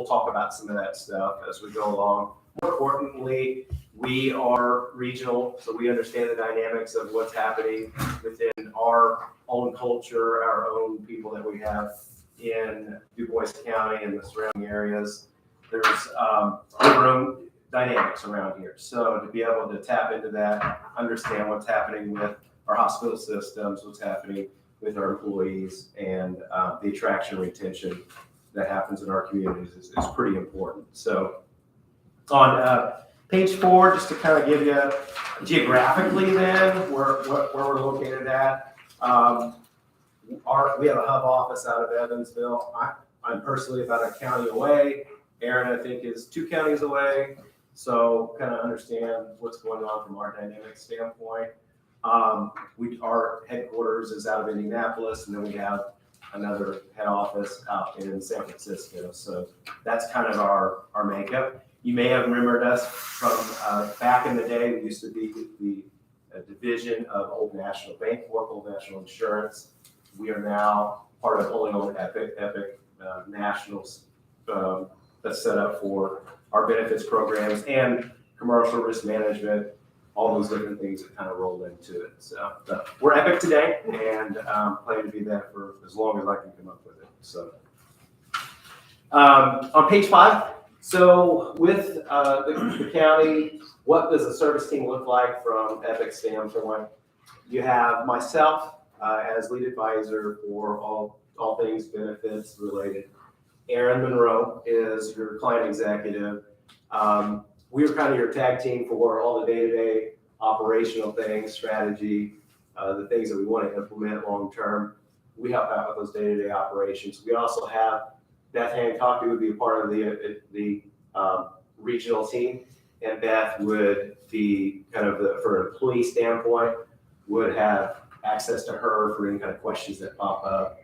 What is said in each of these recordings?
we'll talk about some of that stuff as we go along. More importantly, we are regional, so we understand the dynamics of what's happening within our own culture, our own people that we have in Du Bois County and the surrounding areas. There's our own dynamics around here. So to be able to tap into that, understand what's happening with our hospital systems, what's happening with our employees, and the attraction and retention that happens in our communities is pretty important. So on page 4, just to kind of give you geographically then where we're located at. We have a hub office out of Evansville. I'm personally about a county away. Aaron, I think, is 2 counties away. So kind of understand what's going on from our dynamic standpoint. Our headquarters is out of Indianapolis, and then we have another head office out in San Francisco. So that's kind of our makeup. You may have remembered us from back in the day. We used to be the division of Old National Bank, Old National Insurance. We are now part of wholly owned Epic Nationals that's set up for our benefits programs and commercial risk management, all those different things that kind of roll into it. So we're Epic today, and plan to be that for as long as I can come up with it. So on page 5, so with the county, what does the service team look like from Epic standpoint? You have myself as lead advisor for all things benefits related. Aaron Monroe is your client executive. We're kind of your tag team for all the day-to-day operational things, strategy, the things that we want to implement long-term. We help out with those day-to-day operations. We also have Beth Hancock, who would be a part of the regional team, and Beth would be kind of for an employee standpoint, would have access to her for any kind of questions that pop up,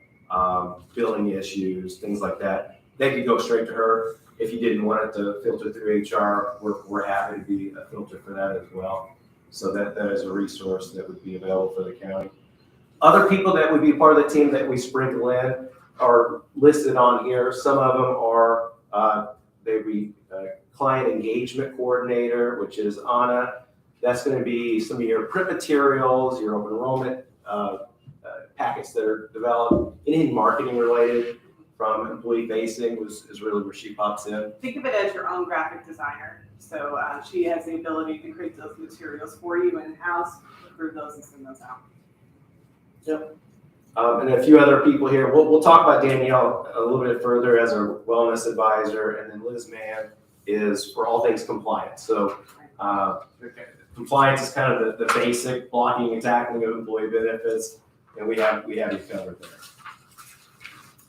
billing issues, things like that. They could go straight to her. If you didn't want it to filter through HR, we're happy to be a filter for that as well. So that is a resource that would be available for the county. Other people that would be part of the team that we sprinkle in are listed on here. Some of them are they'd be client engagement coordinator, which is Anna. That's going to be some of your print materials, your open enrollment packets that are developed, anything marketing related from employee facing is really where she pops in. Think of it as your own graphic designer. So she has the ability to create those materials for you in-house, approve those and send those out. Yep. And a few other people here. We'll talk about Danielle a little bit further as our wellness advisor, and then Liz Mann is for all things compliance. So compliance is kind of the basic blocking and tackling of employee benefits, and we have you covered there.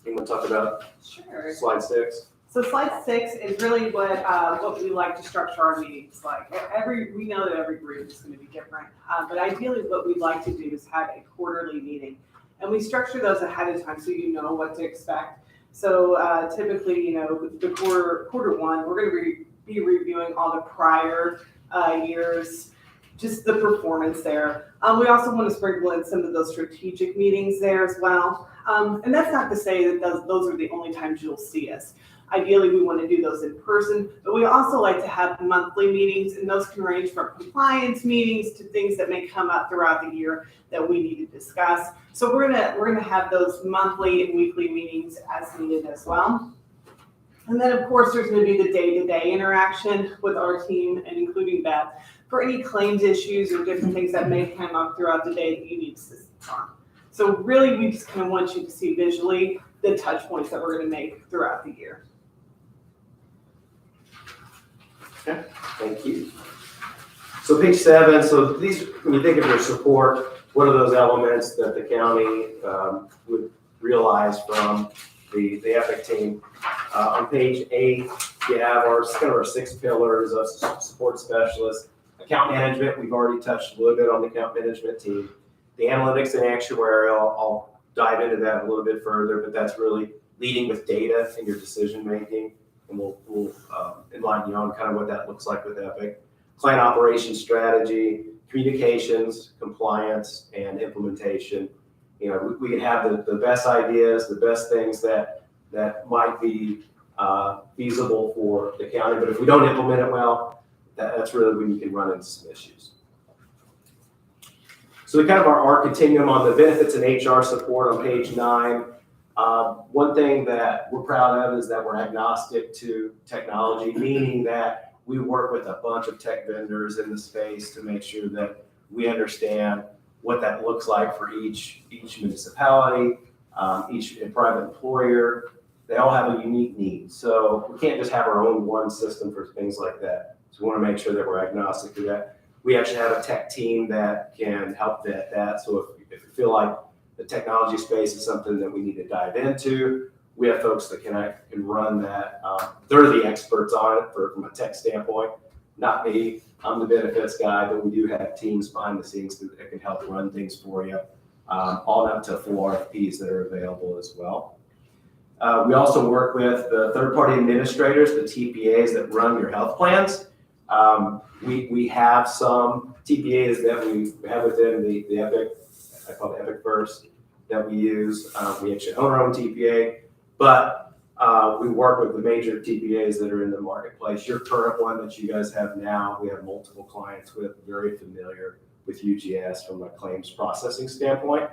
You want to talk about slide 6? So slide 6 is really what we like to structure our meetings like. We know that every group is going to be different, but ideally what we'd like to do is have a quarterly meeting. And we structure those ahead of time so you know what to expect. So typically, the quarter 1, we're going to be reviewing all the prior years, just the performance there. We also want to sprinkle in some of those strategic meetings there as well. And that's not to say that those are the only times you'll see us. Ideally, we want to do those in person, but we also like to have monthly meetings, and those can range from compliance meetings to things that may come up throughout the year that we need to discuss. So we're gonna have those monthly and weekly meetings as needed as well. And then of course there's going to be the day-to-day interaction with our team and including Beth for any claims issues or different things that may come up throughout the day that you need assistance on. So really we just kind of want you to see visually the touch points that we're going to make throughout the year. Okay, thank you. So page 7, so these, when you think of your support, what are those elements that the county would realize from the Epic team? On page 8, you have our 6 pillars of support specialists. Account management, we've already touched a little bit on the account management team. The analytics and actuarial, I'll dive into that a little bit further, but that's really leading with data in your decision making. And we'll enlighten you on kind of what that looks like with Epic. Client operations strategy, communications, compliance, and implementation. We can have the best ideas, the best things that might be feasible for the county. But if we don't implement it well, that's really when you can run into some issues. So we kind of our continuum on the benefits and HR support on page 9. One thing that we're proud of is that we're agnostic to technology, meaning that we work with a bunch of tech vendors in the space to make sure that we understand what that looks like for each municipality, each private employer. They all have a unique need. So we can't just have our own one system for things like that. So we want to make sure that we're agnostic to that. We actually have a tech team that can help vet that. So if you feel like the technology space is something that we need to dive into, we have folks that can run that. They're the experts on it from a tech standpoint, not me. I'm the benefits guy, but we do have teams behind the scenes that can help run things for you, all up to full RFPs that are available as well. We also work with the third-party administrators, the TPAs that run your health plans. We have some TPAs that we have within the Epic, I call it Epic First, that we use. We actually own our own TPA, but we work with the major TPAs that are in the marketplace. Your current one that you guys have now, we have multiple clients with, very familiar with UGS from a claims processing standpoint.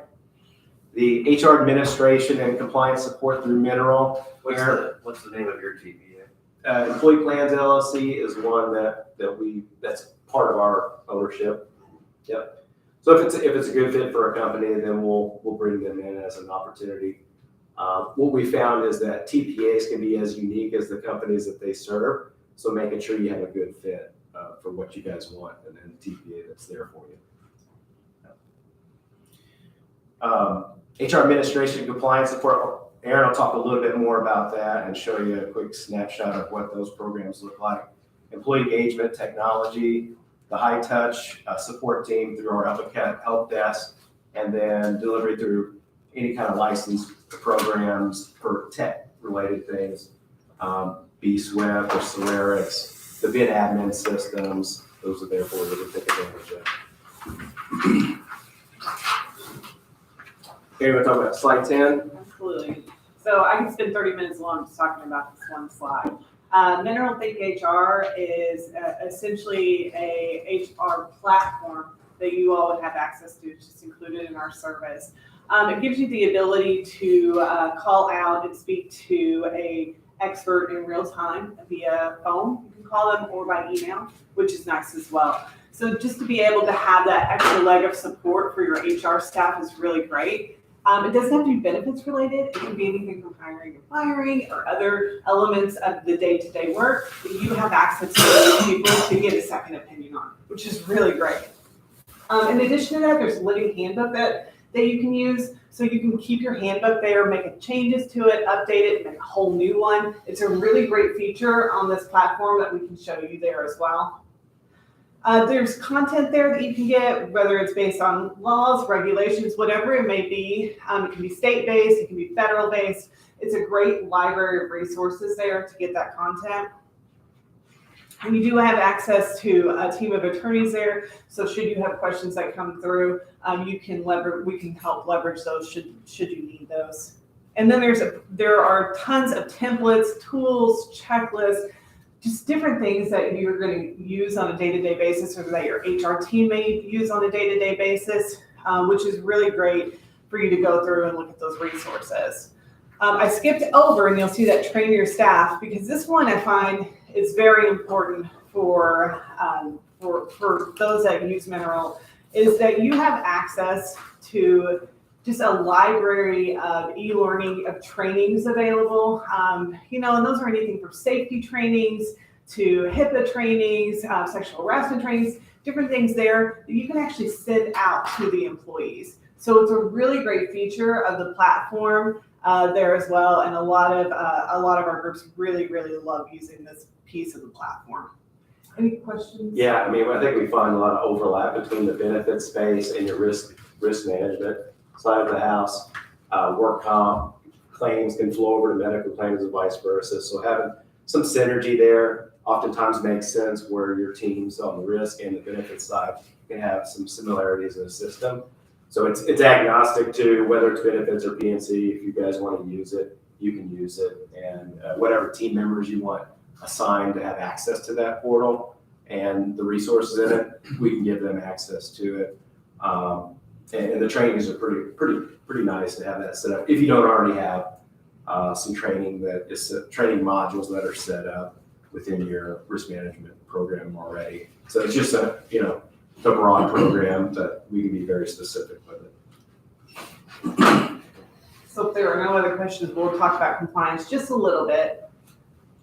The HR administration and compliance support through Mineral. What's the name of your TPA? Employee Plans LLC is one that's part of our ownership. Yep. So if it's a good fit for a company, then we'll bring them in as an opportunity. What we found is that TPAs can be as unique as the companies that they serve. So making sure you have a good fit for what you guys want, and then TPA that's there for you. HR administration compliance support. Aaron will talk a little bit more about that and show you a quick snapshot of what those programs look like. Employee engagement technology, the high touch support team through our Epic help desk, and then delivery through any kind of licensed programs for tech related things, BSWEB or Solarix, the bin admin systems. Those are there for you to take advantage of. Okay, we're talking about slide 10. Absolutely. So I can spend 30 minutes long just talking about this one slide. Mineral Think HR is essentially a HR platform that you all would have access to. It's just included in our service. It gives you the ability to call out and speak to a expert in real time via phone. You can call them, or by email, which is nice as well. So just to be able to have that extra leg of support for your HR staff is really great. It doesn't have to be benefits related. It can be anything from hiring and firing or other elements of the day-to-day work that you have access to those people to get a second opinion on, which is really great. In addition to that, there's a living handbook that you can use. So you can keep your handbook there, make changes to it, update it, make a whole new one. It's a really great feature on this platform that we can show you there as well. There's content there that you can get, whether it's based on laws, regulations, whatever it may be. It can be state-based, it can be federal-based. It's a great library of resources there to get that content. And we do have access to a team of attorneys there. So should you have questions that come through, we can help leverage those should you need those. And then there are tons of templates, tools, checklists, just different things that you're going to use on a day-to-day basis, or that your HR team may use on a day-to-day basis, which is really great for you to go through and look at those resources. I skipped over, and you'll see that train your staff, because this one I find is very important for those that use Mineral, is that you have access to just a library of e-learning of trainings available. And those are anything from safety trainings to HIPAA trainings, sexual harassment trainings, different things there that you can actually send out to the employees. So it's a really great feature of the platform there as well. And a lot of our groups really, really love using this piece of the platform. Any questions? Yeah, I think we find a lot of overlap between the benefit space and your risk management side of the house. Work comp claims can flow over to medical claims and vice versa. So having some synergy there oftentimes makes sense, where your teams on the risk and the benefit side can have some similarities in the system. So it's agnostic to whether it's benefits or PNC. If you guys want to use it, you can use it. and whatever team members you want assigned to have access to that portal and the resources in it, we can give them access to it. And the trainings are pretty nice to have that set up. If you don't already have some training training modules that are set up within your risk management program already. So it's just a broad program that we can be very specific with it. So if there are no other questions, we'll talk about compliance just a little bit.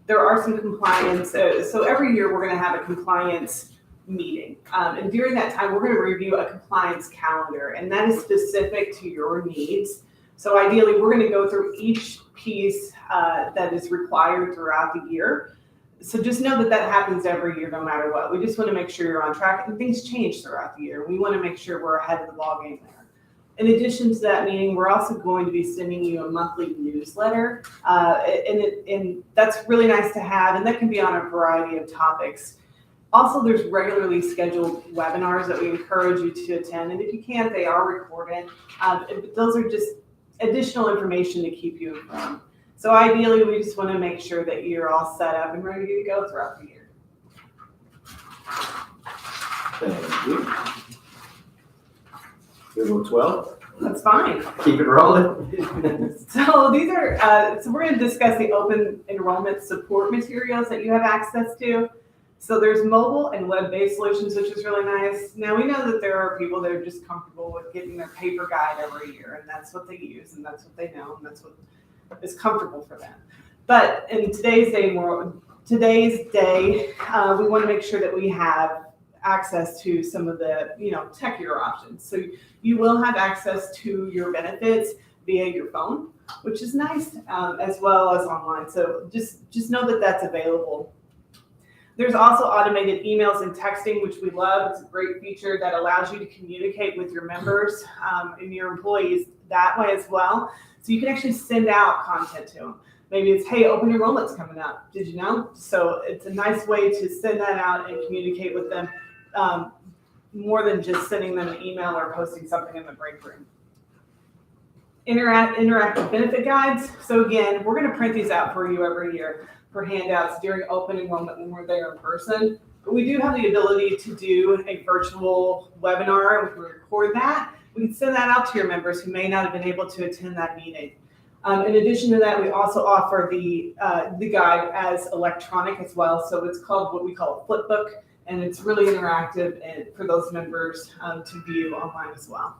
There are some compliance, so every year we're gonna have a compliance meeting. And during that time, we're gonna review a compliance calendar, and that is specific to your needs. So ideally, we're gonna go through each piece that is required throughout the year. So just know that that happens every year, no matter what. We just wanna make sure you're on track, and things change throughout the year. We wanna make sure we're ahead of the ballgame there. In addition to that meeting, we're also going to be sending you a monthly newsletter, and that's really nice to have, and that can be on a variety of topics. Also, there's regularly scheduled webinars that we encourage you to attend, and if you can't, they are recorded. Those are just additional information to keep you informed. So ideally, we just want to make sure that you're all set up and ready to go throughout the year. Thank you. Google 12. That's fine. Keep it rolling. So these are, so we're going to discuss the open enrollment support materials that you have access to. So there's mobile and web-based solutions, which is really nice. Now we know that there are people that are just comfortable with getting their paper guide every year, and that's what they use, and that's what they know, and that's what is comfortable for them. But in today's day, we want to make sure that we have access to some of the, techier options. So you will have access to your benefits via your phone, which is nice, as well as online. So just know that that's available. There's also automated emails and texting, which we love. It's a great feature that allows you to communicate with your members and your employees that way as well. So you can actually send out content to them. Maybe it's, hey, open enrollment's coming up. Did you know? So it's a nice way to send that out and communicate with them, more than just sending them an email or posting something in the break room. Interactive benefit guides. So again, we're going to print these out for you every year for handouts during open enrollment when we're there in person. But we do have the ability to do a virtual webinar, and we can record that. We can send that out to your members who may not have been able to attend that meeting. In addition to that, we also offer the guide as electronic as well. So it's called what we call a flipbook, and it's really interactive and for those members to view online as well.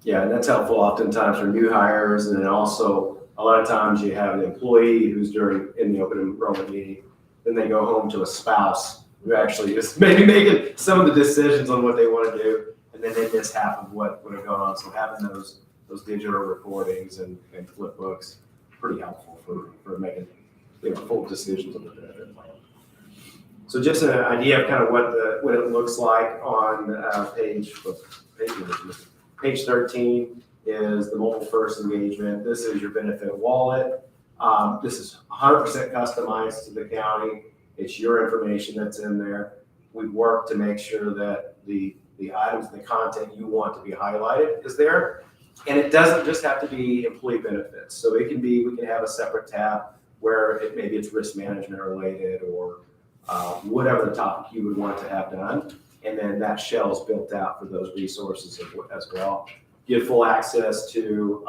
Yeah, and that's helpful oftentimes for new hires, and then also a lot of times you have an employee who's in the open enrollment meeting, then they go home to a spouse who actually is maybe making some of the decisions on what they want to do, and then they miss half of what would have gone on. So having those digital recordings and flip books, pretty helpful for making full decisions on the benefit plan. So just an idea of kind of what it looks like on page 13 is the mobile first engagement. This is your benefit wallet. This is 100% customized to the county. It's your information that's in there. We work to make sure that the items and the content you want to be highlighted is there. And it doesn't just have to be employee benefits. So we can have a separate tab where maybe it's risk management related or whatever the topic you would want to have done. And then that shell is built out for those resources as well. You have full access to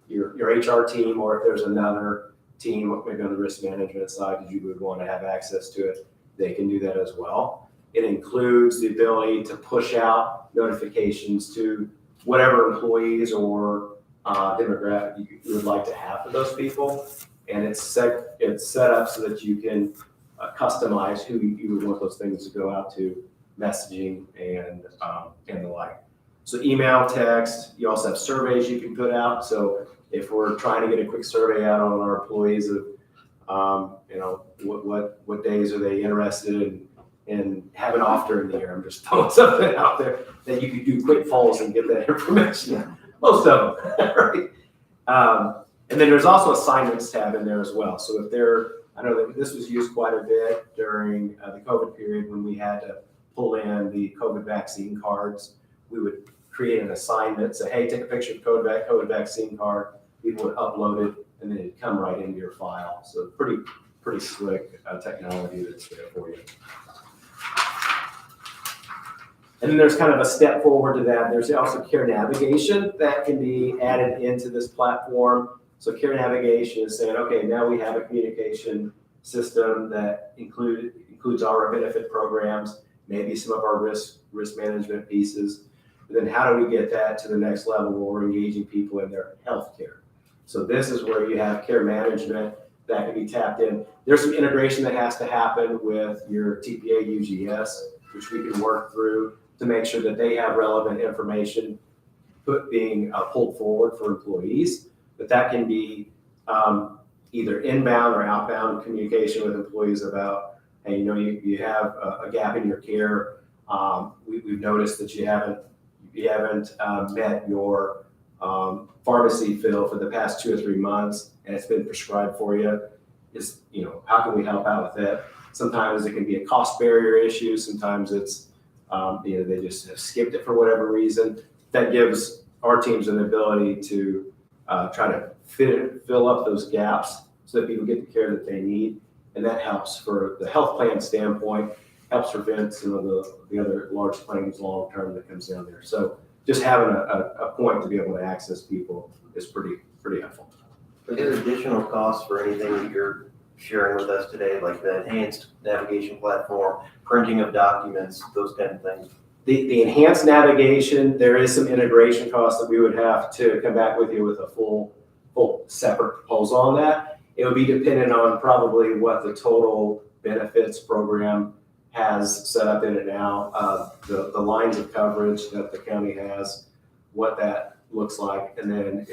your HR team, or if there's another team, maybe on the risk management side, that you would want to have access to it, they can do that as well. It includes the ability to push out notifications to whatever employees or demographic you would like to have for those people. And it's set up so that you can customize who you would want those things to go out to, messaging and the like. So email, text, you also have surveys you can put out. So if we're trying to get a quick survey out on our employees of, what days are they interested in having off during the year? I'm just throwing something out there that you could do quick polls and get that information. Most of them, right? And then there's also assignments tab in there as well. So if I know that this was used quite a bit during the COVID period when we had to pull in the COVID vaccine cards. We would create an assignment, say, hey, take a picture of COVID vaccine card. People would upload it and then it'd come right into your file. So pretty slick technology that's there for you. And then there's kind of a step forward to that. There's also care navigation that can be added into this platform. So care navigation is saying, okay, now we have a communication system that includes our benefit programs, maybe some of our risk management pieces. And then how do we get that to the next level where we're engaging people in their healthcare? So this is where you have care management that can be tapped in. There's some integration that has to happen with your TPA UGS, which we can work through to make sure that they have relevant information being pulled forward for employees. But that can be either inbound or outbound communication with employees about, hey, you have a gap in your care. We've noticed that you haven't met your pharmacy fill for the past 2 or 3 months, and it's been prescribed for you. How can we help out with it? Sometimes it can be a cost barrier issue. Sometimes it's they just have skipped it for whatever reason. That gives our teams an ability to try to fill up those gaps so that people get the care that they need. And that helps for the health plan standpoint, helps prevent some of the other large claims long term that comes down there. So just having a point to be able to access people is pretty helpful. Are there additional costs for anything that you're sharing with us today, like the enhanced navigation platform, printing of documents, those kind of things? The enhanced navigation, there is some integration costs that we would have to come back with you with a full separate proposal on that. It would be dependent on probably what the total benefits program has set up in it now, the lines of coverage that the county has, what that looks like, and then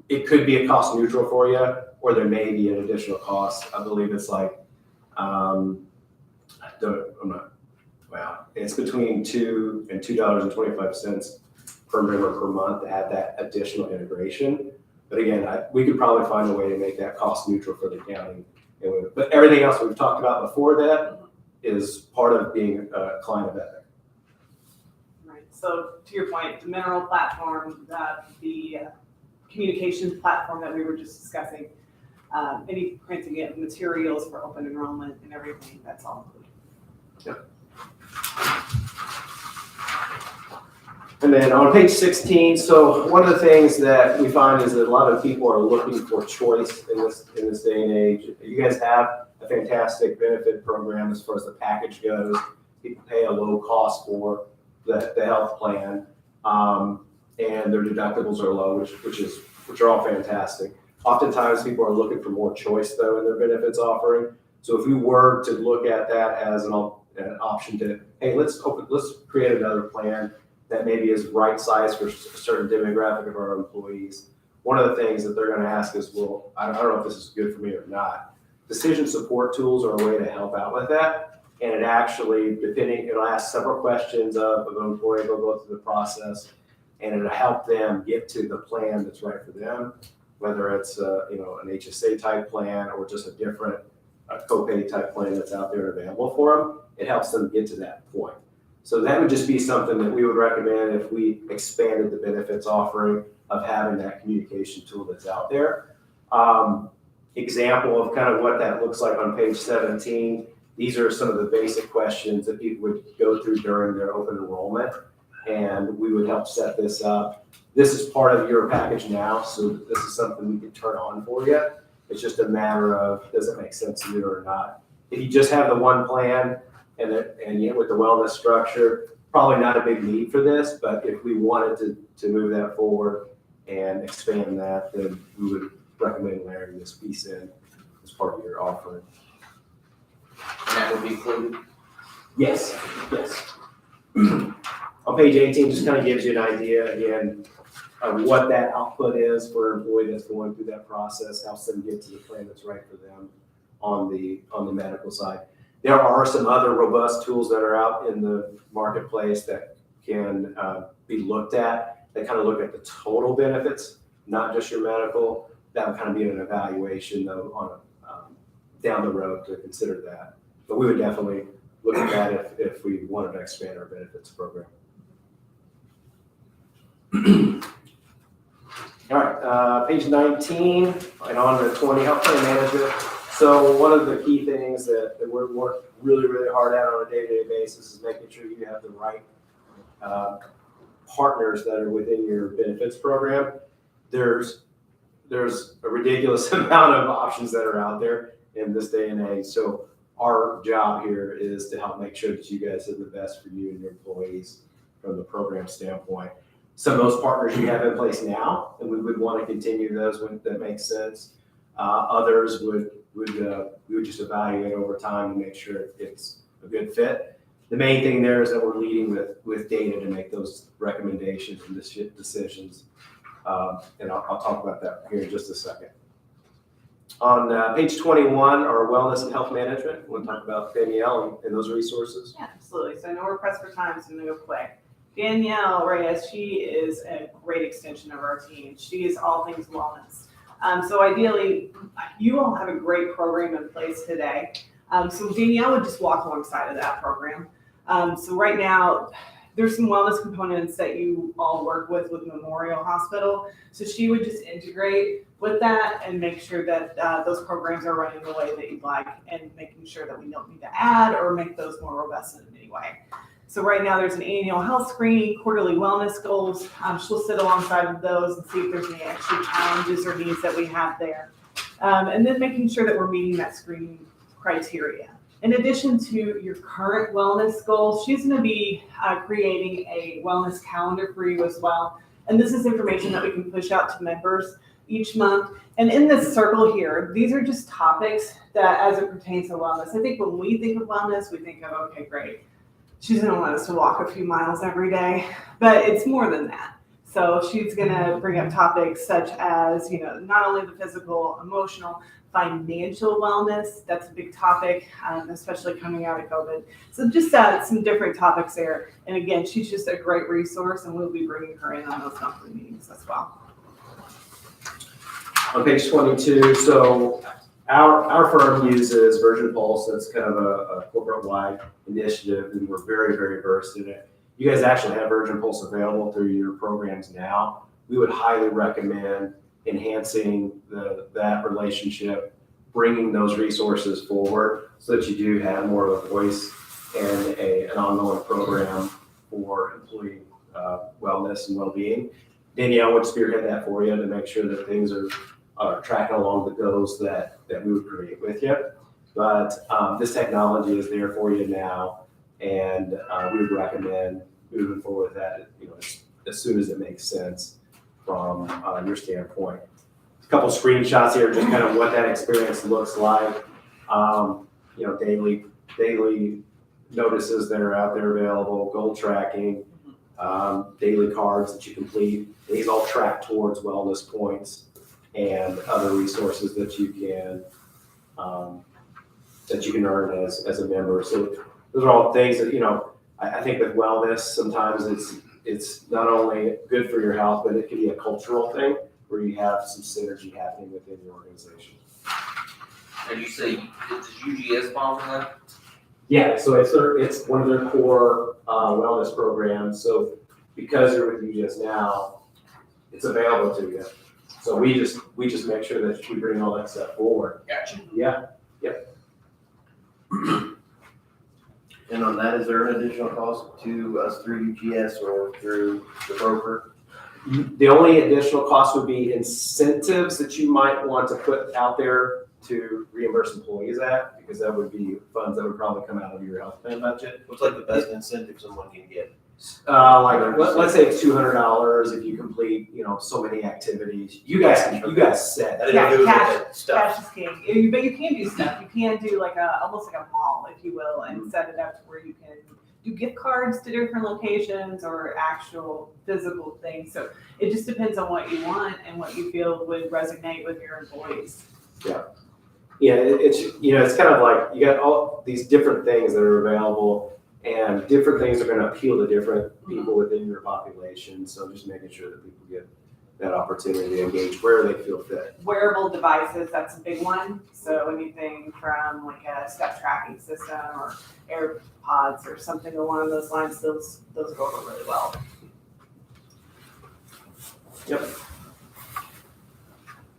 it could be a cost neutral for you, or there may be an additional cost. I believe it's like, it's between $2 and $2.25 per member per month to have that additional integration. But again, we could probably find a way to make that cost neutral for the county. But everything else we've talked about before that is part of being a client of Epic. Right, so to your point, the mineral platform, the communications platform that we were just discussing, any printing of materials for open enrollment and everything, that's all included. Yep. And then on page 16, so one of the things that we find is that a lot of people are looking for choice in this day and age. You guys have a fantastic benefit program as far as the package goes. People pay a low cost for the health plan, and their deductibles are low, which are all fantastic. Oftentimes, people are looking for more choice though in their benefits offering. So if we were to look at that as an option to, hey, let's create another plan that maybe is right size for a certain demographic of our employees. One of the things that they're going to ask is, well, I don't know if this is good for me or not. Decision support tools are a way to help out with that. And it actually, it'll ask several questions of an employee, they'll go through the process, and it'll help them get to the plan that's right for them, whether it's an HSA type plan or just a different copay type plan that's out there available for them. It helps them get to that point. So that would just be something that we would recommend if we expanded the benefits offering of having that communication tool that's out there. Example of kind of what that looks like on page 17. These are some of the basic questions that people would go through during their open enrollment, and we would help set this up. This is part of your package now, so this is something we can turn on for you. It's just a matter of, does it make sense to you or not? If you just have the one plan and yet with the wellness structure, probably not a big need for this, but if we wanted to move that forward and expand that, then we would recommend layering this piece in as part of your offering. And that would be included? Yes. On page 18, just kind of gives you an idea, again, of what that output is for an employee that's going through that process, helps them get to the plan that's right for them on the medical side. There are some other robust tools that are out in the marketplace that can be looked at. They kind of look at the total benefits, not just your medical. That would kind of be an evaluation though on down the road to consider that. But we would definitely look at that if we wanted to expand our benefits program. All right, page 19 and on to 20, health plan management. So one of the key things that we're working really, really hard at on a day-to-day basis is making sure you have the right partners that are within your benefits program. There's a ridiculous amount of options that are out there in this day and age. So our job here is to help make sure that you guys have the best for you and your employees from the program standpoint. Some of those partners you have in place now, and we would want to continue those when that makes sense. Others we would just evaluate over time and make sure it's a good fit. The main thing there is that we're leading with data to make those recommendations and decisions. And I'll talk about that here in just a second. On page 21, our wellness and health management, we'll talk about Danielle and those resources. Yeah, absolutely. So I know we're pressed for time, so I'm gonna go quick. Danielle Reyes, she is a great extension of our team. She is all things wellness. So ideally, you all have a great program in place today. So Danielle would just walk alongside of that program. So right now, there's some wellness components that you all work with Memorial Hospital. So she would just integrate with that and make sure that those programs are running the way that you'd like, and making sure that we don't need to add or make those more robust in any way. So right now there's an annual health screening, quarterly wellness goals. She'll sit alongside of those and see if there's any extra challenges or needs that we have there. And then making sure that we're meeting that screening criteria. In addition to your current wellness goals, she's going to be creating a wellness calendar for you as well. And this is information that we can push out to members each month. And in this circle here, these are just topics that as it pertains to wellness. I think when we think of wellness, we think of, okay, great, she's going to want us to walk a few miles every day, but it's more than that. So she's going to bring up topics such as, not only the physical, emotional, financial wellness. That's a big topic, especially coming out of COVID. So just some different topics there. And again, she's just a great resource, and we'll be bringing her in on those monthly meetings as well. On page 22, so our firm uses Virgin Pulse. That's kind of a corporate-wide initiative, and we're very, very versed in it. You guys actually have Virgin Pulse available through your programs now. We would highly recommend enhancing that relationship, bringing those resources forward so that you do have more of a voice and an ongoing program for employee wellness and well-being. Danielle would spearhead that for you to make sure that things are tracking along the goals that we would create with you. But this technology is there for you now, and we would recommend moving forward with that as soon as it makes sense from your standpoint. A couple screenshots here, just kind of what that experience looks like. Daily notices that are out there available, goal tracking, daily cards that you complete. These all track towards wellness points and other resources that you can earn as a member. So those are all things that I think with wellness sometimes it's not only good for your health, but it can be a cultural thing where you have some synergy happening within your organization. And you say, does UGS sponsor that? Yeah, so it's one of their core wellness programs. So because you're with UGS now, it's available to you. So we just make sure that we bring all that stuff forward. Gotcha. Yeah. Yep. And on that, is there an additional cost to us through UGS or through the broker? The only additional cost would be incentives that you might want to put out there to reimburse employees at, because that would be funds that would probably come out of your health plan budget. What's like the best incentive someone can get? Let's say it's $200 if you complete, so many activities. You guys set. I didn't know if it was like stuff. Cash is king. But you can do stuff. You can do almost like a mall, if you will, and set it up to where you can do gift cards to different locations or actual physical things. So it just depends on what you want and what you feel would resonate with your employees. Yeah, it's kind of like you got all these different things that are available, and different things are going to appeal to different people within your population. So just making sure that people get that opportunity to engage where they feel fit. Wearable devices, that's a big one. So anything from like a step tracking system or AirPods or something along those lines, those go over really well. Yep.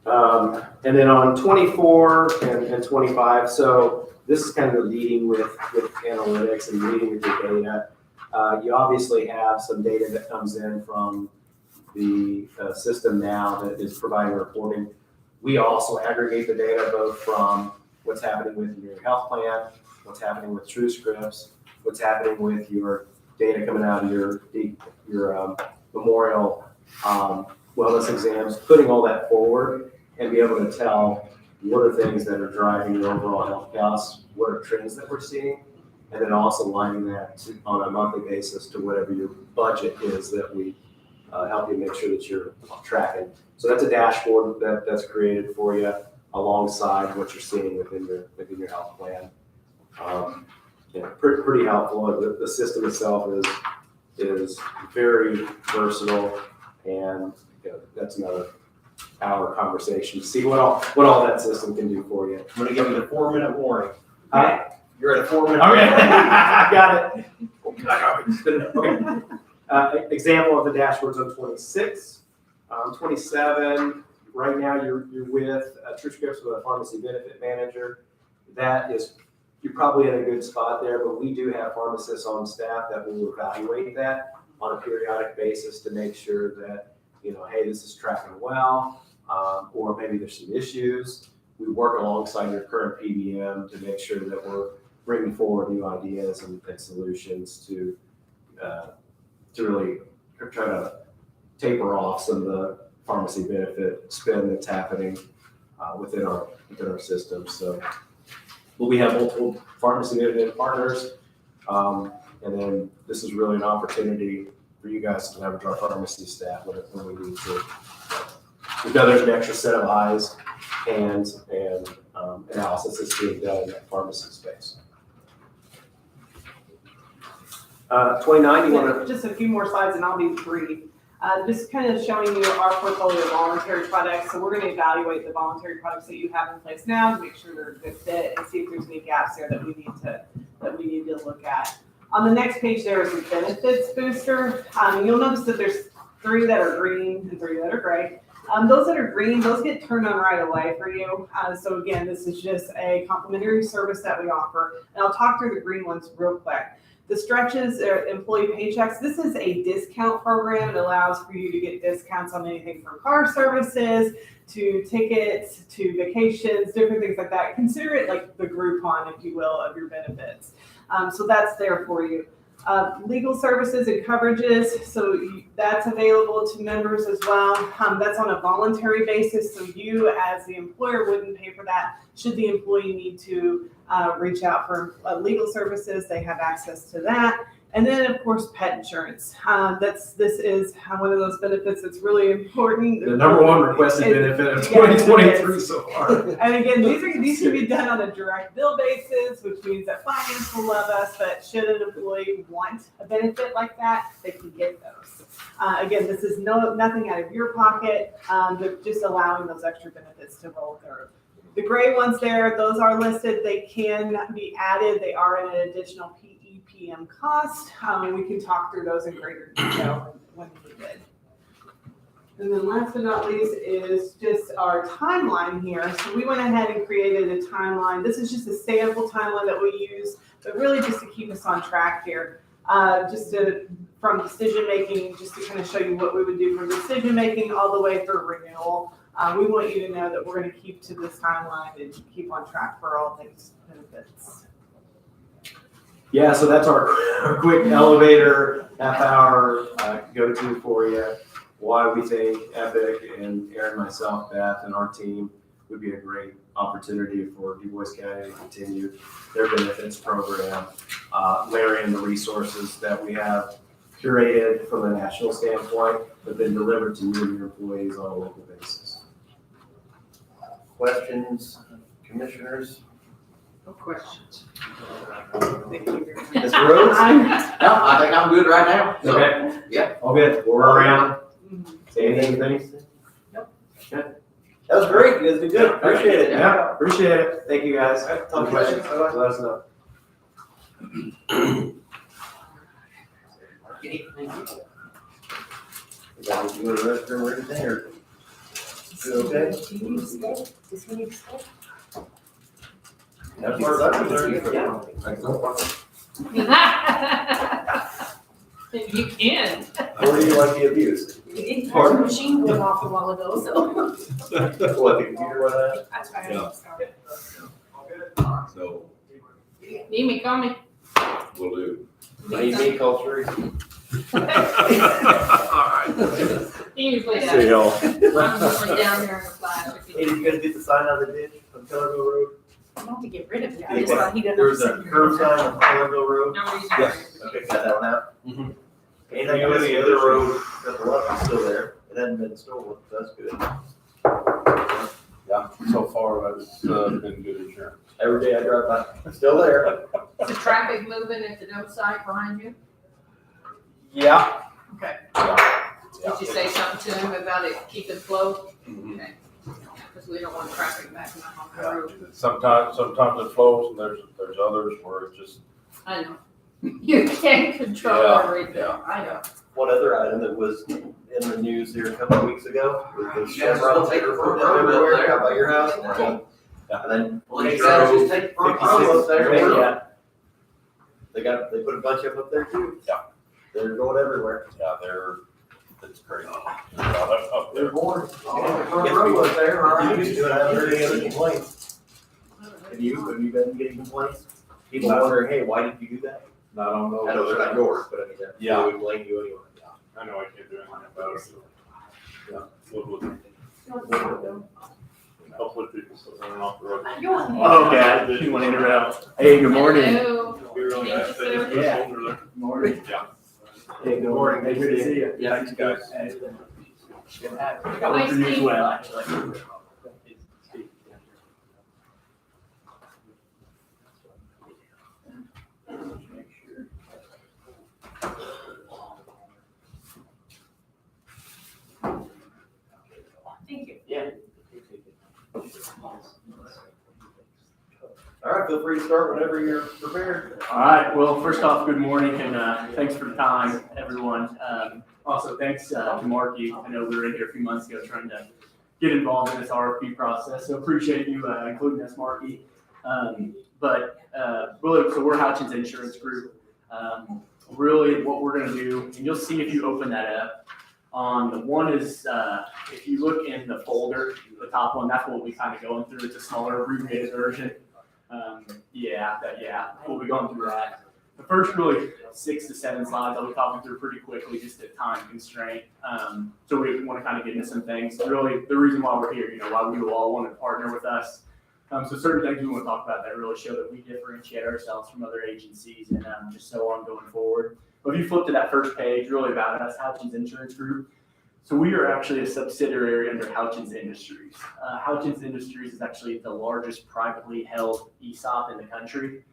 And then on 24 and 25, so this is kind of leading with analytics and leading with your data. You obviously have some data that comes in from the system now that is providing reporting. We also aggregate the data both from what's happening with your health plan, what's happening with TrueScripts, what's happening with your data coming out of your memorial wellness exams, putting all that forward and be able to tell what are things that are driving your overall health costs, what are trends that we're seeing, and then also lining that on a monthly basis to whatever your budget is that we help you make sure that you're tracking. So that's a dashboard that's created for you alongside what you're seeing within your health plan. Pretty helpful. The system itself is very versatile, and that's another hour conversation to see what all that system can do for you. I'm gonna give you the 4-minute warning. You're at a 4-minute. Okay, I got it. Okay. Example of the dashboards on 26. 27, right now you're with TrueScripts with a pharmacy benefit manager. You're probably in a good spot there, but we do have pharmacists on staff that will evaluate that on a periodic basis to make sure that, hey, this is tracking well, or maybe there's some issues. We work alongside your current PBM to make sure that we're bringing forward new ideas and solutions to really try to taper off some of the pharmacy benefit spend that's happening within our system. So we have multiple pharmacy benefit partners, and then this is really an opportunity for you guys to leverage our pharmacy staff when we need to. We know there's an extra set of eyes, hands, and analysis that's being done in that pharmacy space. 29, you want to? Just a few more slides and I'll be brief. Just kind of showing you our portfolio of voluntary products. So we're going to evaluate the voluntary products that you have in place now to make sure they're a good fit and see if there's any gaps there that we need to look at. On the next page, there is a benefits booster. You'll notice that there's 3 that are green and 3 that are gray. Those that are green, those get turned on right away for you. So again, this is just a complimentary service that we offer. And I'll talk through the green ones real quick. The stretches are employee paychecks. This is a discount program. It allows for you to get discounts on anything from car services to tickets to vacations, different things like that. Consider it like the Groupon, if you will, of your benefits. So that's there for you. Legal services and coverages, so that's available to members as well. That's on a voluntary basis, so you as the employer wouldn't pay for that. Should the employee need to reach out for legal services, they have access to that. And then, of course, pet insurance. This is one of those benefits that's really important. The number one requested benefit of 2023 so far. And again, these can be done on a direct bill basis, which means that finance will love us, but should an employee want a benefit like that, they can get those. Again, this is nothing out of your pocket, but just allowing those extra benefits to roll through. The gray ones there, those are listed. They can be added. They are an additional PEPM cost. We can talk through those in greater detail when needed. And then last but not least is just our timeline here. So we went ahead and created a timeline. This is just a sample timeline that we use, but really just to keep us on track here. From decision making, just to kind of show you what we would do from decision making all the way through renewal. We want you to know that we're going to keep to this timeline and keep on track for all things benefits. Yeah, so that's our quick elevator half-hour go-to for you. Why we think Epic and Aaron, myself, Beth, and our team would be a great opportunity for Du Bois County to continue their benefits program, layering the resources that we have curated from a national standpoint, but then delivered to you and your employees on a local basis. Questions, commissioners? No questions. Thank you very much. Mr. Rhodes? No, I think I'm good right now. So, Okay. yeah. All good. We're around. Say anything, anything? Nope. Good. That was great. You guys did good. Appreciate it. Yeah, appreciate it. Thank you, guys. Any questions? Let us know. You guys need to go to the restroom or anything, or? Okay. Do you need to stay? Does he need to stay? As far as I'm concerned, yeah. You can. Or do you like the abuse? You didn't have a machine going off a while ago, so. What, the computer went out? That's why Yeah. I'm sorry. So, Need me, call me. we'll do. Unique culture. He usually See does. y'all. I'm usually down there in the flash. Hey, did you guys get the sign out of the ditch on Kellerville Road? I don't have to get rid of it. I just thought he didn't. There was a curb sign on Kellerville Road. No reason. Yes. Okay, got that one out. Mhm. Anything on the other road, got the left is still there. It hadn't been stolen, so that's good. Yeah, so far, it's been good insurance. Every day I drive by, still there. Is the traffic moving at the dump site behind you? Yeah. Okay. Yeah. Did you say something to him about it keeping flow? Mhm. Okay. Because we don't want traffic backing up on the road. Sometimes it flows, and there's others where it just, I know. You can't control Yeah, everything. yeah. I know. One other item that was in the news here a couple of weeks ago was the You guys still take the front road up everywhere, there? out by your house. Yeah. And then Well, you guys just take the front road up there. Yeah. They put a bunch up there too. Yeah. They're going everywhere. Yeah, it's crazy. Up there. bored. Front road up there, all You right. used to, and I haven't heard any other complaints. Have you been getting complaints? People wondering, hey, why did you do that? not on those. I know they're not yours, but I mean, Yeah. they would blame you anyway. I know I can't do anything about it. Yeah. Hopefully people still running off the road. Okay, you want to interrupt? Hey, good morning. Hello. We really Thank have you, to sir. take this Yeah. over there. Morning. Yeah. Hey, good morning. Hey, good to see you. Yeah, you guys. Hey. I work for you as well, actually. Thank you. Yeah. All right, feel free to start whenever you're prepared. All right, well, first off, good morning and thanks for the time, everyone. Also, thanks to Marky. I know we were in here a few months ago trying to get involved in this RFP process, so appreciate you including us, Marky. Really, so we're Hutchins Insurance Group. Really, what we're going to do, and you'll see if you open that up. One is, if you look in the folder, the top one, that's what we'll be kind of going through. It's a smaller abbreviated version. We'll be going through that. The first really 6 to 7 slides I'll be talking through pretty quickly, just at time constraint. So we want to kind of get into some things. Really, the reason why we're here, why you all want to partner with us. So certain things we want to talk about that really show that we differentiate ourselves from other agencies and just so on going forward. But if you flip to that first page, really about us, Hutchins Insurance Group. So we are actually a subsidiary under Hutchins Industries. Hutchins Industries is actually the largest privately held ESOP in the country.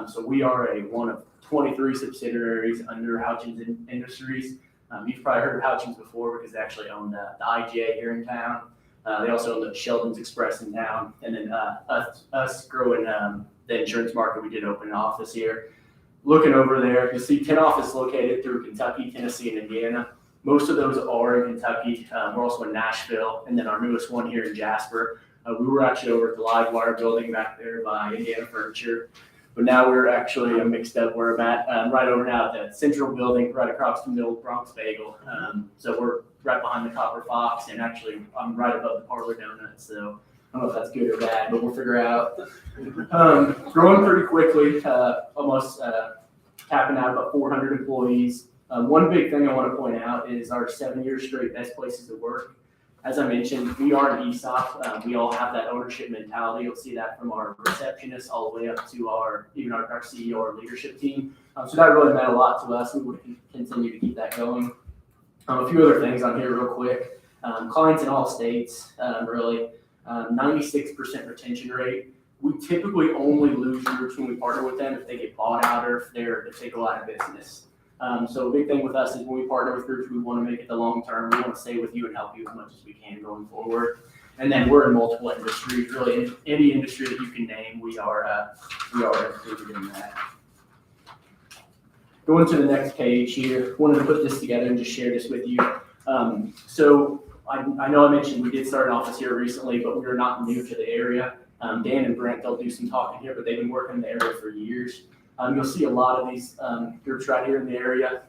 So we are one of 23 subsidiaries under Hutchins Industries. You've probably heard of Hutchins before because they actually own the IGA here in town. They also own the Sheldon's Express in town. And then us growing the insurance market, we did open an office here. Looking over there, you'll see 10 offices located through Kentucky, Tennessee, and Indiana. Most of those are in Kentucky. We're also in Nashville, and then our newest one here in Jasper. We were actually over at the Livewire building back there by Indiana Furniture, but now we're actually mixed up where I'm at, right over now at the Central building, right across from the old Bronx Bagel. So we're right behind the Copper Fox, and actually I'm right above the Parlor Donuts. So I don't know if that's good or bad, but we'll figure it out. Growing pretty quickly, almost tapping out about 400 employees. One big thing I want to point out is our 7-year straight best places to work. As I mentioned, we are an ESOP. We all have that ownership mentality. You'll see that from our receptionists all the way up to our CEO, our leadership team. So that really meant a lot to us. We would continue to keep that going. A few other things on here real quick. Clients in all states, really. 96% retention rate. We typically only lose groups when we partner with them if they get bought out or if they go out of business. So a big thing with us is when we partner with groups, we want to make it the long term. We want to stay with you and help you as much as we can going forward. And then we're in multiple industries, really in any industry that you can name, we are included in that. Going to the next page here, wanted to put this together and just share this with you. So I know I mentioned we did start an office here recently, but we are not new to the area. Dan and Brent, they'll do some talking here, but they've been working in the area for years. You'll see a lot of these groups right here in the area.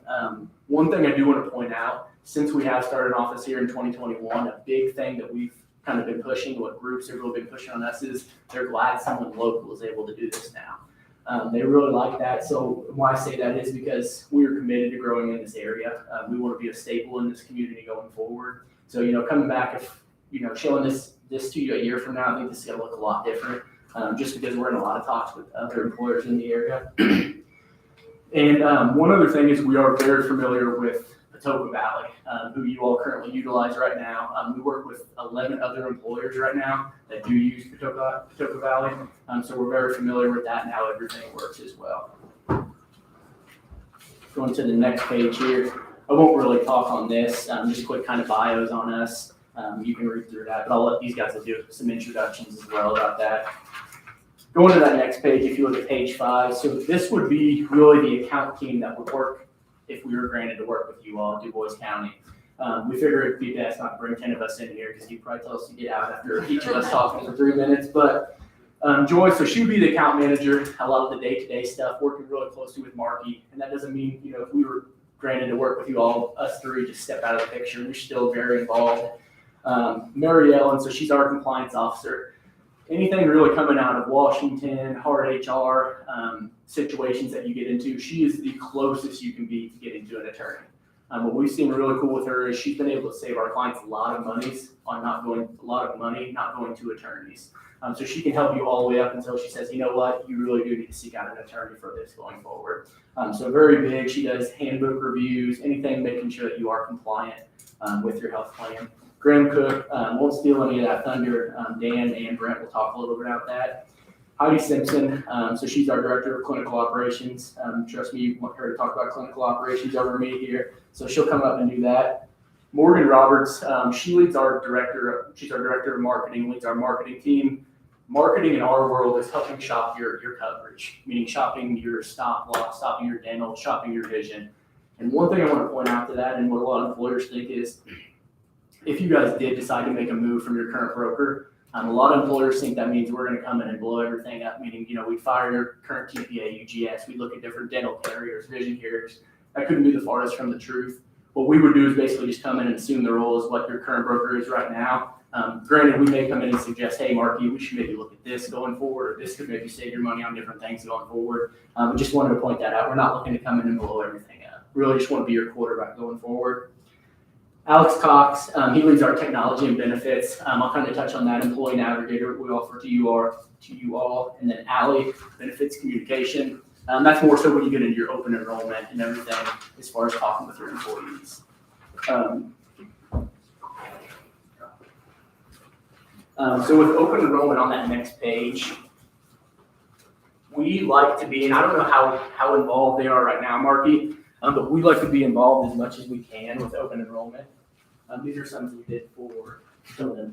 One thing I do want to point out, since we have started an office here in 2021, a big thing that we've kind of been pushing, what groups have really been pushing on us is they're glad someone local is able to do this now. They really like that. So why I say that is because we are committed to growing in this area. We want to be a staple in this community going forward. So, coming back, if, showing this to you a year from now, I think this is going to look a lot different, just because we're in a lot of talks with other employers in the area. And one other thing is we are very familiar with Patoka Valley, who you all currently utilize right now. We work with 11 other employers right now that do use Patoka Valley, so we're very familiar with that and how everything works as well. Going to the next page here, I won't really talk on this, just quick kind of bios on us. You can read through that, but I'll let these guys do some introductions as well about that. Going to that next page, if you look at page 5, so this would be really the account team that would work if we were granted to work with you all in Du Bois County. We figured it'd be best not to bring 10 of us in here because you'd probably tell us to get out after each of us talking for 3 minutes. But Joy, so she'd be the account manager, a lot of the day-to-day stuff, working really closely with Marky. And that doesn't mean, if we were granted to work with you all, us three just step out of the picture. We're still very involved. Mary Ellen, so she's our compliance officer. Anything really coming out of Washington, hard HR situations that you get into, she is the closest you can be to getting to an attorney. What we've seen really cool with her is she's been able to save our clients a lot of money not going to attorneys. So she can help you all the way up until she says, you know what, you really do need to seek out an attorney for this going forward. So very big. She does handbook reviews, anything making sure that you are compliant with your health plan. Graham Cook won't steal any of that thunder. Dan and Brent will talk a little bit about that. Heidi Simpson, so she's our director of clinical operations. Trust me, you want her to talk about clinical operations over me here. So she'll come up and do that. Morgan Roberts, she's our director of marketing, leads our marketing team. Marketing in our world is helping shop your coverage, meaning shopping your stop loss, shopping your dental, shopping your vision. And one thing I want to point out to that, and what a lot of employers think is, if you guys did decide to make a move from your current broker, a lot of employers think that means we're going to come in and blow everything up, meaning, we fire your current TPA, UGS, we look at different dental carriers, vision carriers. That couldn't be the farthest from the truth. What we would do is basically just come in and assume the role is what your current broker is right now. Granted, we may come in and suggest, hey, Marky, we should maybe look at this going forward, or this could maybe save your money on different things going forward. We just wanted to point that out. We're not looking to come in and blow everything up. Really just want to be your quarterback going forward. Alex Cox, he leads our technology and benefits. I'll kind of touch on that. Employee Navigator we offer to you all. And then Allie, benefits communication. That's more so when you get into your open enrollment and everything as far as talking with your employees. So with open enrollment on that next page, we like to be, and I don't know how involved they are right now, Marky, but we like to be involved as much as we can with open enrollment. These are some we did for some of the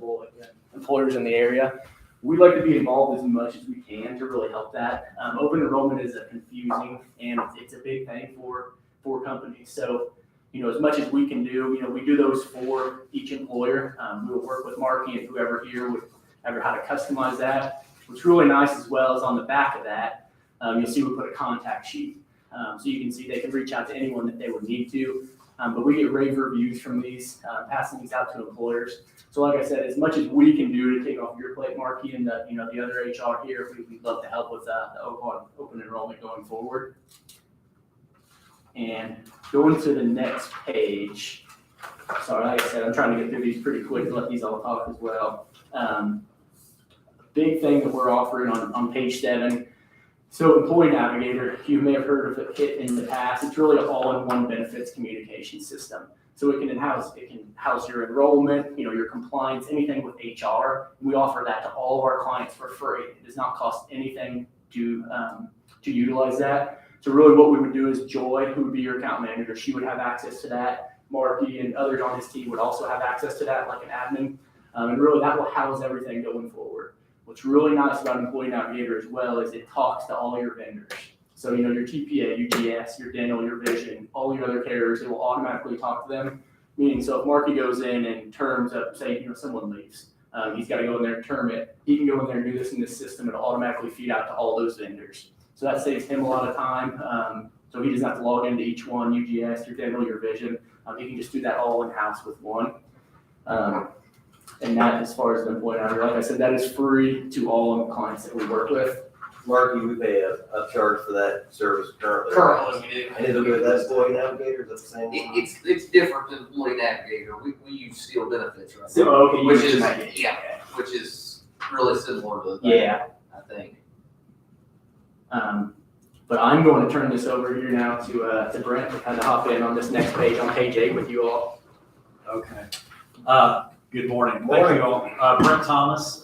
employers in the area. We like to be involved as much as we can to really help that. Open enrollment is a confusing and it's a big thing for companies. So, as much as we can do, we do those for each employer. We will work with Marky and whoever here would ever how to customize that. What's really nice as well is on the back of that, you'll see we put a contact sheet. So you can see they can reach out to anyone that they would need to. But we get rave reviews from these, passing these out to employers. So like I said, as much as we can do to take off your plate, Marky, and the other HR here, we'd love to help with the open enrollment going forward. And going to the next page. Sorry, like I said, I'm trying to get through these pretty quick and let these all talk as well. Big thing that we're offering on page 7. So Employee Navigator, you may have heard of it in the past. It's really an all-in-one benefits communication system. So it can house your enrollment, your compliance, anything with HR. We offer that to all of our clients for free. It does not cost anything to utilize that. So really what we would do is Joy, who would be your account manager, she would have access to that. Marky and others on his team would also have access to that, like an admin. And really that will house everything going forward. What's really nice about Employee Navigator as well is it talks to all your vendors. So, your TPA, UGS, your dental, your vision, all your other carriers, it will automatically talk to them. Meaning, so if Marky goes in and terms of, say, someone leaves, he's got to go in there and term it. He can go in there and do this in this system and automatically feed out to all those vendors. So that saves him a lot of time. So he doesn't have to log into each one, UGS, your dental, your vision. He can just do that all in-house with one. And that, as far as the employee navigator, like I said, that is free to all of the clients that we work with. Marky, we pay a charge for that service currently. Currently, we do. And it'll go with that employee navigator, is that the same one? It's different than Employee Navigator. We use Steel Benefits right So, now, okay, you which mentioned is, that. yeah, which is really similar to that, Yeah. I think. But I'm going to turn this over here now to Brent to kind of hop in on this next page on page 8 with you all. Okay. Good morning. Thank you all. Brent Thomas.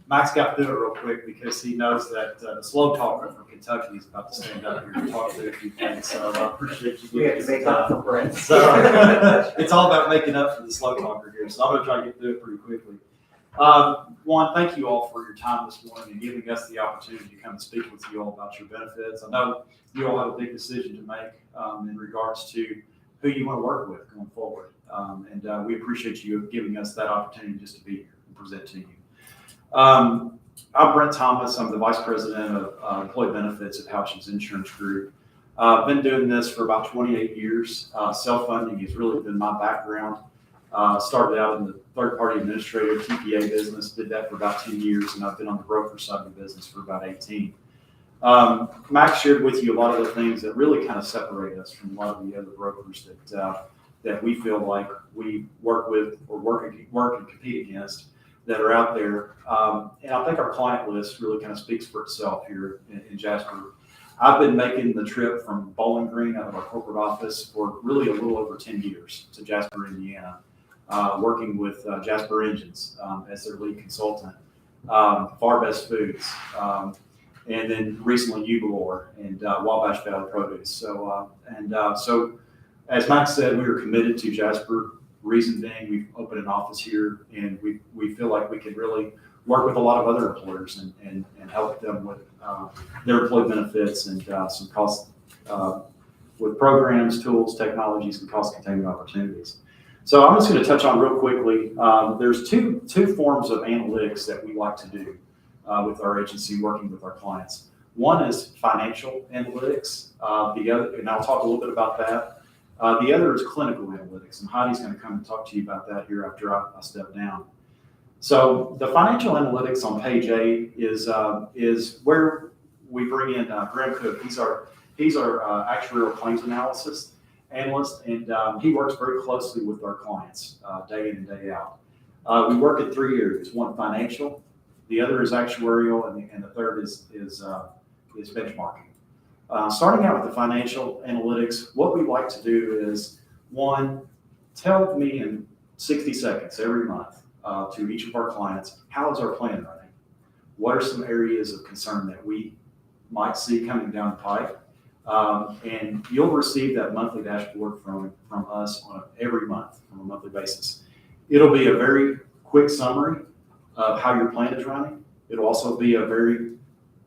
Max got through it real quick because he knows that the slow talker from Kentucky is about to stand up here and talk to a few things. So I appreciate you We have giving to us make some up time. for Brent. So it's all about making up for the slow talker here. So I'm going to try to get through it pretty quickly. One, thank you all for your time this morning and giving us the opportunity to come and speak with you all about your benefits. I know you all have a big decision to make in regards to who you want to work with going forward. And we appreciate you giving us that opportunity just to be here and present to you. I'm Brent Thomas. I'm the Vice President of Employee Benefits at Houchins Insurance Group. I've been doing this for about 28 years. Self-funding has really been my background. Started out in the third-party administrator, TPA business, did that for about 10 years, and I've been on the broker side of the business for about 18. Max shared with you a lot of the things that really kind of separate us from a lot of the other brokers that we feel like we work with or work and compete against that are out there. And I think our client list really kind of speaks for itself here in Jasper. I've been making the trip from Bowling Green out of our corporate office for really a little over 10 years to Jasper, Indiana, working with Jasper Engines as their lead consultant, Far Best Foods, and then recently Ugalore and Wabash Valley Produce. So as Max said, we are committed to Jasper. Reason being, we've opened an office here, and we feel like we can really work with a lot of other employers and help them with their employee benefits and some cost with programs, tools, technologies, and cost containment opportunities. So I'm just going to touch on real quickly. There's two forms of analytics that we like to do with our agency, working with our clients. One is financial analytics. The other, and I'll talk a little bit about that. The other is clinical analytics, and Heidi's going to come and talk to you about that here after I step down. So the financial analytics on page 8 is where we bring in Graham Cook. He's our actuarial claims analysis analyst, and he works very closely with our clients day in and day out. We work in 3 areas: one financial, the other is actuarial, and the third is benchmarking. Starting out with the financial analytics, what we like to do is, one, tell me in 60 seconds every month to each of our clients, how is our plan running? What are some areas of concern that we might see coming down the pipe? And you'll receive that monthly dashboard from us every month on a monthly basis. It'll be a very quick summary of how your plan is running. It'll also be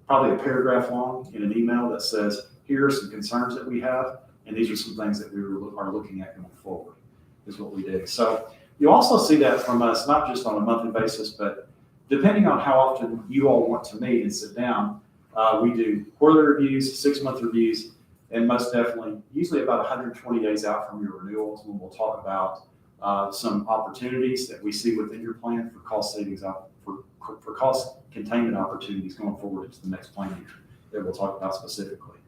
probably a paragraph long in an email that says, here are some concerns that we have, and these are some things that we are looking at going forward, is what we do. So you also see that from us, not just on a monthly basis, but depending on how often you all want to meet and sit down, we do quarterly reviews, 6-month reviews, and most definitely, usually about 120 days out from your renewals, when we'll talk about some opportunities that we see within your plan for cost savings, for cost containment opportunities going forward into the next plan year that we'll talk about specifically.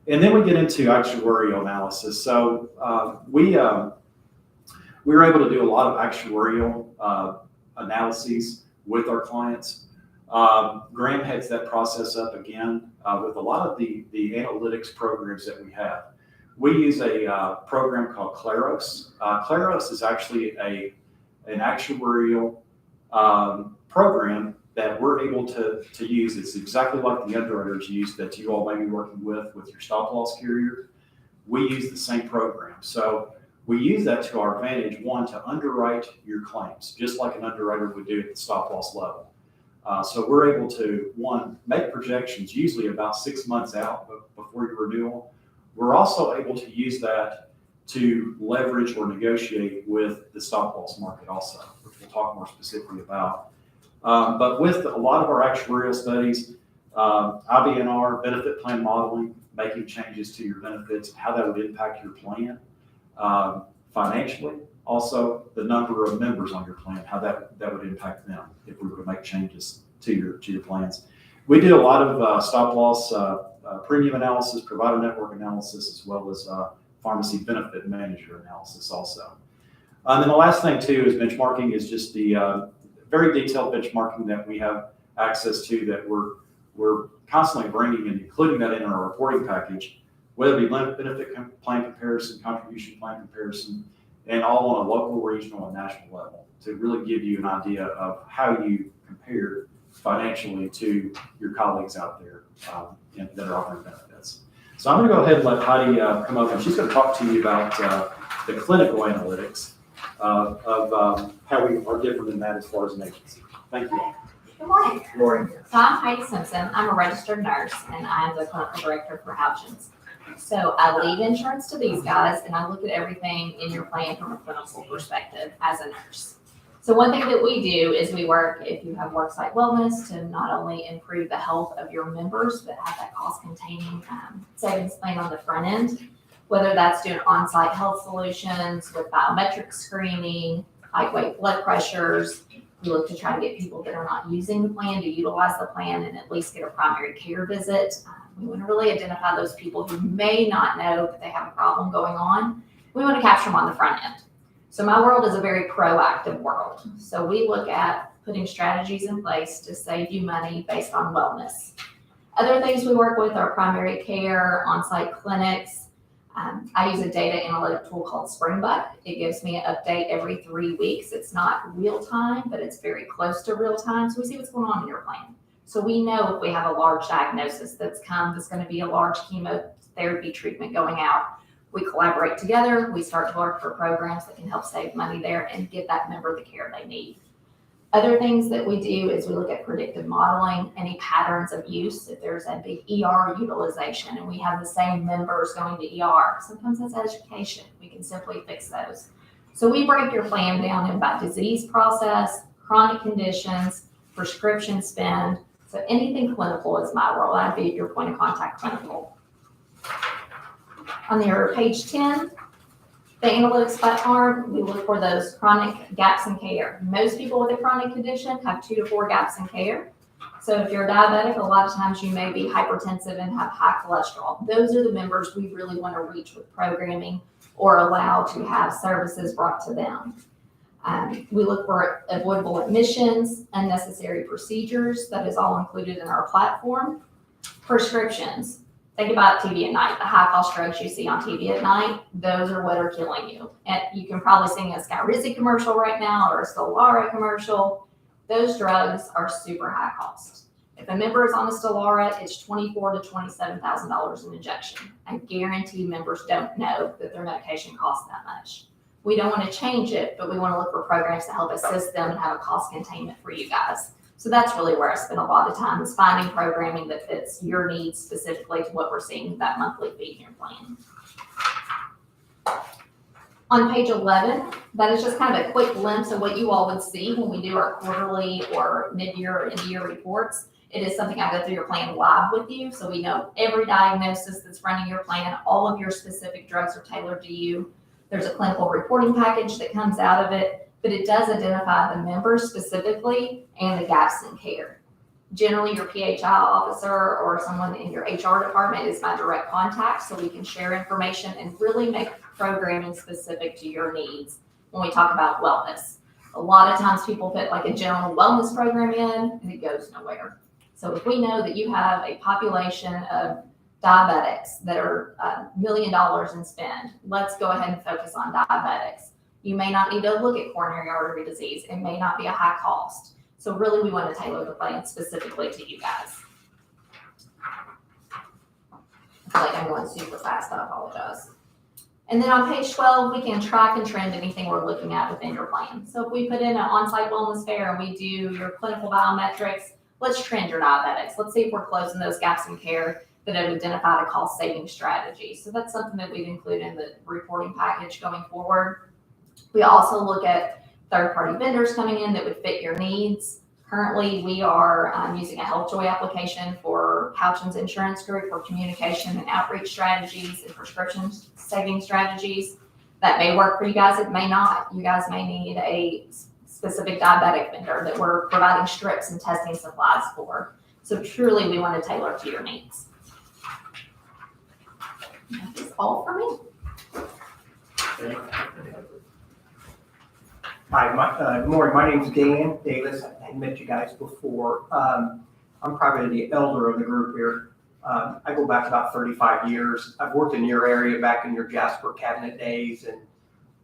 And then we get into actuarial analysis. So we were able to do a lot of actuarial analyses with our clients. Graham heads that process up again with a lot of the analytics programs that we have. We use a program called Claros. Claros is actually an actuarial program that we're able to use. It's exactly like the underwriters use that you all may be working with your stop loss carrier. We use the same program. So we use that to our advantage, one, to underwrite your claims, just like an underwriter would do at the stop loss level. So we're able to, one, make projections usually about 6 months out before your renewal. We're also able to use that to leverage or negotiate with the stop loss market also, which we'll talk more specifically about. But with a lot of our actuarial studies, IBNR, benefit plan modeling, making changes to your benefits, how that would impact your plan financially. Also, the number of members on your plan, how that would impact them if we were to make changes to your plans. We did a lot of stop loss premium analysis, provider network analysis, as well as pharmacy benefit manager analysis also. And then the last thing too is benchmarking is just the very detailed benchmarking that we have access to that we're constantly bringing and including that in our reporting package, whether it be benefit plan comparison, contribution plan comparison, and all on a local, regional, and national level to really give you an idea of how you compare financially to your colleagues out there that are offering benefits. So I'm going to go ahead and let Heidi come up, and she's going to talk to you about the clinical analytics of how we are different than that as far as an agency. Thank you. Good morning. Good morning. So I'm Heidi Simpson. I'm a registered nurse and I'm the clinical director for Houchins. So I leave insurance to these guys and I look at everything in your plan from a clinical perspective as a nurse. So one thing that we do is we work, if you have worksite wellness, to not only improve the health of your members, but have that cost-containing savings plan on the front end, whether that's doing on-site health solutions with biometric screening, height, blood pressures. We look to try to get people that are not using the plan to utilize the plan and at least get a primary care visit. We want to really identify those people who may not know that they have a problem going on. We want to capture them on the front end. So my world is a very proactive world. So we look at putting strategies in place to save you money based on wellness. Other things we work with are primary care, on-site clinics. I use a data analytic tool called Springbuck. It gives me an update every 3 weeks. It's not real time, but it's very close to real time. So we see what's going on in your plan. So we know if we have a large diagnosis that's going to be a large chemotherapy treatment going out. We collaborate together. We start to look for programs that can help save money there and give that member the care they need. Other things that we do is we look at predictive modeling, any patterns of use. If there's a big ER utilization and we have the same members going to ER, sometimes that's education. We can simply fix those. So we break your plan down by disease process, chronic conditions, prescription spend. So anything clinical is my role. I'd be your point of contact clinical. On your page 10, the analytics platform, we look for those chronic gaps in care. Most people with a chronic condition have 2 to 4 gaps in care. So if you're diabetic, a lot of times you may be hypertensive and have high cholesterol. Those are the members we really want to reach with programming or allow to have services brought to them. We look for avoidable admissions, unnecessary procedures. That is all included in our platform. Prescriptions. Think about TV at night. The high-cost drugs you see on TV at night, those are what are killing you. And you can probably see a Skyrizi commercial right now or a Stelara commercial. Those drugs are super high cost. If a member is on a Stelara, it's $24,000 to $27,000 an injection. I guarantee members don't know that their medication costs that much. We don't want to change it, but we want to look for programs to help assist them and have a cost containment for you guys. So that's really where I spend a lot of time, is finding programming that fits your needs specifically to what we're seeing with that monthly fee in your plan. On page 11, that is just kind of a quick glimpse of what you all would see when we do our quarterly or mid-year or end-of-year reports. It is something I go through your plan live with you, so we know every diagnosis that's running your plan, all of your specific drugs are tailored to you. There's a clinical reporting package that comes out of it, but it does identify the members specifically and the gaps in care. Generally, your PHI officer or someone in your HR department is my direct contact, so we can share information and really make programming specific to your needs when we talk about wellness. A lot of times people put like a general wellness program in and it goes nowhere. So if we know that you have a population of diabetics that are $1 million in spend, let's go ahead and focus on diabetics. You may not need to look at coronary artery disease. It may not be a high cost. So really we want to tailor the plan specifically to you guys. I feel like I'm going super fast, I apologize. And then on page 12, we can track and trend anything we're looking at within your plan. So if we put in an on-site wellness fair and we do your clinical biometrics, let's trend your diabetics. Let's see if we're closing those gaps in care. that have identified a cost saving strategy. So that's something that we've included in the reporting package going forward. We also look at third-party vendors coming in that would fit your needs. Currently, we are using a HealthJoy application for Houchins Insurance Group for communication and outreach strategies and prescription saving strategies. That may work for you guys, it may not. You guys may need a specific diabetic vendor that we're providing strips and testing supplies for. So truly, we want to tailor to your needs. That's all for me. Hi, good morning. My name's Dan Davis. I hadn't met you guys before. I'm probably the elder of the group here. I go back about 35 years. I've worked in your area back in your Jasper cabinet days and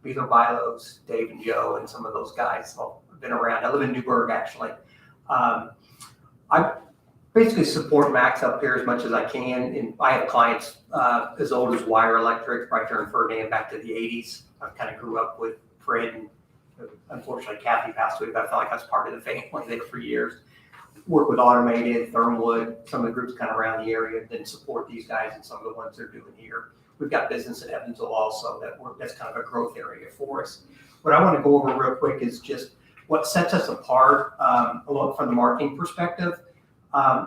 Beeler Bilos, Dave and Joe, and some of those guys. So I've been around. I live in Newburgh, actually. I basically support Max up here as much as I can. And I have clients as old as Wire Electric, right there in Ferdinand, back to the 80s. I kind of grew up with Fred, and unfortunately Kathy passed away, but I felt like I was part of the family there for years. Work with Automated, Thermwood, some of the groups kind of around the area, then support these guys and some of the ones they're doing here. We've got business in Evansville also that's kind of a growth area for us. What I want to go over real quick is just what sets us apart a lot from the marketing perspective.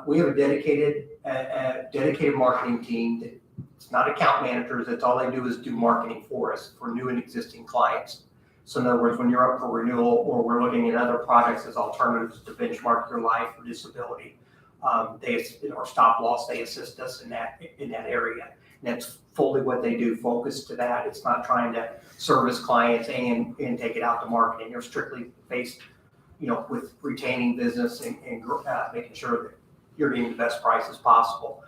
We have a dedicated marketing team. It's not account managers. That's all they do is do marketing for us for new and existing clients. So in other words, when you're up for renewal or we're looking at other products as alternatives to benchmark your life or disability, or stop loss, they assist us in that area. And that's fully what they do, focused to that. It's not trying to service clients and take it out to marketing. They're strictly based, with retaining business and making sure that you're getting the best prices possible.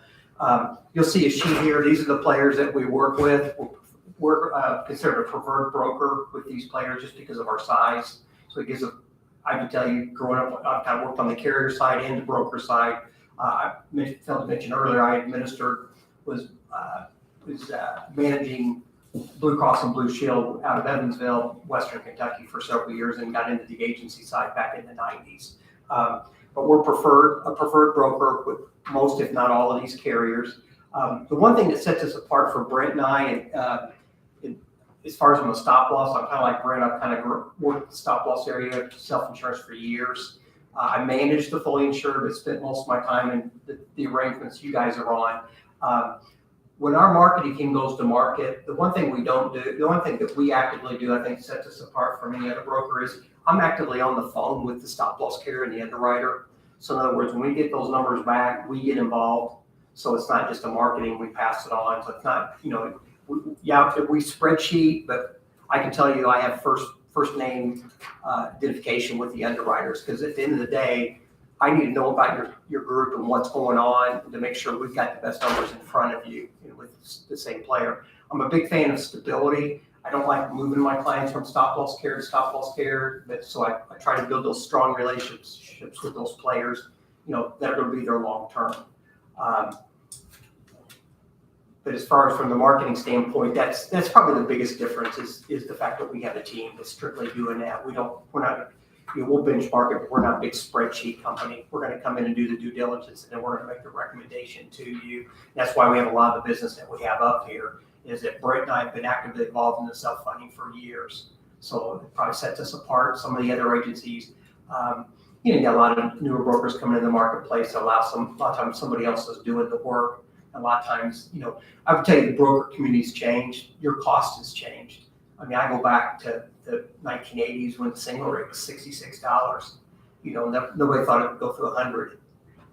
You'll see a sheet here. These are the players that we work with. We're considered a preferred broker with these players just because of our size. So it gives I can tell you, growing up, I've kind of worked on the carrier side and the broker side. I failed to mention earlier, I was managing Blue Cross and Blue Shield out of Evansville, Western Kentucky for several years and got into the agency side back in the 90s. But we're a preferred broker with most, if not all, of these carriers. The one thing that sets us apart for Brent and I, as far as on the stop loss, I'm kind of like Brent. I've kind of worked the stop loss area, self-insurance for years. I managed the fully insured, but spent most of my time in the arrangements you guys are on. When our marketing team goes to market, the one thing we don't do, the only thing that we actively do, I think sets us apart from any other broker is I'm actively on the phone with the stop loss carrier and the underwriter. So in other words, when we get those numbers back, we get involved. So it's not just a marketing, we pass it on. So it's not, we spreadsheet, but I can tell you I have first name identification with the underwriters, because at the end of the day, I need to know about your group and what's going on to make sure we've got the best numbers in front of you, with the same player. I'm a big fan of stability. I don't like moving my clients from stop loss care to stop loss care, but so I try to build those strong relationships with those players, that are going to be there long term. But as far as from the marketing standpoint, that's probably the biggest difference is the fact that we have a team that's strictly doing that. We're not, we'll benchmark it, but we're not a big spreadsheet company. We're going to come in and do the due diligence, and then we're going to make the recommendation to you. That's why we have a lot of the business that we have up here, is that Brett and I have been actively involved in the self-funding for years. So it probably sets us apart. Some of the other agencies, you got a lot of newer brokers coming in the marketplace. A lot of times somebody else is doing the work. A lot of times, I would tell you the broker community's changed. Your cost has changed. I mean, I go back to the 1980s when the single rate was $66. Nobody thought it would go through 100.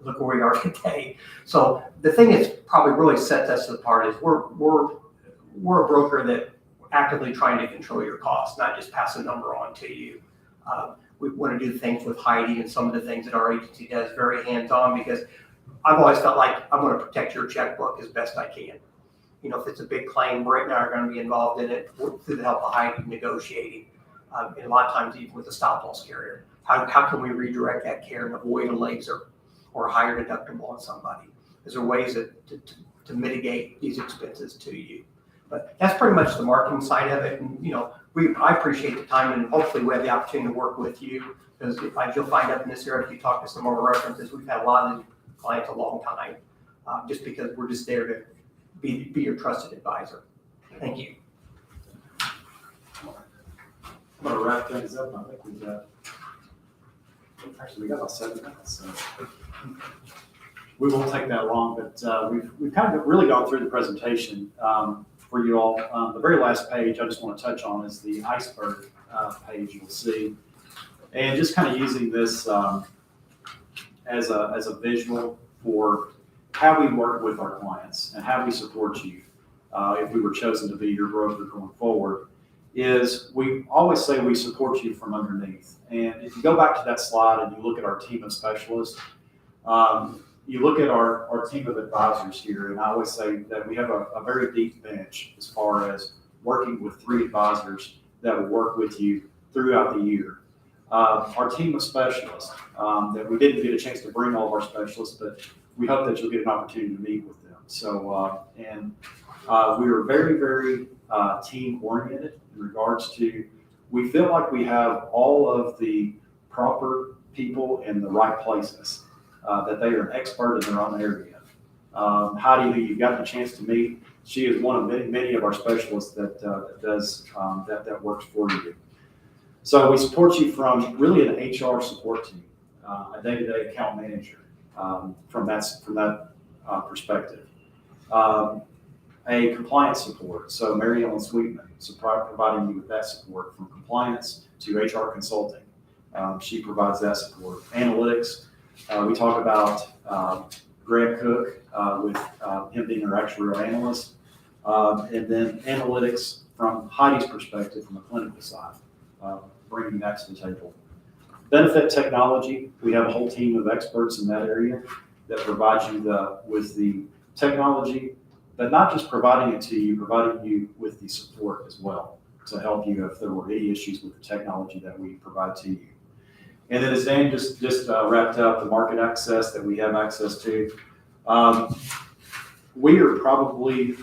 Look where we are today. So the thing that's probably really sets us apart is we're a broker that actively trying to control your costs, not just pass a number on to you. We want to do things with Heidi and some of the things that our agency does very hands-on, because I've always felt like I want to protect your checkbook as best I can. If it's a big claim, Brett and I are going to be involved in it through the help of Heidi negotiating. And a lot of times even with the stop loss carrier, how can we redirect that care and avoid a laser or a higher deductible on somebody? Is there ways to mitigate these expenses to you? But that's pretty much the marketing side of it. And, I appreciate the time, and hopefully we have the opportunity to work with you, because you'll find up in this area, if you talk to some of our references, we've had a lot of these clients a long time. just because we're just there to be your trusted advisor. Thank you. I'm gonna wrap things up. I think we got about 7 minutes, so we won't take that long, but we've kind of really gone through the presentation for you all. The very last page I just want to touch on is the iceberg page you'll see. And just kind of using this as a visual for how we work with our clients and how we support you if we were chosen to be your broker going forward, is we always say we support you from underneath. And if you go back to that slide and you look at our team of specialists, you look at our team of advisors here, and I always say that we have a very deep bench as far as working with 3 advisors that will work with you throughout the year. Our team of specialists, that we didn't get a chance to bring all of our specialists, but we hope that you'll get an opportunity to meet with them. So, we are very, very team oriented in regards to, we feel like we have all of the proper people in the right places, that they are an expert in their own area. Heidi, who you've gotten a chance to meet, she is one of many of our specialists that that works for you. So we support you from really an HR support team, a day-to-day account manager, from that perspective. A compliance support, so Mary Ellen Sweetman, providing you with that support from compliance to HR consulting. She provides that support. Analytics, we talk about Greg Cook with him being our actuarial analyst, and then analytics from Heidi's perspective from the clinical side, bringing that to the table. Benefit technology, we have a whole team of experts in that area that provide you with the technology, but not just providing it to you, providing you with the support as well to help you if there were any issues with the technology that we provide to you. And then as Dan just wrapped up, the market access that we have access to, we are probably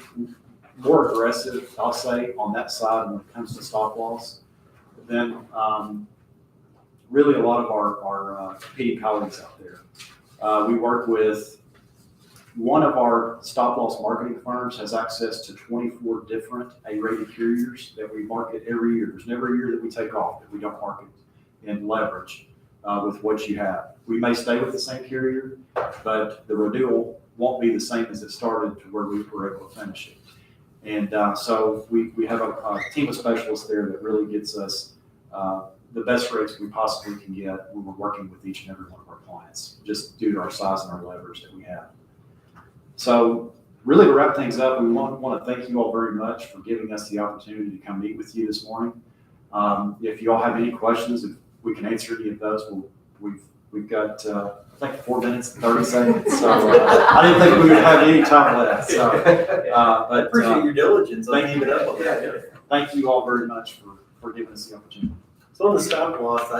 more aggressive, I'll say, on that side when it comes to stop loss than really a lot of our competing colleagues out there. We work with one of our stop loss marketing firms has access to 24 different A-rated carriers that we market every year. There's never a year that we take off that we don't market and leverage with what you have. We may stay with the same carrier, but the renewal won't be the same as it started to where we were able to finish it. And so we have a team of specialists there that really gets us the best rates we possibly can get when we're working with each and every one of our clients, just due to our size and our leverage that we have. So really to wrap things up, we want to thank you all very much for giving us the opportunity to come meet with you this morning. If you all have any questions, if we can answer any of those, we've got, I think 4 minutes and 30 seconds. So I didn't think we would have any time left. So, but Appreciate your diligence on thank you. keeping up on that. Thank you all very much for giving us the opportunity. So on the stop loss,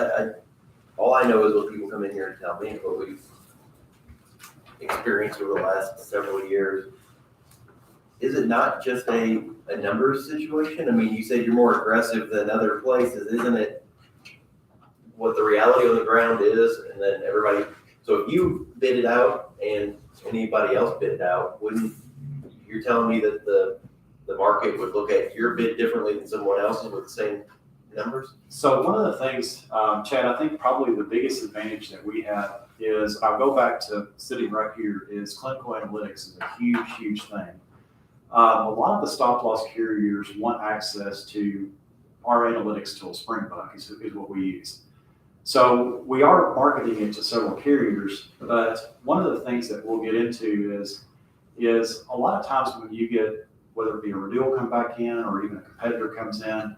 all I know is what people come in here and tell me, what we've experienced over the last several years. Is it not just a numbers situation? I mean, you said you're more aggressive than other places. Isn't it what the reality on the ground is? And then everybody, so if you bid it out and anybody else bid it out, wouldn't, you're telling me that the market would look at your bid differently than someone else's with the same numbers? So one of the things, Chad, I think probably the biggest advantage that we have is, I'll go back to sitting right here, is clinical analytics is a huge, huge thing. A lot of the stop loss carriers want access to our analytics tool, Springbuck is what we use. So we are marketing it to several carriers, but one of the things that we'll get into is a lot of times when you get, whether it be a renewal come back in or even a competitor comes in,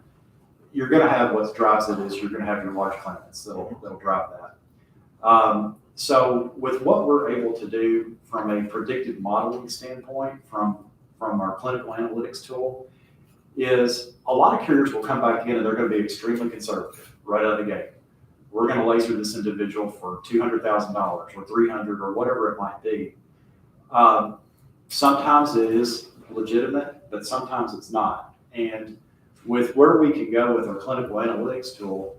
you're going to have what drives it is you're going to have your large claimants that'll drive that. So with what we're able to do from a predictive modeling standpoint from our clinical analytics tool is a lot of carriers will come back in and they're going to be extremely conservative right out of the gate. We're going to laser this individual for $200,000 or $300,000 or whatever it might be. Sometimes it is legitimate, but sometimes it's not. And with where we can go with our clinical analytics tool,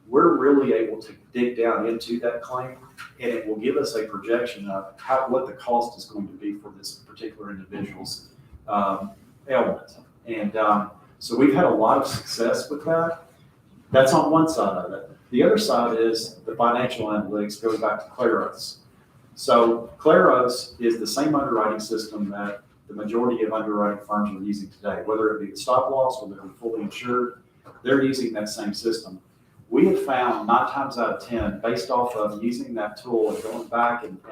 we're really able to dig down into that claim, and it will give us a projection of what the cost is going to be for this particular individual's ailment. And so we've had a lot of success with that. That's on one side of it. The other side is the financial analytics goes back to Claros. So Claros is the same underwriting system that the majority of underwriting firms are using today, whether it be the stop loss or they're fully insured, they're using that same system. We have found 9 times out of 10, based off of using that tool and going back and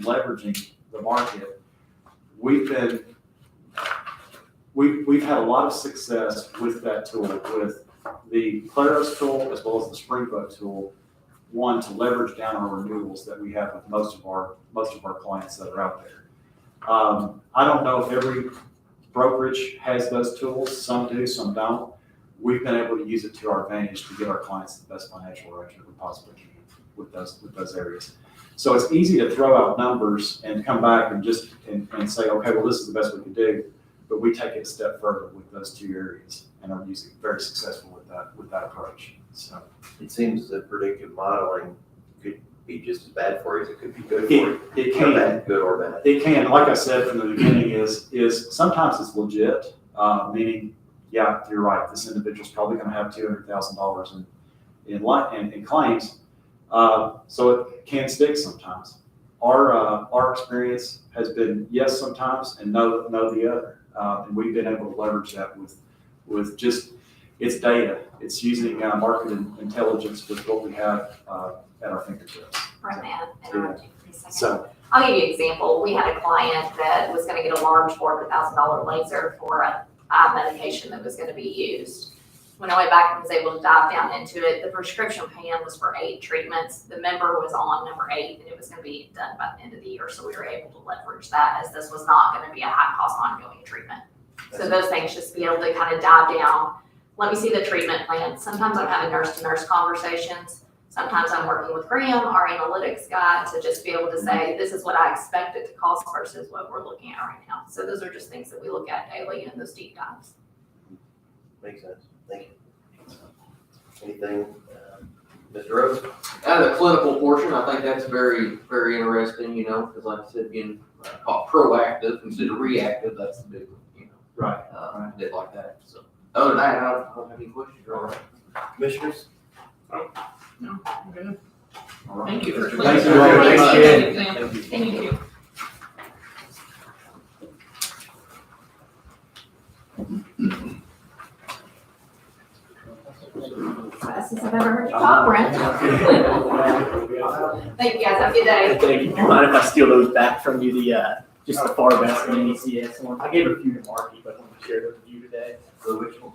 leveraging the market, we've had a lot of success with that tool, with the Claros tool as well as the Springbook tool. One, to leverage down our renewals that we have with most of our clients that are out there. I don't know if every brokerage has those tools. Some do, some don't. We've been able to use it to our advantage to give our clients the best financial direction we possibly can with those areas. So it's easy to throw out numbers and come back and just and say, okay, well, this is the best we can do. But we take it a step further with those 2 areas and are using very successful with that approach. So It seems that predictive modeling could be just as bad for you as it could be good for you. it can. Bad, good or bad. It can, like I said from the beginning, is sometimes it's legit, meaning, yeah, you're right. This individual's probably going to have $200,000 in claims, so it can stick sometimes. Our experience has been yes sometimes and no the other, and we've been able to leverage that with just it's data. It's using market intelligence with what we have at our fingertips. Right, man. Interrupt you for a second. So. I'll give you an example. We had a client that was going to get a large $400,000 laser for a eye medication that was going to be used. When I went back and was able to dive down into it, the prescription plan was for 8 treatments. The member was on number 8, and it was going to be done by the end of the year. So we were able to leverage that, as this was not going to be a high-cost ongoing treatment. So those things, just be able to kind of dive down. Let me see the treatment plan. Sometimes I'm having nurse-to-nurse conversations. Sometimes I'm working with Graham, our analytics guy, to just be able to say, this is what I expect it to cost versus what we're looking at right now. So those are just things that we look at daily in those deep dives. Makes sense. Thank you. Anything, Mr. Rose? The clinical portion, I think that's very, very interesting, because like I said, being called proactive instead of reactive, that's the big, Right. Did like that, so. Other than that, I don't have any questions. All right. Commissioners? No, I'm good. All right. Thank you for Thank you. clearing. Thank you. Thank you. Fastest I've ever heard you talk, Brent. Thank you guys. Have a good day. Thank you. Do you mind if I steal those back from you, just the far best NECS one? I gave a few to Marky, but I want to share those with you today. So which one,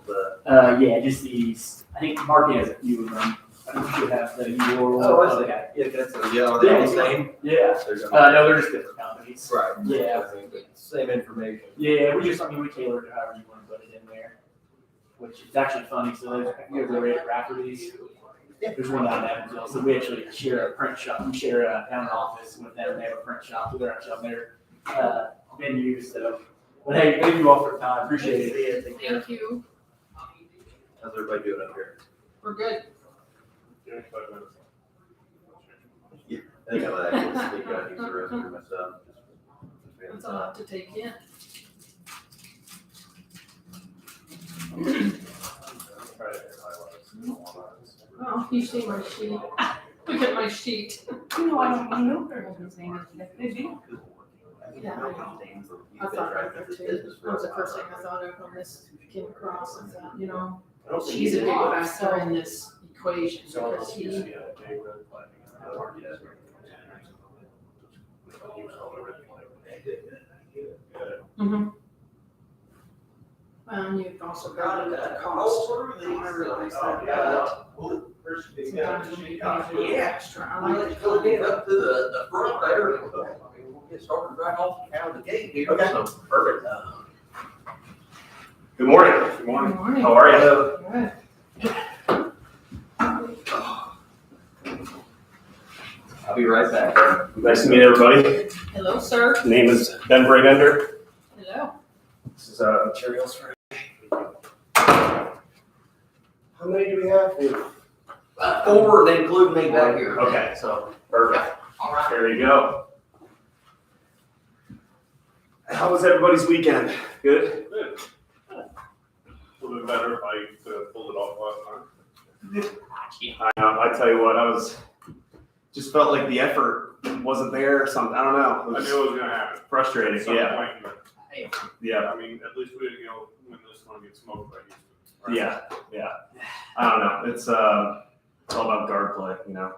Yeah, just these. I think Marky has a few of them. I think you should have the URL. Oh, I see. Yeah, that's, are they all the same? Yeah. There's a- No, they're just different companies. Right. Yeah. Same information. Yeah, we tailor it however you want to put it in there. Which is actually funny. So there's, you ever read Rafferty's? There's one down in Evansville. So we actually share a print shop. We share down an office with them. They have a print shop. So they're actually on their menu. So, but hey, thank you all for the time. Appreciate it. Thank you. How's everybody doing up here? We're good. I think I might actually sneak out and use the restroom myself. That's a lot to take in. Oh, you see my sheet. Look at my sheet. I know their husband's name is Nick. They do. Yeah, I thought right there too. That was the first thing I thought of when this came across. I thought, she's a big factor in this equation because he. Mm-hmm. And you've also got to look at the cost. I realize that. Sometimes when you pay a little extra, I like to We'll get up to the front there, and we'll get started right off out of the gate here. Okay. So, perfect. Good morning. Good morning. How are you? Good. I'll be right back. Nice to meet everybody. Hello, sir. Name is Ben Brabender. Hello. This is materials for. How many do we have? We have 4, and include me back here. Okay. So, Perfect. all right. There you go. How was everybody's weekend? Good? Good. A little bit better if I could have pulled it off last time. I tell you what, just felt like the effort wasn't there or something. I don't know. I It knew was it was gonna happen. frustrating. At some Yeah. point, but, Yeah. I mean, at least we didn't go when this one gets smoked by Houston. Yeah. Yeah. I don't know. It's all about guard play, you know?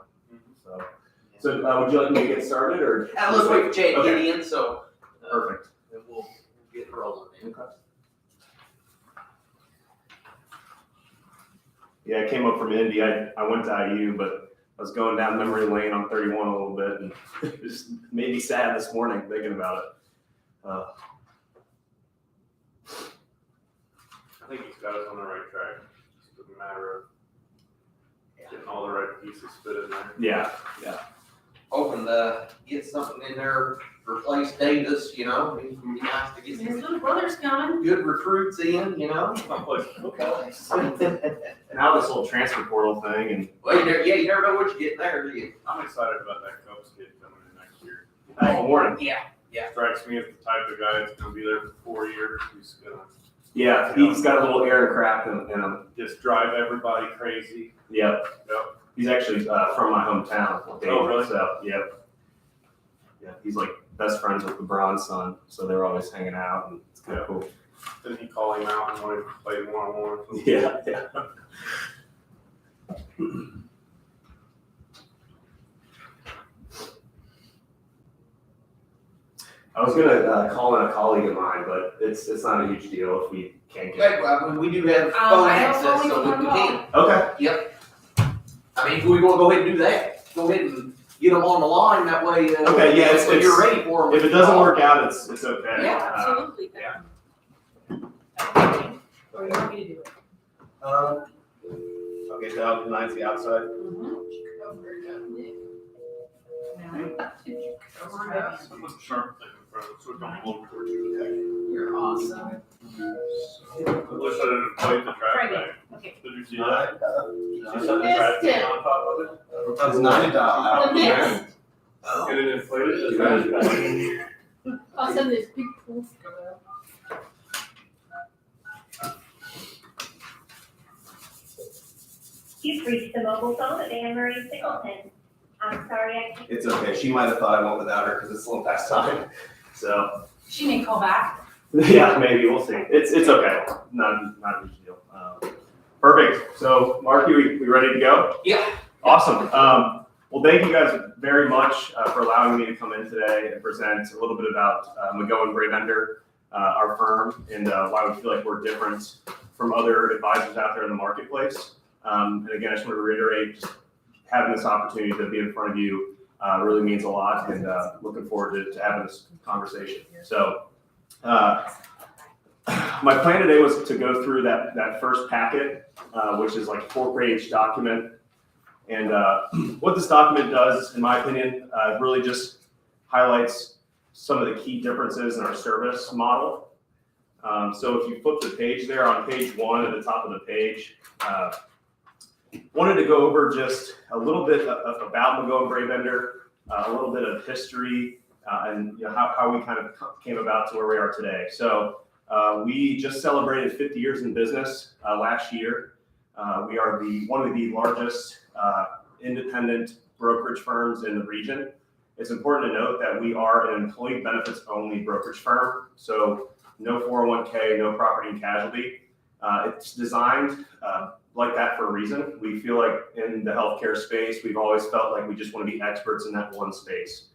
So would you like me to get started or? Let's wait for Chad to Okay. get in, so. Perfect. Then we'll get rolling. Okay. Yeah, I came up from Indy. I went to IU, but I was going down memory lane on 31 a little bit, and it just made me sad this morning thinking about it. I think he's got us on the right track. It's just a matter of getting all the right pieces fit in there. Yeah. Hoping to get something in there, replace Davis, you know, it'd be nice to get His some little brother's coming. good recruits in, you know. I'm like, okay. Now this whole transfer portal thing, and Well, you never know what you get there, do you? I'm excited about that Cubs kid coming in next year. all morning. Yeah. Strikes me as the type of guy that's gonna be there for 4 years. He's gonna Yeah, he's got a little Aaron Craft in him. just drive everybody crazy. Yep. Yep. He's actually from my hometown. Oh, really? So, yep. Yeah, he's like best friends with LeBron's son, so they're always hanging out, and it's kind of cool. Didn't he call him out and wanted to play one-on-one? Yeah. I was gonna call in a colleague of mine, but it's not a huge deal if we can't get. Okay, well, we do have phone I have access, phone so we number. can. Okay. I mean, if we wanna go ahead and do that, go ahead and get them on the line, that way, Okay, yeah, so you're ready for them. If it doesn't work out, it's okay. Yeah, absolutely. yeah. Or you want me to do it? Okay, so I'll line the outside. Sharp thing in front of us, so it don't blow towards you. You're awesome. I wish I didn't play the track Try bag. Okay. Did you see that? Did you You see the track missed bag it. on top of it? It's $90. The mist. Get it inflated? All of a sudden, this big poof come out. You've reached the mobile phone of Anne Marie Singleton. I'm sorry I can't. It's okay. She might have thought I went without her because it's a little past time. So She may call back. yeah, maybe we'll see. It's okay. Not a huge deal. Perfect. So Marky, we ready to go? Yeah. Awesome. Well, thank you guys very much for allowing me to come in today and present a little bit about McGowan Brabender, our firm, and why we feel like we're different from other advisors out there in the marketplace. And again, I just want to reiterate, just having this opportunity to be in front of you really means a lot, and looking forward to having this conversation. So my plan today was to go through that first packet, which is like a 4-page document. And what this document does, in my opinion, really just highlights some of the key differences in our service model. So if you flip the page there, on page 1 at the top of the page, wanted to go over just a little bit about McGowan Brabender, a little bit of history, and how we kind of came about to where we are today. So we just celebrated 50 years in business last year. We are one of the largest independent brokerage firms in the region. It's important to note that we are an employee benefits only brokerage firm. So no 401k, no property and casualty. It's designed like that for a reason. We feel like in the healthcare space, we've always felt like we just want to be experts in that one space.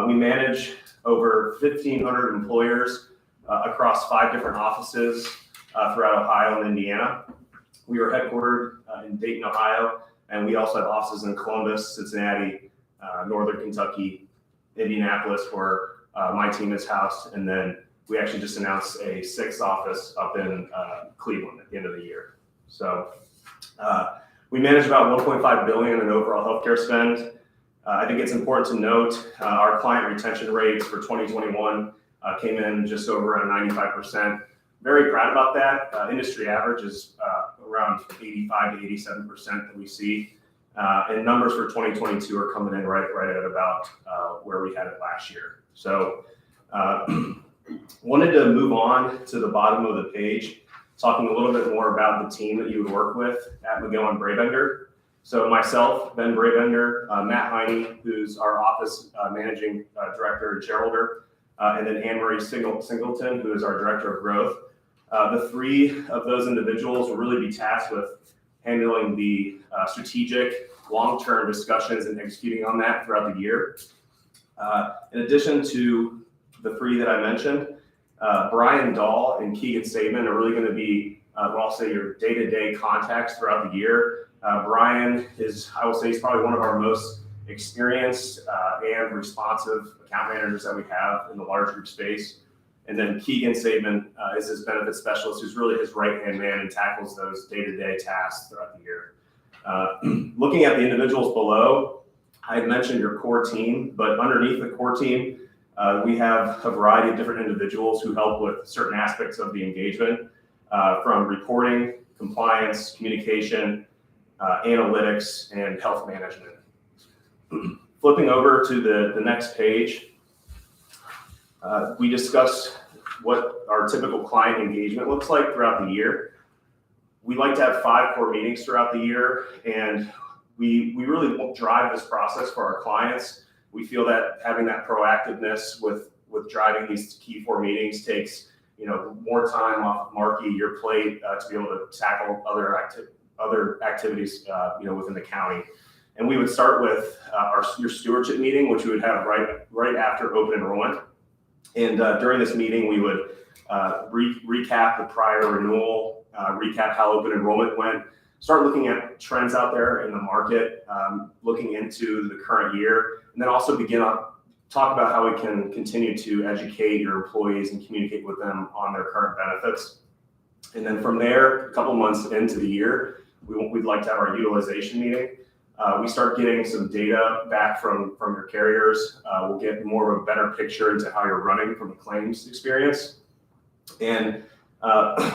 We manage over 1,500 employers across 5 different offices throughout Ohio and Indiana. We are headquartered in Dayton, Ohio, and we also have offices in Columbus, Cincinnati, Northern Kentucky, Indianapolis, where my team is housed, and then we actually just announced a 6th office up in Cleveland at the end of the year. So we manage about $1.5 billion in overall healthcare spend. I think it's important to note our client retention rates for 2021 came in just over around 95%. Very proud about that. Industry average is around 85 to 87% that we see. And numbers for 2022 are coming in right at about where we had it last year. So wanted to move on to the bottom of the page, talking a little bit more about the team that you would work with at McGill and Brabender. So myself, Ben Brabender, Matt Heine, who's our office managing director and shareholder, and then Anne-Marie Singleton, who is our director of growth. The three of those individuals will really be tasked with handling the strategic long-term discussions and executing on that throughout the year. In addition to the three that I mentioned, Brian Dahl and Keegan Saban are really going to be, well, I'll say your day-to-day contacts throughout the year. Brian is, I will say, he's probably one of our most experienced and responsive account managers that we have in the large group space. And then Keegan Saban is his benefits specialist, who's really his right-hand man and tackles those day-to-day tasks throughout the year. Looking at the individuals below, I had mentioned your core team, but underneath the core team, we have a variety of different individuals who help with certain aspects of the engagement, from reporting, compliance, communication, analytics, and health management. Flipping over to the next page, we discussed what our typical client engagement looks like throughout the year. We like to have 5 core meetings throughout the year, and we really drive this process for our clients. We feel that having that proactiveness with driving these key 4 meetings takes more time off of Marky, your plate, to be able to tackle other activities within the county. And we would start with your stewardship meeting, which we would have right after open enrollment. And during this meeting, we would recap the prior renewal, recap how open enrollment went, start looking at trends out there in the market, looking into the current year, and then also talk about how we can continue to educate your employees and communicate with them on their current benefits. And then from there, a couple months into the year, we'd like to have our utilization meeting. We start getting some data back from your carriers. We'll get more of a better picture into how you're running from a claims experience. And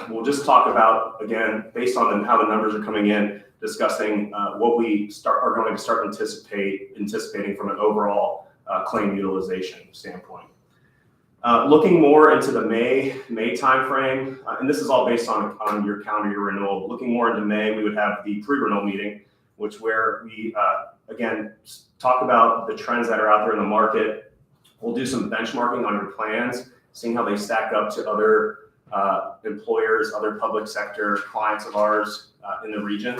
we'll just talk about, again, based on how the numbers are coming in, discussing what we are going to start anticipating from an overall claim utilization standpoint. Looking more into the May timeframe, and this is all based on your calendar year renewal. Looking more into May, we would have the pre-renewal meeting, where we, again, talk about the trends that are out there in the market. We'll do some benchmarking on your plans, seeing how they stack up to other employers, other public sector clients of ours in the region.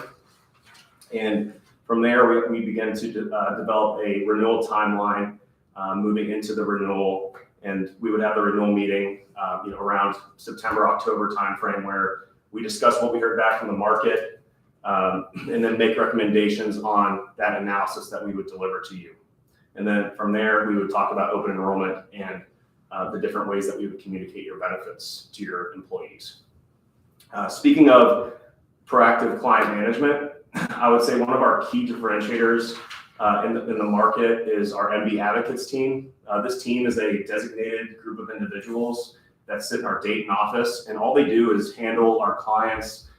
And from there, we begin to develop a renewal timeline moving into the renewal. And we would have the renewal meeting around September, October timeframe, where we discuss what we heard back from the market, and then make recommendations on that analysis that we would deliver to you. And then from there, we would talk about open enrollment and the different ways that we would communicate your benefits to your employees. Speaking of proactive client management, I would say one of our key differentiators in the market is our MB Advocates team. This team is a designated group of individuals that sit in our Dayton office, and all they do is handle our clients'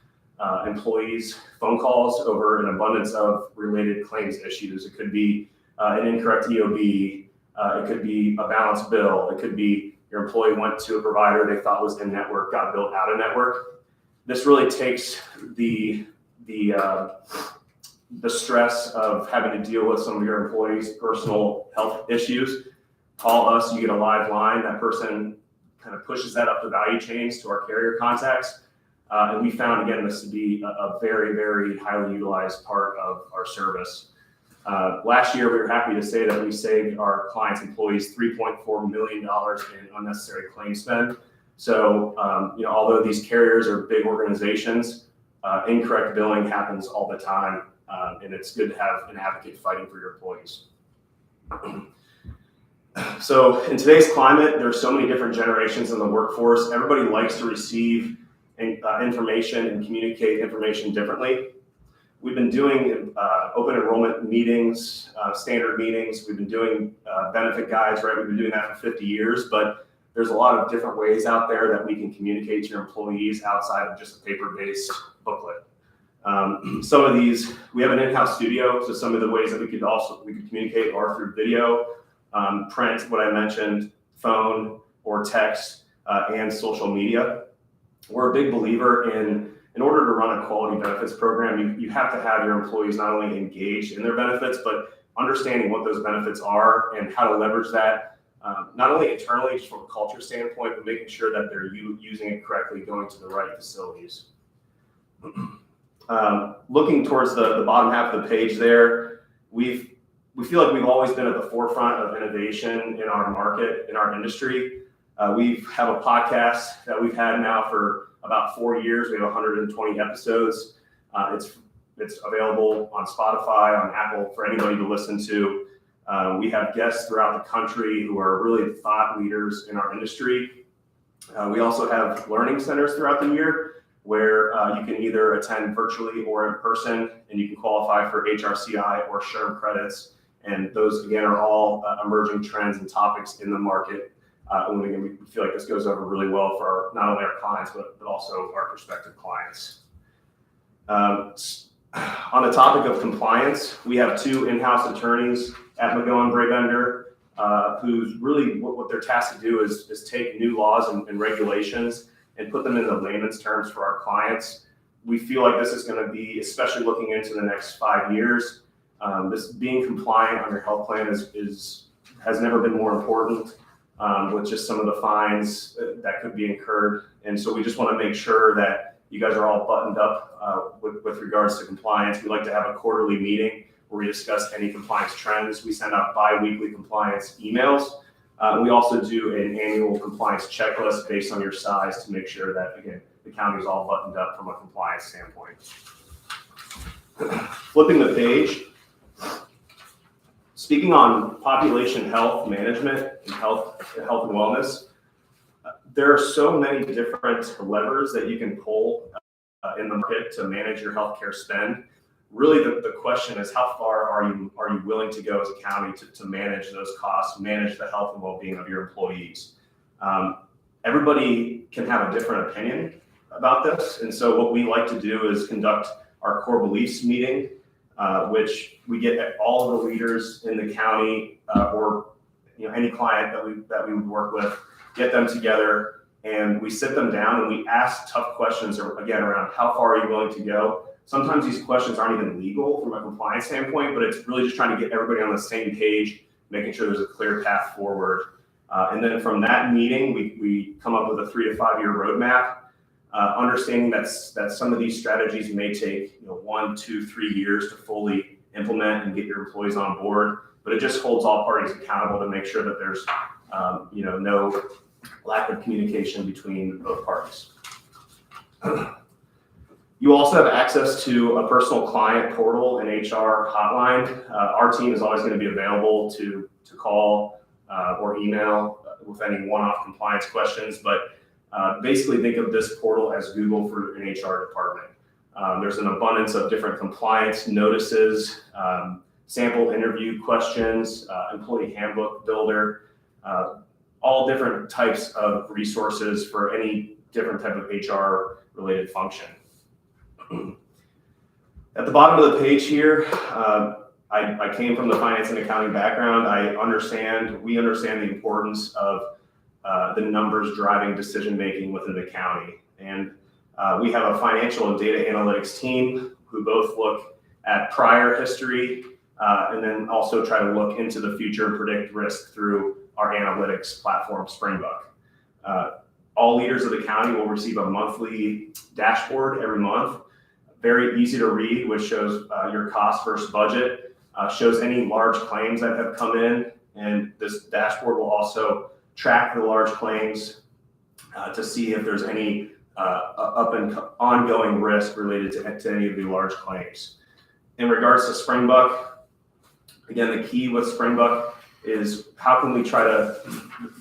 employees' phone calls over an abundance of related claims issues. It could be an incorrect EOB, it could be a balanced bill, it could be your employee went to a provider they thought was in network, got billed out of network. This really takes the stress of having to deal with some of your employees' personal health issues. Call us, you get a live line. That person kind of pushes that up the value chains to our carrier contacts. And we found, again, this to be a very, very highly utilized part of our service. Last year, we were happy to say that we saved our clients' employees $3.4 million in unnecessary claim spend. So, although these carriers are big organizations, incorrect billing happens all the time. And it's good to have an advocate fighting for your employees. So in today's climate, there's so many different generations in the workforce. Everybody likes to receive information and communicate information differently. We've been doing open enrollment meetings, standard meetings. We've been doing benefit guides, right? We've been doing that for 50 years, but there's a lot of different ways out there that we can communicate to your employees outside of just a paper-based booklet. Some of these, we have an in-house studio, so some of the ways that we could communicate are through video, print, what I mentioned, phone or text, and social media. We're a big believer in order to run a quality benefits program, you have to have your employees not only engaged in their benefits, but understanding what those benefits are and how to leverage that, not only internally, just from a culture standpoint, but making sure that they're using it correctly, going to the right facilities. Looking towards the bottom half of the page there, we feel like we've always been at the forefront of innovation in our market, in our industry. We have a podcast that we've had now for about 4 years. We have 120 episodes. It's available on Spotify, on Apple, for anybody to listen to. We have guests throughout the country who are really thought leaders in our industry. We also have learning centers throughout the year where you can either attend virtually or in person, and you can qualify for HRCI or SHRM credits. And those, again, are all emerging trends and topics in the market. And again, we feel like this goes over really well for not only our clients, but also our prospective clients. On the topic of compliance, we have 2 in-house attorneys at McGowan Brabender, who's really what they're tasked to do is take new laws and regulations and put them into layman's terms for our clients. We feel like this is going to be, especially looking into the next 5 years, this being compliant on your health plan has never been more important, with just some of the fines that could be incurred. And so we just want to make sure that you guys are all buttoned up with regards to compliance. We like to have a quarterly meeting where we discuss any compliance trends. We send out bi-weekly compliance emails. We also do an annual compliance checklist based on your size to make sure that, again, the county is all buttoned up from a compliance standpoint. Flipping the page, speaking on population health management and health and wellness, there are so many different levers that you can pull in the market to manage your healthcare spend. Really, the question is, how far are you willing to go as a county to manage those costs, manage the health and well-being of your employees? Everybody can have a different opinion about this, and so what we like to do is conduct our core beliefs meeting, which we get all of the leaders in the county or any client that we would work with, get them together, and we sit them down and we ask tough questions, again, around how far are you willing to go. Sometimes these questions aren't even legal from a compliance standpoint, but it's really just trying to get everybody on the same page, making sure there's a clear path forward. And then from that meeting, we come up with a 3 to 5 year roadmap, understanding that some of these strategies may take 1, 2, 3 years to fully implement and get your employees on board, but it just holds all parties accountable to make sure that there's no lack of communication between both parties. You also have access to a personal client portal and HR hotline. Our team is always going to be available to call or email with any one-off compliance questions, but basically think of this portal as Google for an HR department. There's an abundance of different compliance notices, sample interview questions, employee handbook builder, all different types of resources for any different type of HR related function. At the bottom of the page here, I came from the finance and accounting background. We understand the importance of the numbers driving decision making within the county. And we have a financial and data analytics team who both look at prior history and then also try to look into the future and predict risk through our analytics platform, Springbuk. All leaders of the county will receive a monthly dashboard every month. Very easy to read, which shows your cost versus budget, shows any large claims that have come in, and this dashboard will also track the large claims to see if there's any up and ongoing risk related to any of the large claims. In regards to Springbuk, again, the key with Springbuk is how can we try to,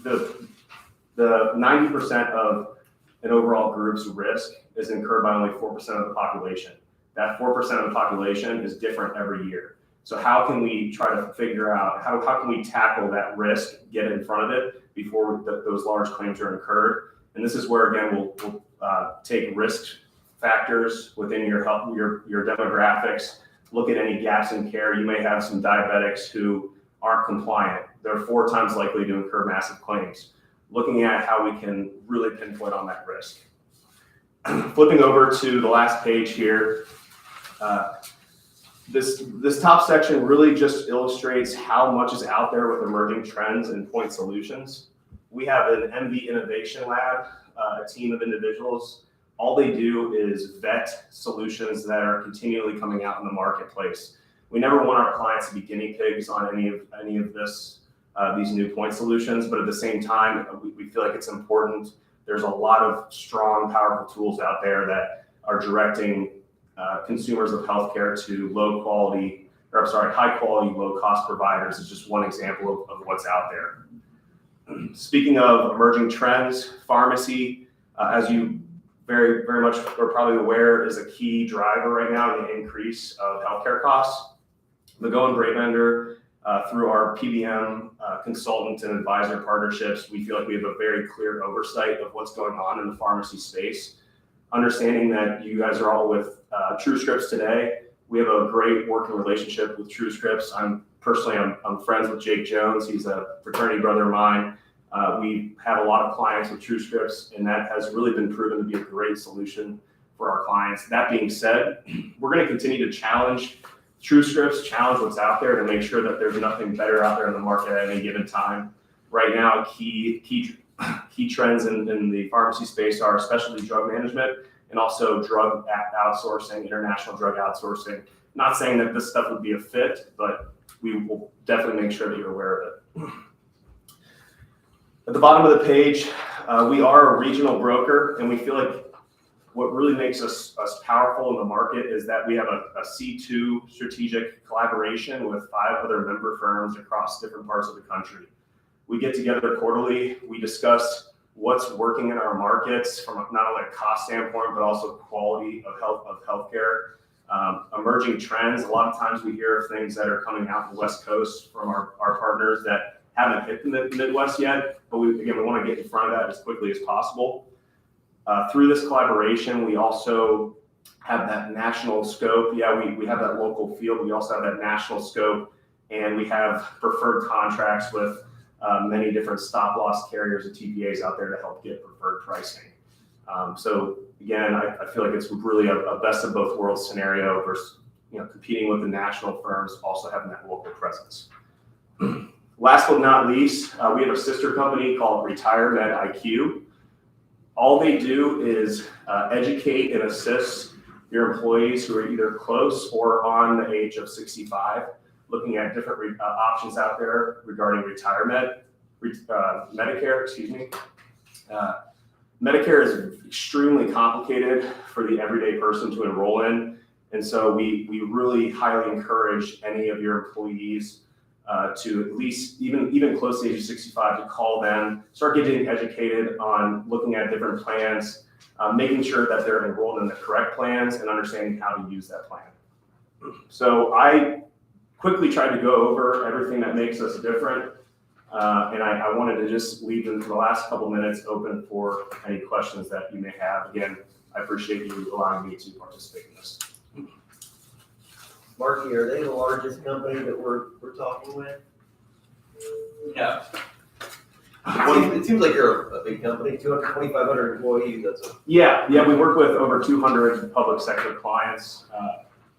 the 90% of an overall group's risk is incurred by only 4% of the population. That 4% of the population is different every year. So how can we try to figure out, how can we tackle that risk, get in front of it before those large claims are incurred? And this is where, again, we'll take risk factors within your health, your demographics. Look at any gaps in care. You may have some diabetics who aren't compliant. They're 4 times likely to incur massive claims. Looking at how we can really pinpoint on that risk. Flipping over to the last page here, this top section really just illustrates how much is out there with emerging trends and point solutions. We have an MV Innovation Lab, a team of individuals. All they do is vet solutions that are continually coming out in the marketplace. We never want our clients to be guinea pigs on any of these new point solutions, but at the same time, we feel like it's important. There's a lot of strong, powerful tools out there that are directing consumers of healthcare to high quality, low cost providers. Is just one example of what's out there. Speaking of emerging trends, pharmacy, as you very, very much are probably aware, is a key driver right now in the increase of healthcare costs. McGowan Brabender, through our PBM consultant and advisor partnerships, we feel like we have a very clear oversight of what's going on in the pharmacy space. Understanding that you guys are all with TrueScripts today, we have a great working relationship with TrueScripts. I'm friends with Jake Jones. He's a fraternity brother of mine. We have a lot of clients with TrueScripts, and that has really been proven to be a great solution for our clients. That being said, we're going to continue to challenge TrueScripts, challenge what's out there to make sure that there's nothing better out there in the market at any given time. Right now, key trends in the pharmacy space are specialty drug management and also drug outsourcing, international drug outsourcing. Not saying that this stuff would be a fit, but we will definitely make sure that you're aware of it. At the bottom of the page, we are a regional broker, and we feel like what really makes us powerful in the market is that we have a C2 strategic collaboration with 5 other member firms across different parts of the country. We get together quarterly. We discuss what's working in our markets from not only a cost standpoint, but also quality of healthcare. Emerging trends. A lot of times we hear of things that are coming out in the West Coast from our partners that haven't hit the Midwest yet, but we want to get in front of that as quickly as possible. Through this collaboration, we also have that national scope. Yeah, we have that local field. We also have that national scope, and we have preferred contracts with many different stop-loss carriers and TPAs out there to help get preferred pricing. So again, I feel like it's really a best of both worlds scenario versus competing with the national firms, also having that local presence. Last but not least, we have a sister company called Retire Med IQ. All they do is educate and assist your employees who are either close or on the age of 65, looking at different options out there regarding Medicare, excuse me. Medicare is extremely complicated for the everyday person to enroll in. And so we really highly encourage any of your employees to at least, even close to the age of 65, to call them, start getting educated on looking at different plans, making sure that they're enrolled in the correct plans and understanding how to use that plan. So I quickly tried to go over everything that makes us different. And I wanted to just leave the last couple minutes open for any questions that you may have. Again, I appreciate you allowing me to participate in this. Marky, are they the largest company that we're talking with? Yeah. It seems like you're a big company, 2,500 employees. Yeah, we work with over 200 public sector clients.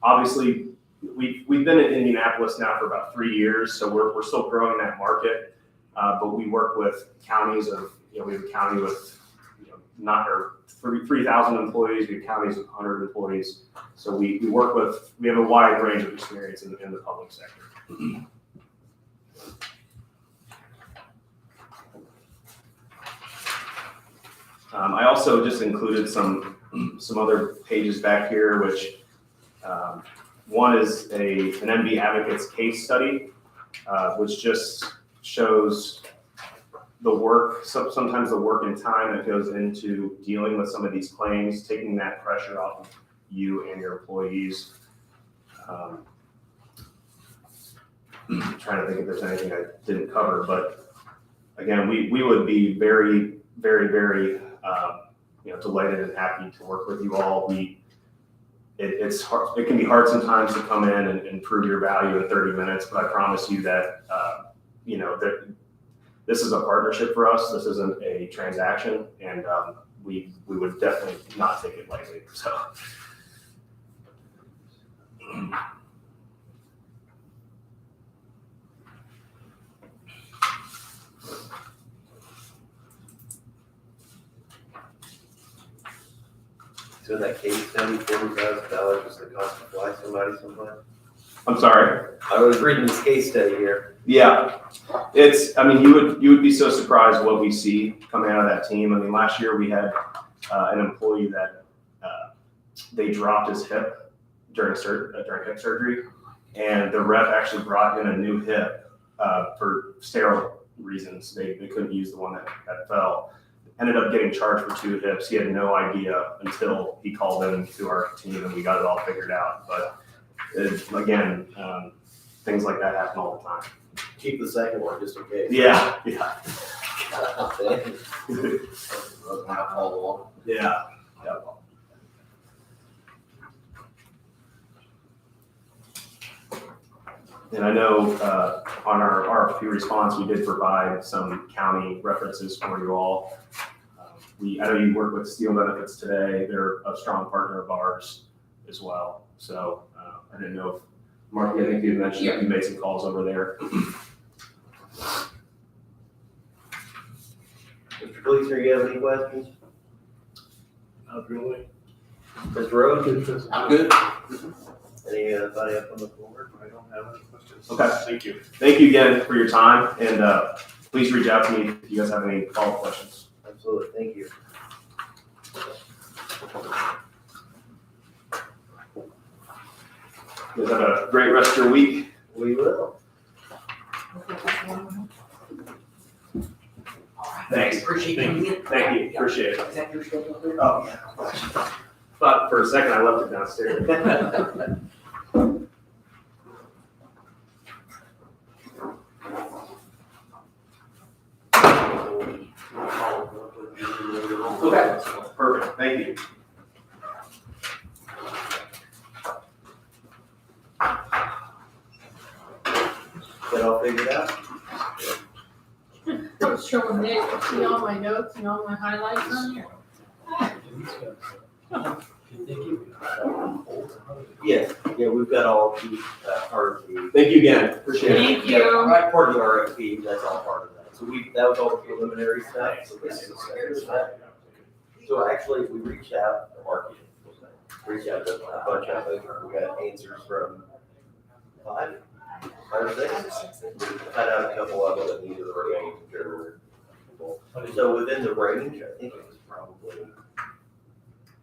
Obviously, we've been in Indianapolis now for about 3 years, so we're still growing that market. But we work with counties we have a county with 3,000 employees. We have counties with 100 employees. So we have a wide range of experience in the public sector. I also just included some other pages back here, which one is an MD Advocates case study, which just shows the work, sometimes the work and time that goes into dealing with some of these claims, taking that pressure off of you and your employees. Trying to think if there's anything I didn't cover, but again, we would be very, very, very delighted and happy to work with you all. It's hard, it can be hard sometimes to come in and prove your value in 30 minutes, but I promise you that, that this is a partnership for us. This isn't a transaction, and we would definitely not take it lightly. So. So in that case study, $40,000 is the cost to fly somebody somewhere? I'm sorry. I was reading this case study here. Yeah, you would be so surprised what we see coming out of that team. I mean, last year we had an employee that they dropped his hip during hip surgery, and the rep actually brought in a new hip for sterile reasons. They couldn't use the one that fell. Ended up getting charged for 2 hips. He had no idea until he called in to our team and we got it all figured out. But again, things like that happen all the time. Keep the second one just in case. Yeah. Yeah. And I know on our RFP response, we did provide some county references for you all. I know you work with Steel Benefits today. They're a strong partner of ours as well. So I didn't know if, Mark, I think you mentioned that you made some calls over there. Mr. Gleason, you have any questions? Not really. Mr. Rhodes? I'm good. Anybody up on the floor? I don't have any questions. Okay. Thank you. Thank you again for your time, and please reach out to me if you guys have any follow-up questions. Absolutely, thank you. You guys have a great rest of your week. We will. Thanks. Appreciate you. Thank you. Appreciate it. Is that your schedule here? Oh, yeah. Thought for a second I left it downstairs. Okay, perfect. Thank you. Get all figured out? I was showing Nick, see all my notes and all my highlights on here. Yes, yeah, we've got all the part of the. Thank you again. Appreciate it. Thank you. Right, part of the RFP, that's all part of that. So that was all the preliminary stuff. So this is the second step. So actually, we reached out to marketing. Reached out to a bunch of them. We got answers from 5 or 6. Cut out a couple of them that needed the range. So within the range, I think it was probably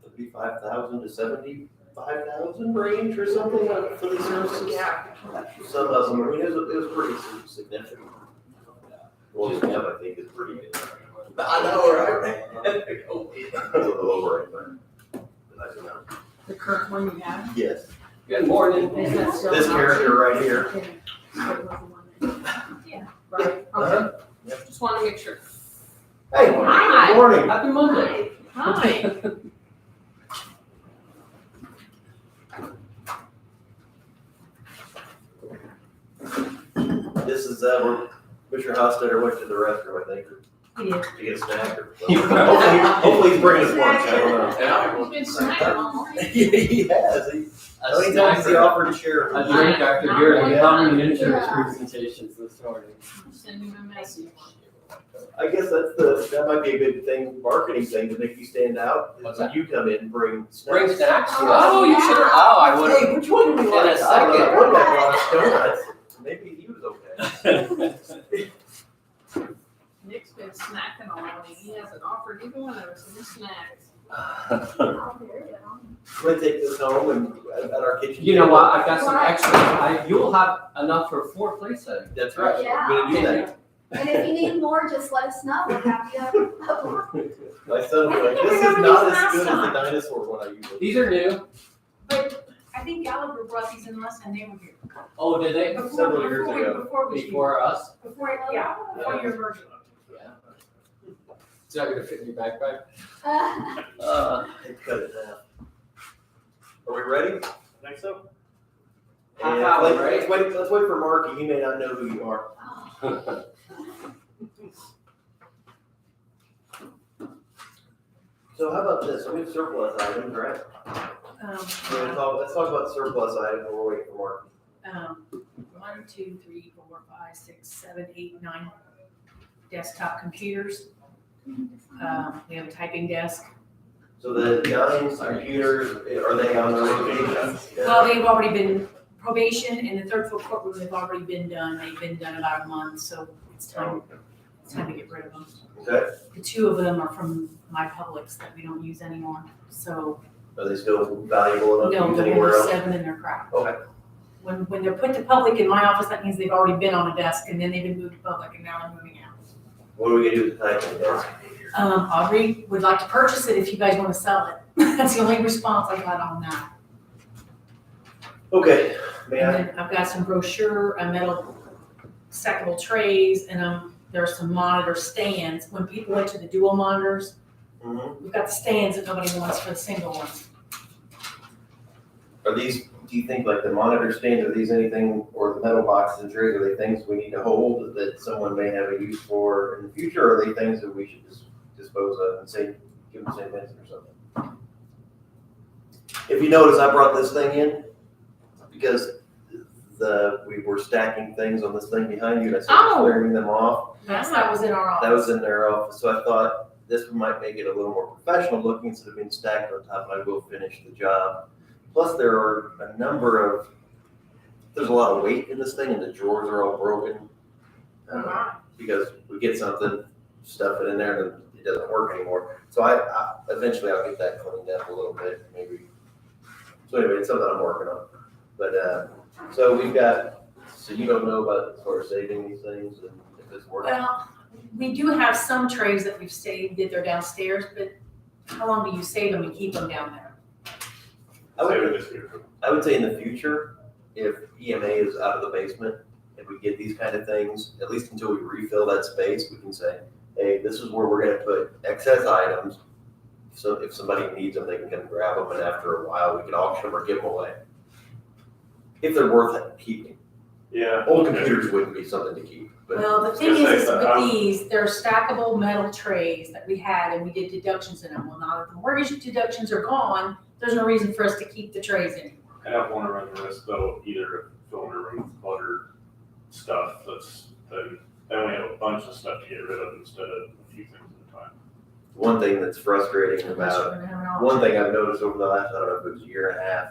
55,000 to 75,000 range or something for the services. Yeah. Some of them, I mean, it was pretty significant. Well, the I think is pretty good. I know, right? That's a lower end, but nice amount. The current one you have? Yes. Good morning. Is that still This an character option? right here. Yeah. Right, okay. Just want to make sure. Hey, Hi. good morning. Happy Monday. Hi. This is where Mr. Hostetter went to the restroom, I think, Yeah. to get a snack or hopefully he's bringing us lunch, I don't know. Yeah. He's been snacking all morning. He has. How many times has he offered to share? A drink after hearing how many insurance presentations this morning. Send him a message. I guess that might be a good thing, marketing thing to make you stand out. Is when you come in and bring snacks. Bring snacks? Yeah. Oh, you should have, I would Hey, which one do you like? In a I don't know. second. One guy brought us donuts. Maybe he was okay. Nick's been snacking all morning. He hasn't offered either one of us any snacks. I'm gonna take this home and at our kitchen. You know table. what, I've got some extra, you'll have enough for 4 plates then. That's right. Yeah. I'm gonna do that. And if you need more, just let us know. We're happy to help you. My son will be like, this is not as good as the dinosaur one I usually. These are new. But I think Gallagher brought these in last time they were here. Oh, did they? Several years ago. Before we. Before us? Before your version. Yeah. It's not gonna fit in your backpack? It's cut it down. Are we ready? I think so. Half And hour, right? let's wait for Marky, he may not know who you are. So how about this, we have surplus items, right? Let's talk about surplus items while we're waiting for Marky. 1, 2, 3, 4, 5, 6, 7, 8, 9 desktop computers. We have a typing desk. So the 9 computers, are they on their location? Well, they've already been probation and the third floor courtroom, they've already been done. They've been done about a month, so it's time to get rid of them. Okay, The 2 of them are from my Publix that we don't use anymore, so are they still valuable enough to no, use the anywhere other else? 7 in their crap. Okay, When they're put to public in my office, that means they've already been on a desk and then they've been moved to public and now they're moving out. what are we gonna do with the typing desk? Aubrey would like to purchase it if you guys wanna sell it. That's the only response I got on that. Okay, may And I? then I've got some brochure, metal stackable trays, and there are some monitor stands. When people went to the dual monitors, Mhm. we've got the stands that nobody wants for the single ones. Are these, do you think like the monitor stands, are these anything, or the metal boxes and trays, are they things we need to hold that someone may have a use for in the future? Or are they things that we should just dispose of and say, give them St. Vincent or something? If you notice, I brought this thing in because we were stacking things on this thing behind you and I started Oh. clearing them off. Yes, that was in our office. That was in their office, so I thought this might make it a little more professional looking instead of being stacked on top, and I will finish the job. Plus, there are a number of, there's a lot of weight in this thing, and the drawers are all broken. Because we get something, stuff it in there, and it doesn't work anymore. So I eventually I'll get that cleaned up a little bit, maybe. So anyway, it's something I'm working on. But, so we've got, so you don't know about sort of saving these things and if it's working? Well, we do have some trays that we've saved that they're downstairs, but how long do you save them and keep them down there? I would say in the future, if EMA is out of the basement, if we get these kind of things, at least until we refill that space, we can say, hey, this is where we're gonna put excess items. So if somebody needs them, they can come grab them, and after a while, we can auction them or give them away. If they're worth keeping. Yeah. Old computers wouldn't be something to keep, but Well, the was thing gonna say, is but, with these, they're stackable metal trays that we had and we did deductions in them. Well, now that the mortgage deductions are gone, there's no reason for us to keep the trays anymore. I don't wanna run the risk though, either of filling a room with cluttered stuff, then we have a bunch of stuff to get rid of instead of a few things at a time. one thing that's frustrating Unless about, you're gonna have an auction. one thing I've noticed over the last, I don't know if it was a year and a half,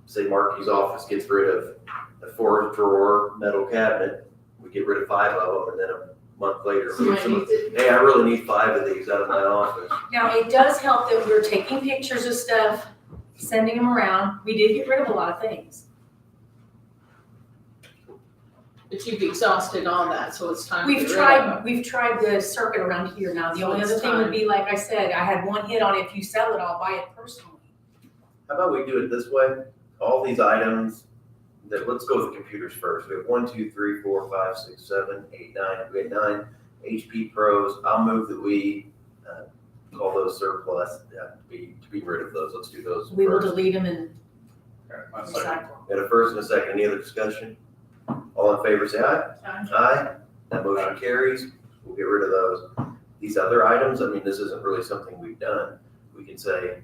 say Marky's office gets rid of a 4-drawer metal cabinet, we get rid of 5 of them, and then a month later, hey, I really need 5 of these out of my office. Now, it does help that we're taking pictures of stuff, sending them around. We did get rid of a lot of things. But you've exhausted all that, so it's time to get rid of it. We've tried the circuit around here now. The So only it's other thing would time. be, like I said, I had one hit on it. If you sell it, I'll buy it personally. How about we do it this way? All these items, let's go with the computers first. We have 1, 2, 3, 4, 5, 6, 7, 8, 9. We had 9 HP Pros. I'll move that we call those surplus, to be rid of those. Let's do those We will first. delete them and My second. recycle. Got a first and a second. Any other discussion? All in favor, say aye. Aye. That motion carries. We'll get rid of those. These other items, I mean, this isn't really something we've done. We can say,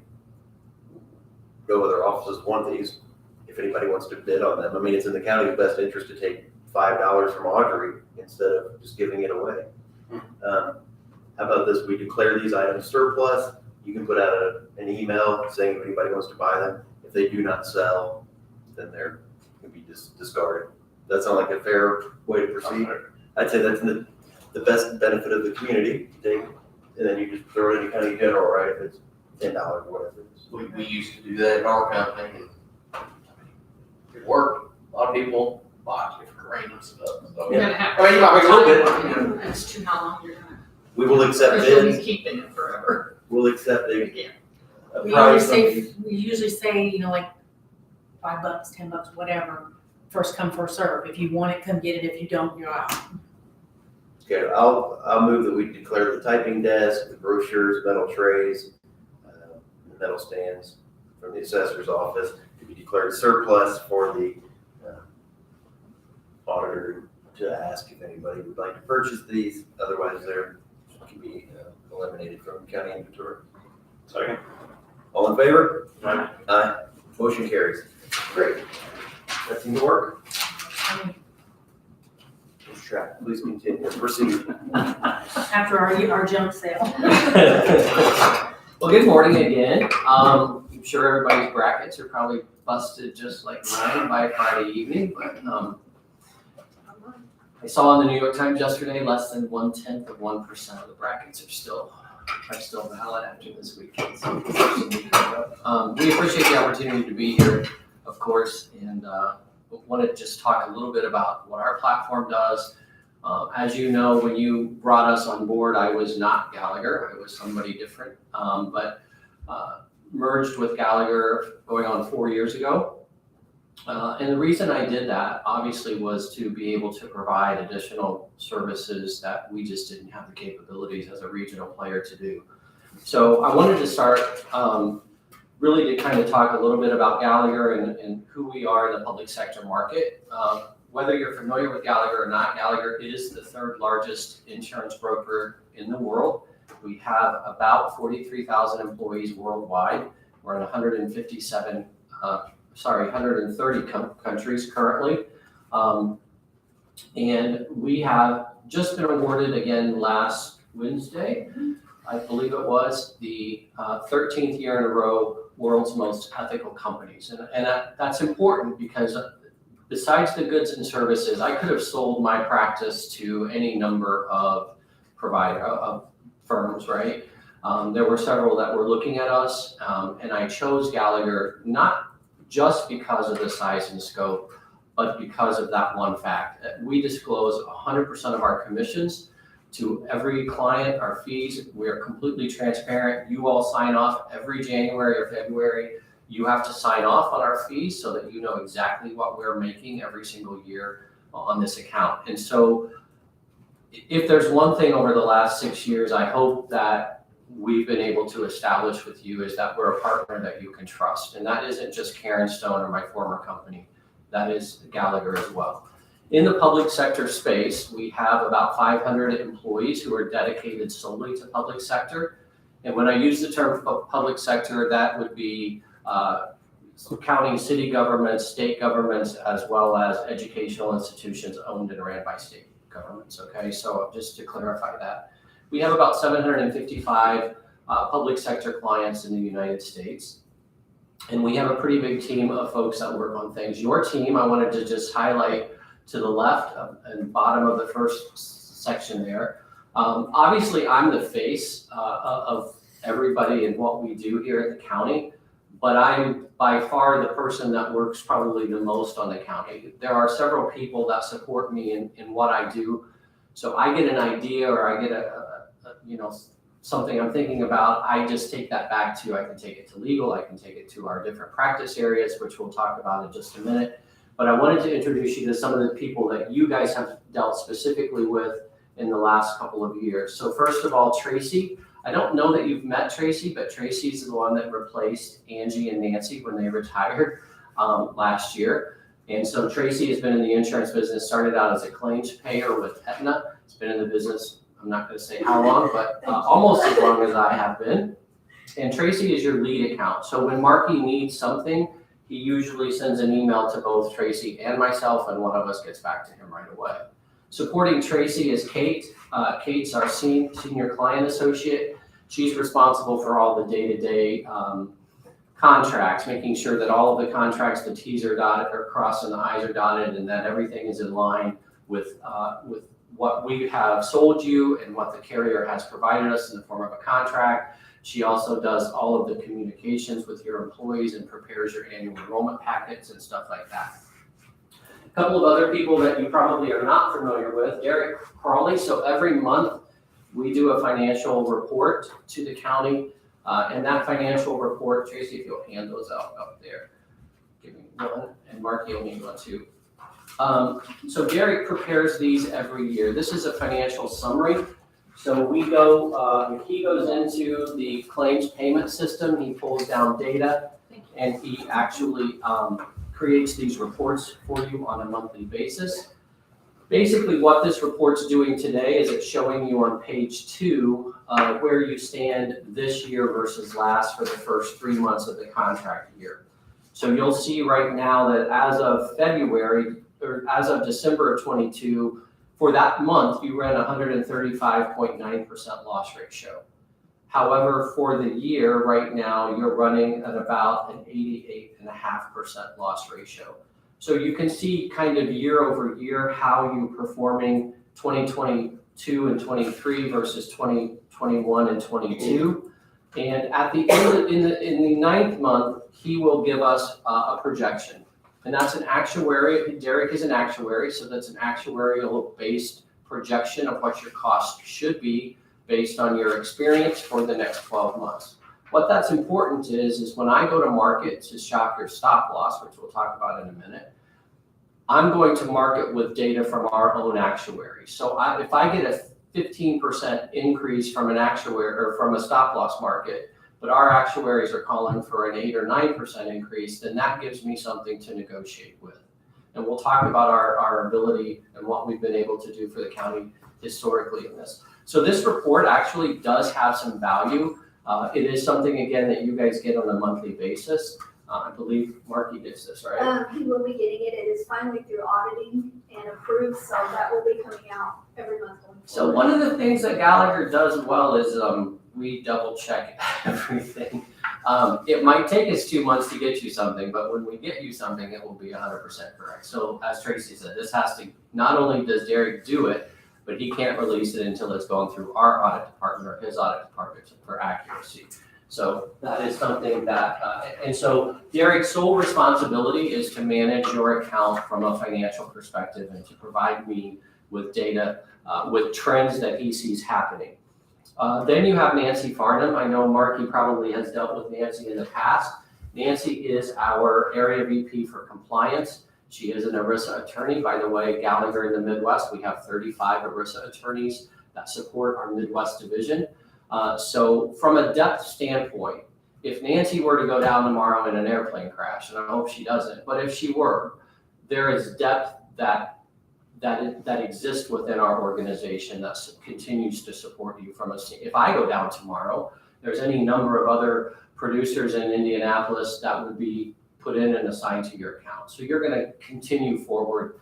go other offices want these, if anybody wants to bid on them. I mean, it's in the county's best interest to take $5 from Audrey instead of just giving it away. How about this? We declare these items surplus. You can put out an email saying if anybody wants to buy them. If they do not sell, then they're going to be discarded. That sound like a fair way to proceed? I'd say that's the best benefit of the community. Take, and then you just throw it in the county general, right? If it's $10 or whatever it is. We used to do that in our company, and it worked. A lot of people bought different random stuff. So, You're gonna have. I mean, you might make a little bit, you know. As to how long you're gonna. We will accept Because you'll bids. be keeping it forever. We'll accept a Again. a We always price on say, these. we usually say, you know, like $5, $10, whatever, first come, first serve. If you want it, come get it. If you don't, you're out. Okay, I'll move that we declare the typing desk, the brochures, metal trays, the metal stands from the assessor's office to be declared surplus for the auditor to ask if anybody would like to purchase these. Otherwise, they're can be eliminated from county inventory. Second. All in favor? Aye. Aye. Motion carries. Great. That seemed to work. Please continue. Proceed. After our jump sale. Well, good morning again. I'm sure everybody's brackets are probably busted just like mine by Friday evening, but I saw in the New York Times yesterday, less than 0.1% of the brackets are still valid after this weekend. So we appreciate the opportunity to be here, of course, and want to just talk a little bit about what our platform does. As you know, when you brought us on board, I was not Gallagher. I was somebody different, but merged with Gallagher going on 4 years ago. And the reason I did that, obviously, was to be able to provide additional services that we just didn't have the capabilities as a regional player to do. So I wanted to start really to kind of talk a little bit about Gallagher and who we are in the public sector market. Whether you're familiar with Gallagher or not, Gallagher is the third largest insurance broker in the world. We have about 43,000 employees worldwide. We're in 130 countries currently. And we have just been awarded again last Wednesday, I believe it was, the 13th year in a row, world's most ethical companies. And that's important because besides the goods and services, I could have sold my practice to any number of firms, right? There were several that were looking at us, and I chose Gallagher not just because of the size and scope, but because of that one fact. We disclose 100% of our commissions to every client, our fees. We are completely transparent. You all sign off every January or February. You have to sign off on our fees so that you know exactly what we're making every single year on this account. And so if there's one thing over the last 6 years, I hope that we've been able to establish with you is that we're a partner that you can trust. And that isn't just Karen Stone or my former company. That is Gallagher as well. In the public sector space, we have about 500 employees who are dedicated solely to public sector. And when I use the term public sector, that would be county, city governments, state governments, as well as educational institutions owned and ran by state governments. Okay, so just to clarify that. We have about 755 public sector clients in the United States. And we have a pretty big team of folks that work on things. Your team, I wanted to just highlight to the left and bottom of the first section there. Obviously, I'm the face of everybody and what we do here at the county, but I'm by far the person that works probably the most on the county. There are several people that support me in what I do. So I get an idea or I get something I'm thinking about, I just take that back to, I can take it to legal, I can take it to our different practice areas, which we'll talk about in just a minute. But I wanted to introduce you to some of the people that you guys have dealt specifically with in the last couple of years. So first of all, Tracy. I don't know that you've met Tracy, but Tracy's the one that replaced Angie and Nancy when they retired last year. And so Tracy has been in the insurance business, started out as a claims payer with Aetna. It's been in the business, I'm not going to say how long, but almost as long as I have been. And Tracy is your lead account. So when Marky needs something, he usually sends an email to both Tracy and myself, and one of us gets back to him right away. Supporting Tracy is Kate. Kate's our senior client associate. She's responsible for all the day-to-day contracts, making sure that all of the contracts, the T's are dotted or crossed and the I's are dotted, and that everything is in line with what we have sold you and what the carrier has provided us in the form of a contract. She also does all of the communications with your employees and prepares your annual enrollment packets and stuff like that. A couple of other people that you probably are not familiar with, Derek Crawley. So every month we do a financial report to the county, and that financial report, Tracy, if you'll hand those out up there. Give me one, and Mark, you'll need one too. So Derek prepares these every year. This is a financial summary. So we go, he goes into the claims payment system, he pulls down data, and he actually creates these reports for you on a monthly basis. Basically, what this report's doing today is it's showing you on page 2 where you stand this year versus last for the first 3 months of the contract year. So you'll see right now that as of February, or as of December of 22, for that month, you ran 135.9% loss ratio. However, for the year right now, you're running at about an 88.5% loss ratio. So you can see kind of year over year how you're performing 2022 and 23 versus 2021 and 22. And at the end, in the 9th month, he will give us a projection. And that's an actuary. Derek is an actuary, so that's an actuarial based projection of what your cost should be based on your experience for the next 12 months. What that's important is when I go to market to shop your stop loss, which we'll talk about in a minute, I'm going to market with data from our own actuary. So if I get a 15% increase from an actuary or from a stop loss market, but our actuaries are calling for an 8 or 9% increase, then that gives me something to negotiate with. And we'll talk about our ability and what we've been able to do for the county historically in this. So this report actually does have some value. It is something, again, that you guys get on a monthly basis. I believe Marky gets this, right? He will be getting it. It is finally through auditing and approved, so that will be coming out every month going forward. So one of the things that Gallagher does well is we double check everything. It might take us 2 months to get you something, but when we get you something, it will be 100% correct. So as Tracy said, this has to, not only does Derek do it, but he can't release it until it's gone through our audit department or his audit department for accuracy. So that is something that, and so Derek's sole responsibility is to manage your account from a financial perspective and to provide me with data, with trends that he sees happening. Then you have Nancy Farnham. I know Marky probably has dealt with Nancy in the past. Nancy is our area VP for compliance. She is an ERISA attorney. By the way, Gallagher in the Midwest, we have 35 ERISA attorneys that support our Midwest division. So from a depth standpoint, if Nancy were to go down tomorrow in an airplane crash, and I hope she doesn't, but if she were, there is depth that exists within our organization that continues to support you from us. If I go down tomorrow, there's any number of other producers in Indianapolis that would be put in and assigned to your account. So you're going to continue forward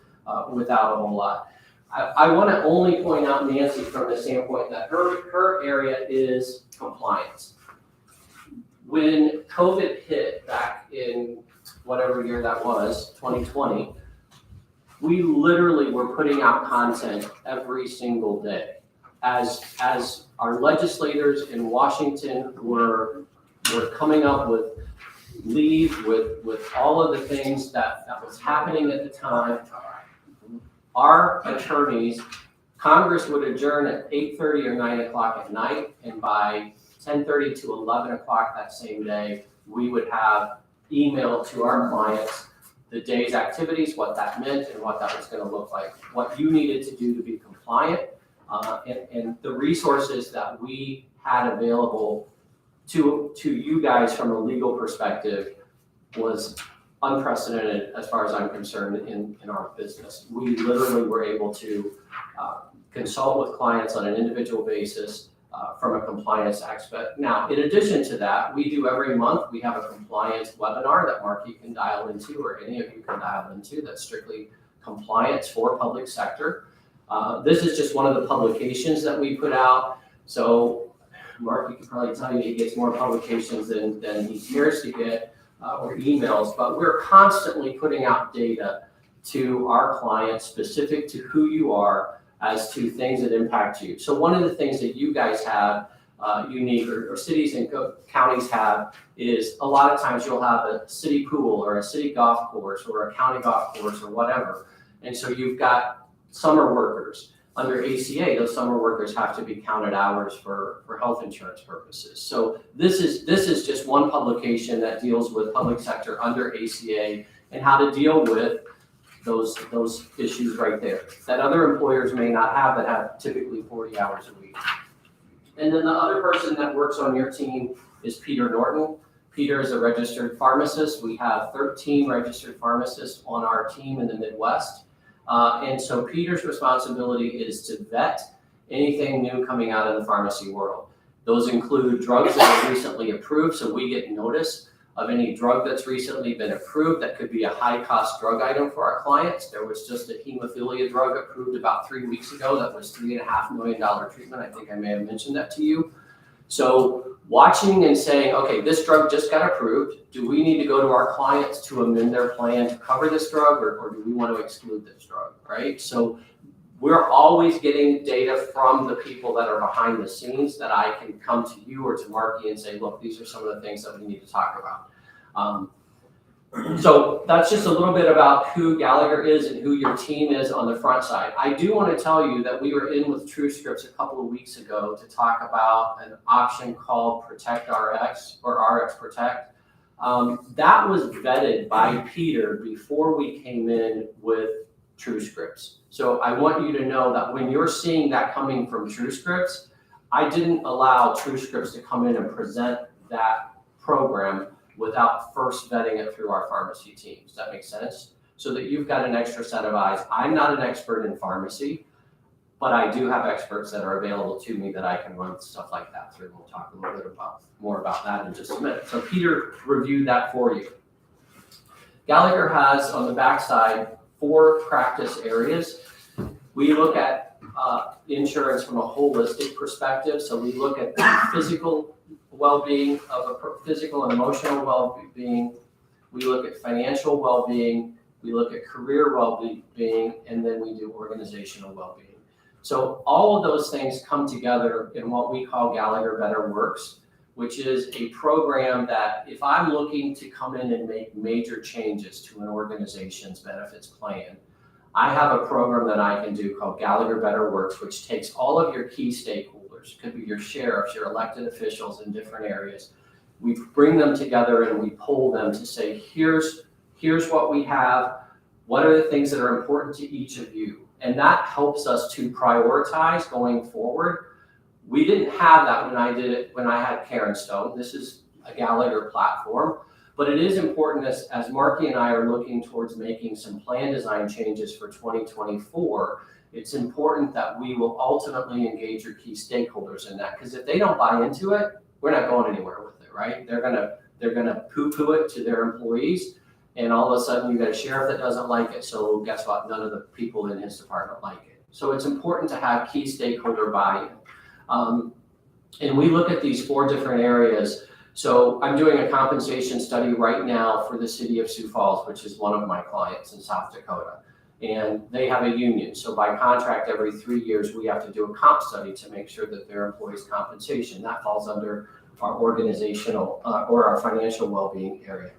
without a whole lot. I want to only point out Nancy from the standpoint that her area is compliance. When COVID hit back in whatever year that was, 2020, we literally were putting out content every single day. As our legislators in Washington were coming up with leave, with all of the things that was happening at the time, our attorneys, Congress would adjourn at 8:30 or 9 o'clock at night, and by 10:30 to 11 o'clock that same day, we would have emailed to our clients the day's activities, what that meant, and what that was going to look like, what you needed to do to be compliant, and the resources that we had available to you guys from a legal perspective was unprecedented as far as I'm concerned in our business. We literally were able to consult with clients on an individual basis from a compliance aspect. Now, in addition to that, we do every month, we have a compliance webinar that Marky can dial into, or any of you can dial into, that's strictly compliance for public sector. This is just one of the publications that we put out. So Marky can probably tell you he gets more publications than he cares to get, or emails, but we're constantly putting out data to our clients specific to who you are as to things that impact you. So one of the things that you guys have unique, or cities and counties have, is a lot of times you'll have a city pool or a city golf course or a county golf course or whatever. And so you've got summer workers. Under ACA, those summer workers have to be counted hours for health insurance purposes. So this is just one publication that deals with public sector under ACA and how to deal with those issues right there that other employers may not have that have typically 40 hours a week. And then the other person that works on your team is Peter Norton. Peter is a registered pharmacist. We have 13 registered pharmacists on our team in the Midwest. And so Peter's responsibility is to vet anything new coming out of the pharmacy world. Those include drugs that are recently approved, so we get notice of any drug that's recently been approved that could be a high-cost drug item for our clients. There was just a hemophilia drug approved about 3 weeks ago that was $3.5 million treatment. I think I may have mentioned that to you. So watching and saying, okay, this drug just got approved. Do we need to go to our clients to amend their plan to cover this drug, or do we want to exclude this drug, right? So we're always getting data from the people that are behind the scenes that I can come to you or to Marky and say, look, these are some of the things that we need to talk about. So that's just a little bit about who Gallagher is and who your team is on the front side. I do want to tell you that we were in with TrueScripts a couple of weeks ago to talk about an option called Protect RX or RX Protect. That was vetted by Peter before we came in with TrueScripts. So I want you to know that when you're seeing that coming from TrueScripts, I didn't allow TrueScripts to come in and present that program without first vetting it through our pharmacy team. Does that make sense? So that you've got an extra set of eyes. I'm not an expert in pharmacy, but I do have experts that are available to me that I can run stuff like that through. We'll talk a little bit more about that in just a minute. So Peter reviewed that for you. Gallagher has on the backside 4 practice areas. We look at insurance from a holistic perspective. So we look at the physical well-being of a physical and emotional well-being. We look at financial well-being. We look at career well-being, and then we do organizational well-being. So all of those things come together in what we call Gallagher Better Works, which is a program that if I'm looking to come in and make major changes to an organization's benefits plan, I have a program that I can do called Gallagher Better Works, which takes all of your key stakeholders, could be your sheriffs, your elected officials in different areas. We bring them together and we poll them to say, here's what we have, what are the things that are important to each of you? And that helps us to prioritize going forward. We didn't have that when I did it, when I had Karen Stone. This is a Gallagher platform, but it is important as Marky and I are looking towards making some plan design changes for 2024, it's important that we will ultimately engage your key stakeholders in that, because if they don't buy into it, we're not going anywhere with it, right? They're gonna poo-poo it to their employees, and all of a sudden you got a sheriff that doesn't like it, so guess what? None of the people in his department like it. So it's important to have key stakeholder buy-in. And we look at these 4 different areas. So I'm doing a compensation study right now for the city of Sioux Falls, which is one of my clients in South Dakota. And they have a union. So by contract, every 3 years, we have to do a comp study to make sure that their employees' compensation, that falls under our organizational or our financial well-being area.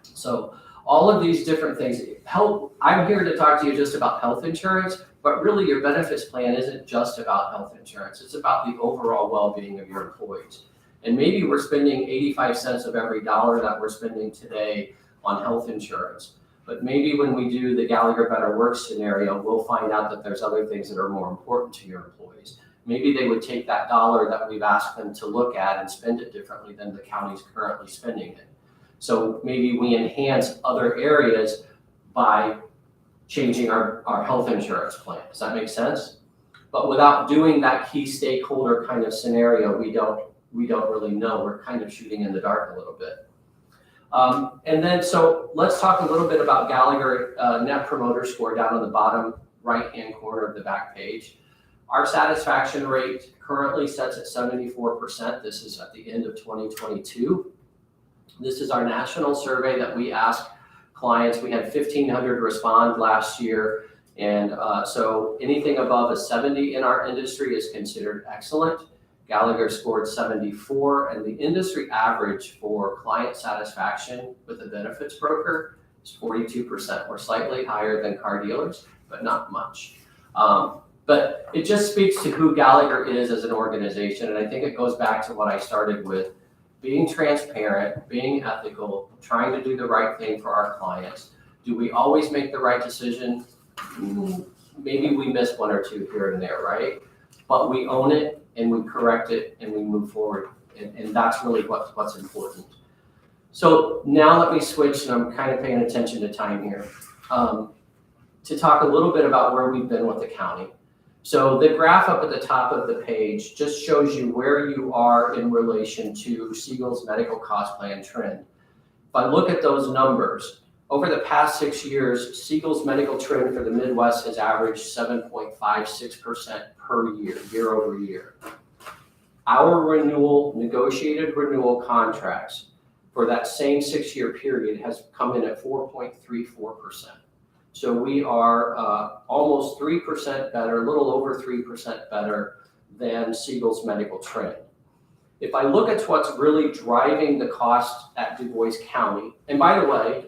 So all of these different things help. I'm here to talk to you just about health insurance, but really your benefits plan isn't just about health insurance. It's about the overall well-being of your employees. And maybe we're spending 85 cents of every dollar that we're spending today on health insurance. But maybe when we do the Gallagher Better Works scenario, we'll find out that there's other things that are more important to your employees. Maybe they would take that dollar that we've asked them to look at and spend it differently than the county's currently spending it. So maybe we enhance other areas by changing our health insurance plan. Does that make sense? But without doing that key stakeholder kind of scenario, we don't really know. We're kind of shooting in the dark a little bit. And then, so let's talk a little bit about Gallagher Net Promoter Score down on the bottom right-hand corner of the back page. Our satisfaction rate currently sets at 74%. This is at the end of 2022. This is our national survey that we asked clients. We had 1,500 respond last year. And so anything above a 70 in our industry is considered excellent. Gallagher scored 74, and the industry average for client satisfaction with a benefits broker is 42%. We're slightly higher than car dealers, but not much. But it just speaks to who Gallagher is as an organization, and I think it goes back to what I started with, being transparent, being ethical, trying to do the right thing for our clients, Do we always make the right decision? Maybe we miss one or two here and there, right? But we own it and we correct it and we move forward. And that's really what's important. So now let me switch, and I'm kind of paying attention to time here, to talk a little bit about where we've been with the county. So the graph up at the top of the page just shows you where you are in relation to Siegel's medical cost plan trend. If I look at those numbers, over the past 6 years, Siegel's medical trend for the Midwest has averaged 7.56% per year, year over year. Our negotiated renewal contracts for that same 6-year period has come in at 4.34%. So we are almost 3% better, a little over 3% better than Siegel's medical trend. If I look at what's really driving the cost at Du Bois County, and by the way,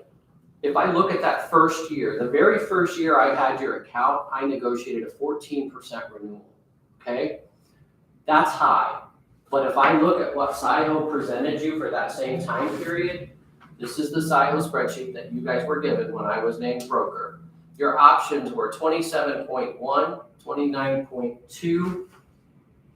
if I look at that first year, the very first year I had your account, I negotiated a 14% renewal, okay? That's high. But if I look at what SIHO presented you for that same time period, this is the SIHO spreadsheet that you guys were given when I was named broker. Your options were 27.1, 29.2,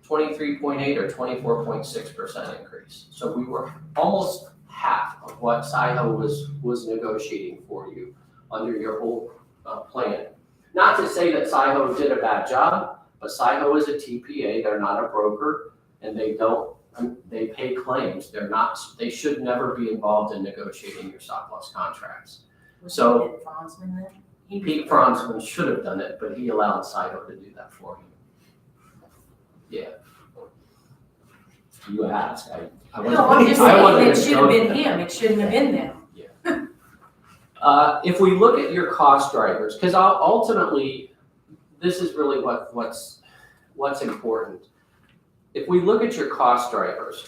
23.8, or 24.6% increase. So we were almost half of what SIHO was negotiating for you under your whole plan. Not to say that SIHO did a bad job, but SIHO is a TPA, they're not a broker, and they pay claims. They should never be involved in negotiating your stop loss contracts. So Pete Franzman should have done it, but he allowed SIHO to do that for him. Yeah. You asked. I wasn't. No, I'm just saying it should have been that. him. It shouldn't have been them. Yeah. If we look at your cost drivers, because ultimately, this is really what's important. If we look at your cost drivers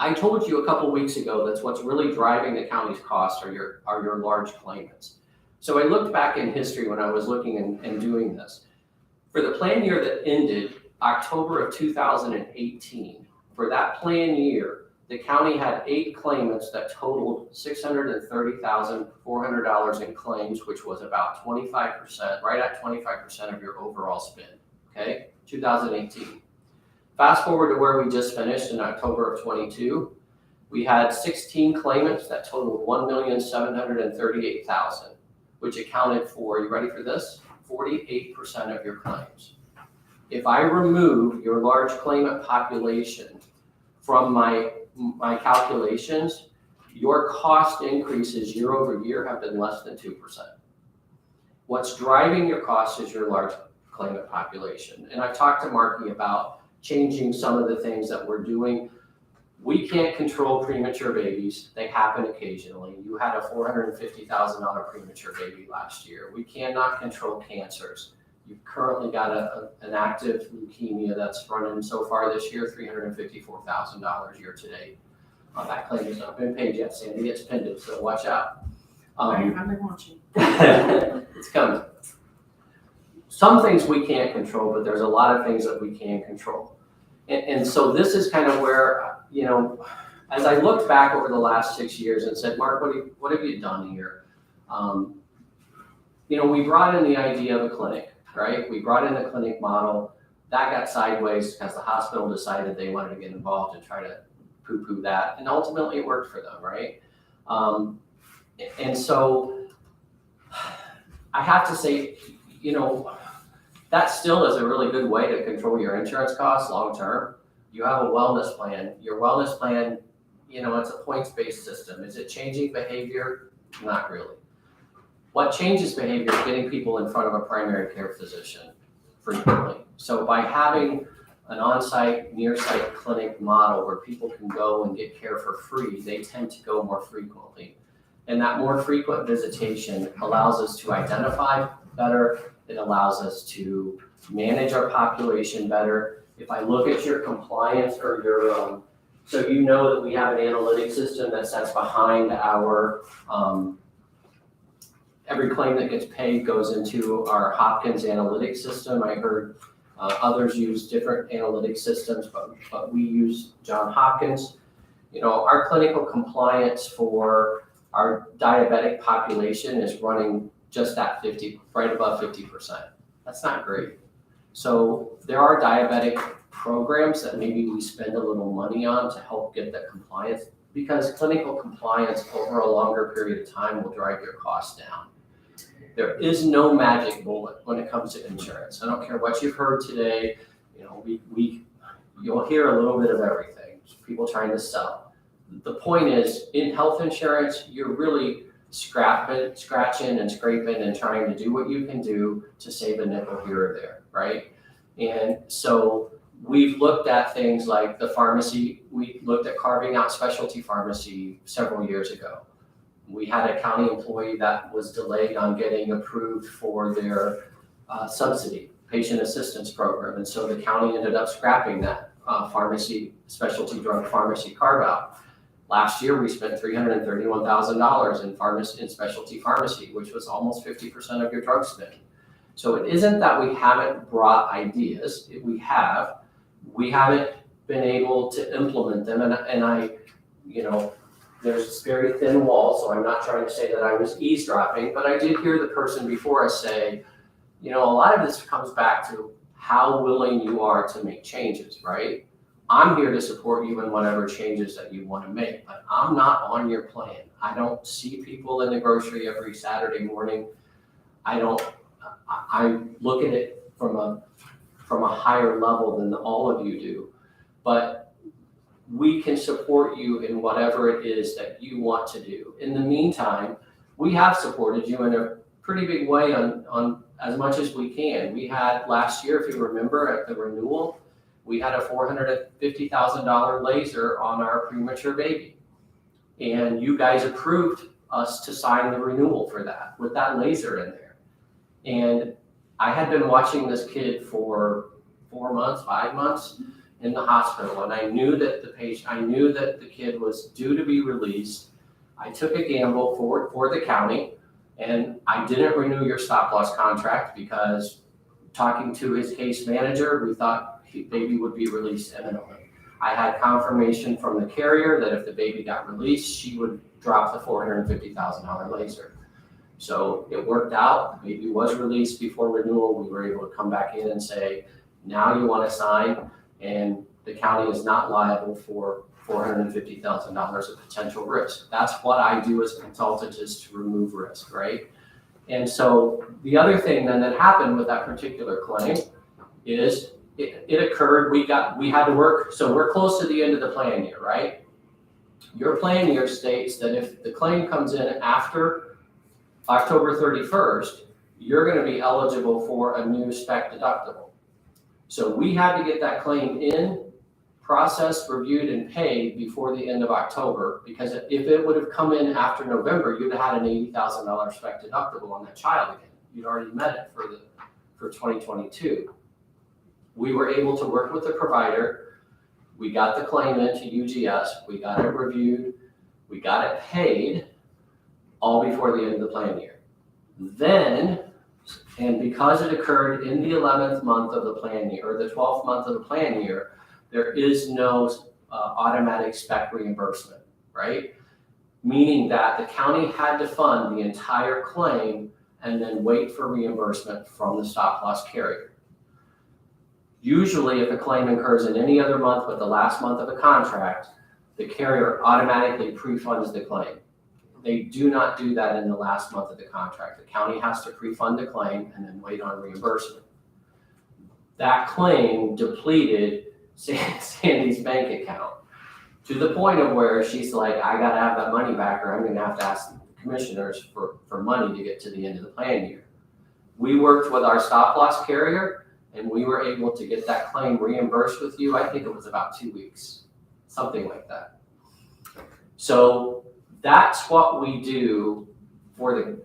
I told you a couple weeks ago that's what's really driving the county's costs are your large claimants. So I looked back in history when I was looking and doing this. For the plan year that ended October of 2018, for that plan year, the county had 8 claimants that totaled $630,400 in claims, which was about 25%, right at 25% of your overall spend, okay, 2018. Fast forward to where we just finished in October of 22, we had 16 claimants that totaled $1,738,000, which accounted for, you ready for this? 48% of your claims. If I remove your large claimant population from my calculations, your cost increases year over year have been less than 2%. What's driving your cost is your large claimant population. And I've talked to Marky about changing some of the things that we're doing. We can't control premature babies. They happen occasionally. You had a $450,000 premature baby last year. We cannot control cancers. You've currently got an active leukemia that's running so far this year, $354,000 year to date. That claim has not been paid yet. Sandy gets pending, so watch out. I've been watching. It's coming. Some things we can't control, but there's a lot of things that we can control. And so this is kind of where, as I looked back over the last 6 years and said, Mark, what have you done here? We brought in the idea of a clinic, right? We brought in a clinic model. That got sideways because the hospital decided they wanted to get involved and try to poo-poo that. And ultimately it worked for them, right? And so I have to say, that still is a really good way to control your insurance costs long-term. You have a wellness plan. Your wellness plan, it's a points-based system. Is it changing behavior? Not really. What changes behavior is getting people in front of a primary care physician frequently. So by having an on-site, near-site clinic model where people can go and get care for free, they tend to go more frequently. And that more frequent visitation allows us to identify better. It allows us to manage our population better. If I look at your compliance or your, so you know that we have an analytic system that sits behind our, every claim that gets paid goes into our Hopkins analytics system. I heard others use different analytic systems, but we use John Hopkins. Our clinical compliance for our diabetic population is running just at 50, right above 50%. That's not great. So there are diabetic programs that maybe we spend a little money on to help get the compliance, because clinical compliance over a longer period of time will drive your costs down. There is no magic bullet when it comes to insurance. I don't care what you've heard today, you know, you'll hear a little bit of everything, people trying to sell. The point is, in health insurance, you're really scratching and scraping and trying to do what you can do to save a nickel here or there, right? And so we've looked at things like the pharmacy. We looked at carving out specialty pharmacy several years ago. We had a county employee that was delayed on getting approved for their subsidy, patient assistance program. And so the county ended up scrapping that pharmacy, specialty drug pharmacy carve out. Last year, we spent $331,000 in specialty pharmacy, which was almost 50% of your drug spend. So it isn't that we haven't brought ideas, we haven't been able to implement them. And I, you know, there's very thin walls, so I'm not trying to say that I was eavesdropping, but I did hear the person before us say, you know, a lot of this comes back to how willing you are to make changes, right? I'm here to support you in whatever changes that you want to make, but I'm not on your plan. I don't see people in the grocery every Saturday morning. I look at it from a higher level than all of you do, but we can support you in whatever it is that you want to do. In the meantime, we have supported you in a pretty big way on as much as we can. We had last year, if you remember, at the renewal, we had a $450,000 laser on our premature baby. And you guys approved us to sign the renewal for that, with that laser in there. And I had been watching this kid for 4 months, 5 months in the hospital, and I knew that the kid was due to be released. I took a gamble for the county, and I didn't renew your stop loss contract because talking to his case manager, we thought baby would be released imminently. I had confirmation from the carrier that if the baby got released, she would drop the $450,000 laser. So it worked out. The baby was released before renewal. We were able to come back in and say, now you want to sign, and the county is not liable for $450,000 of potential risk. That's what I do as a consultant, is to remove risk, right? And so the other thing then that happened with that particular claim is it occurred, we had to work, so we're close to the end of the plan year, right? Your plan year states that if the claim comes in after October 31st, you're going to be eligible for a new spec deductible. So we had to get that claim in, processed, reviewed, and paid before the end of October, because if it would have come in after November, you'd have had an $80,000 spec deductible on that child again. You'd already met it for 2022. We were able to work with the provider. We got the claim into UGS. We got it reviewed. We got it paid, all before the end of the plan year. Then, and because it occurred in the 11th month of the plan year, or the 12th month of the plan year, there is no automatic spec reimbursement, right? Meaning that the county had to fund the entire claim and then wait for reimbursement from the stop loss carrier. Usually, if a claim occurs in any other month but the last month of a contract, the carrier automatically pre-funds the claim. They do not do that in the last month of the contract. The county has to pre-fund the claim and then wait on reimbursement. That claim depleted Sandy's bank account to the point of where she's like, I gotta have that money back, or I'm gonna have to ask the commissioners for money to get to the end of the plan year. We worked with our stop loss carrier, and we were able to get that claim reimbursed with you. I think it was about 2 weeks, something like that. So that's what we do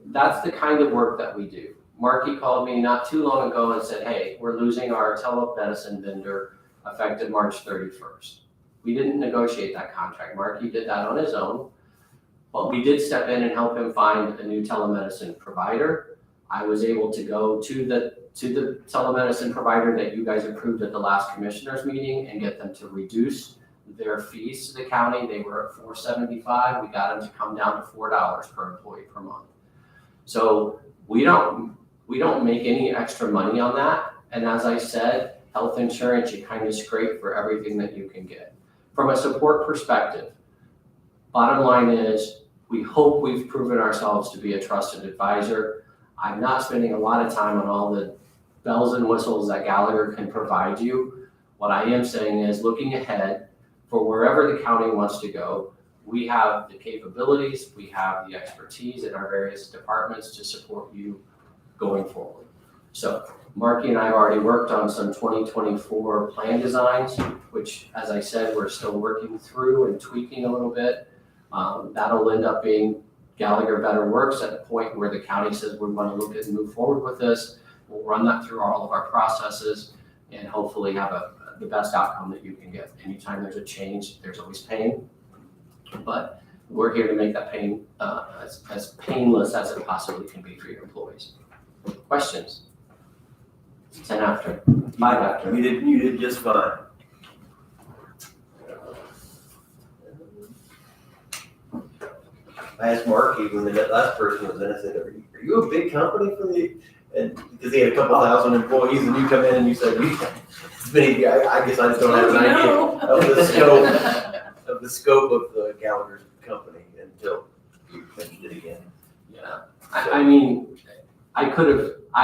that's the kind of work that we do. Marky called me not too long ago and said, hey, we're losing our telemedicine vendor effective March 31st. We didn't negotiate that contract. Marky did that on his own, but we did step in and help him find a new telemedicine provider. I was able to go to the telemedicine provider that you guys approved at the last commissioners meeting and get them to reduce their fees to the county. They were at $4.75. We got them to come down to $4 per employee per month. So we don't make any extra money on that. And as I said, health insurance, you kind of scrape for everything that you can get. From a support perspective, bottom line is, we hope we've proven ourselves to be a trusted advisor. I'm not spending a lot of time on all the bells and whistles that Gallagher can provide you. What I am saying is, looking ahead for wherever the county wants to go, we have the capabilities, we have the expertise in our various departments to support you going forward. So Marky and I have already worked on some 2024 plan designs, which, as I said, we're still working through and tweaking a little bit. That'll end up being Gallagher Better Works at the point where the county says we want to look at and move forward with this. We'll run that through all of our processes and hopefully have the best outcome that you can get. Anytime there's a change, there's always pain, but we're here to make that pain as painless as it possibly can be for your employees. Questions? 10 after, 5 after. You did just fine. I asked Marky when the last person was in, I said, are you a big company for the, and because he had a couple thousand employees and you come in and you said, it's been, I guess I just don't have an idea of the scope of the Gallagher company until you mentioned it again. Yeah, I mean, I